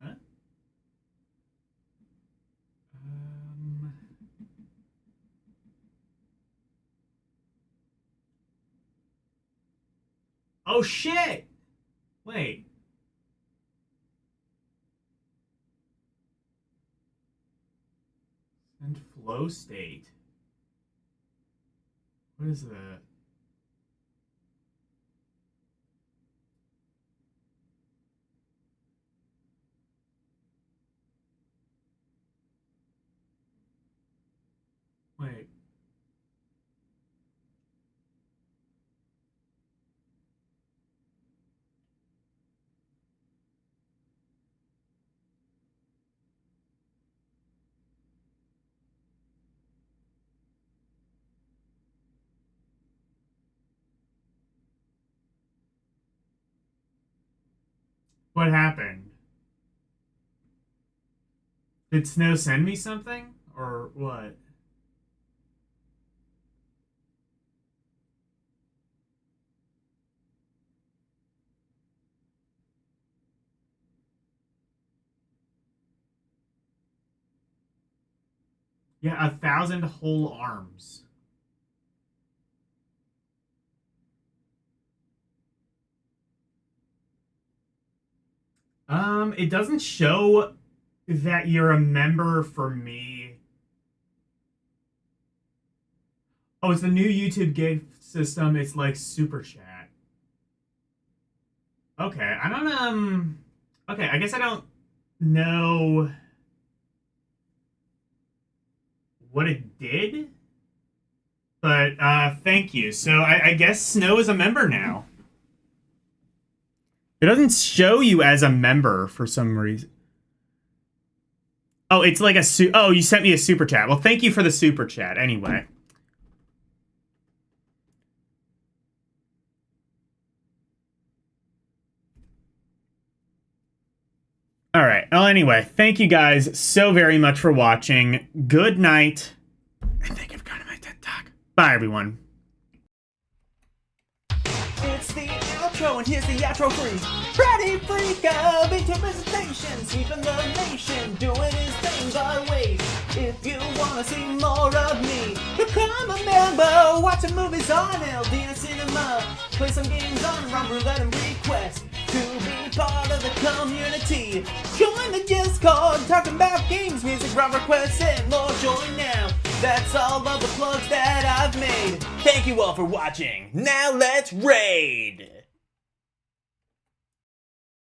Huh? Oh shit! Wait. And flow state. What is that? Wait. What happened? Did Snow send me something? Or what? Yeah, 1,000 whole arms. It doesn't show that you're a member for me. Oh, it's the new YouTube gift system. It's like Super Chat. Okay, I don't, okay, I guess I don't know what it did, but, thank you. So I guess Snow is a member now. It doesn't show you as a member for some reason. Oh, it's like a oh, you sent me a super chat. Well, thank you for the super chat anyway. All right. Well, anyway, thank you guys so very much for watching. Good night. And thank you for coming to my TED Talk. Bye, everyone. It's the outro, and here's the outro freeze. Friday freak of into presentation, sweeping the nation, doing his thing our way. If you wanna see more of me, become a member. Watch some movies on LD and Cinema. Play some games on Rum Roulette and Request. To be part of the community, join the Discord, talking about games, music, Rum requests, and more. Join now. That's all of the plugs that I've made. Thank you all for watching. Now let's raid!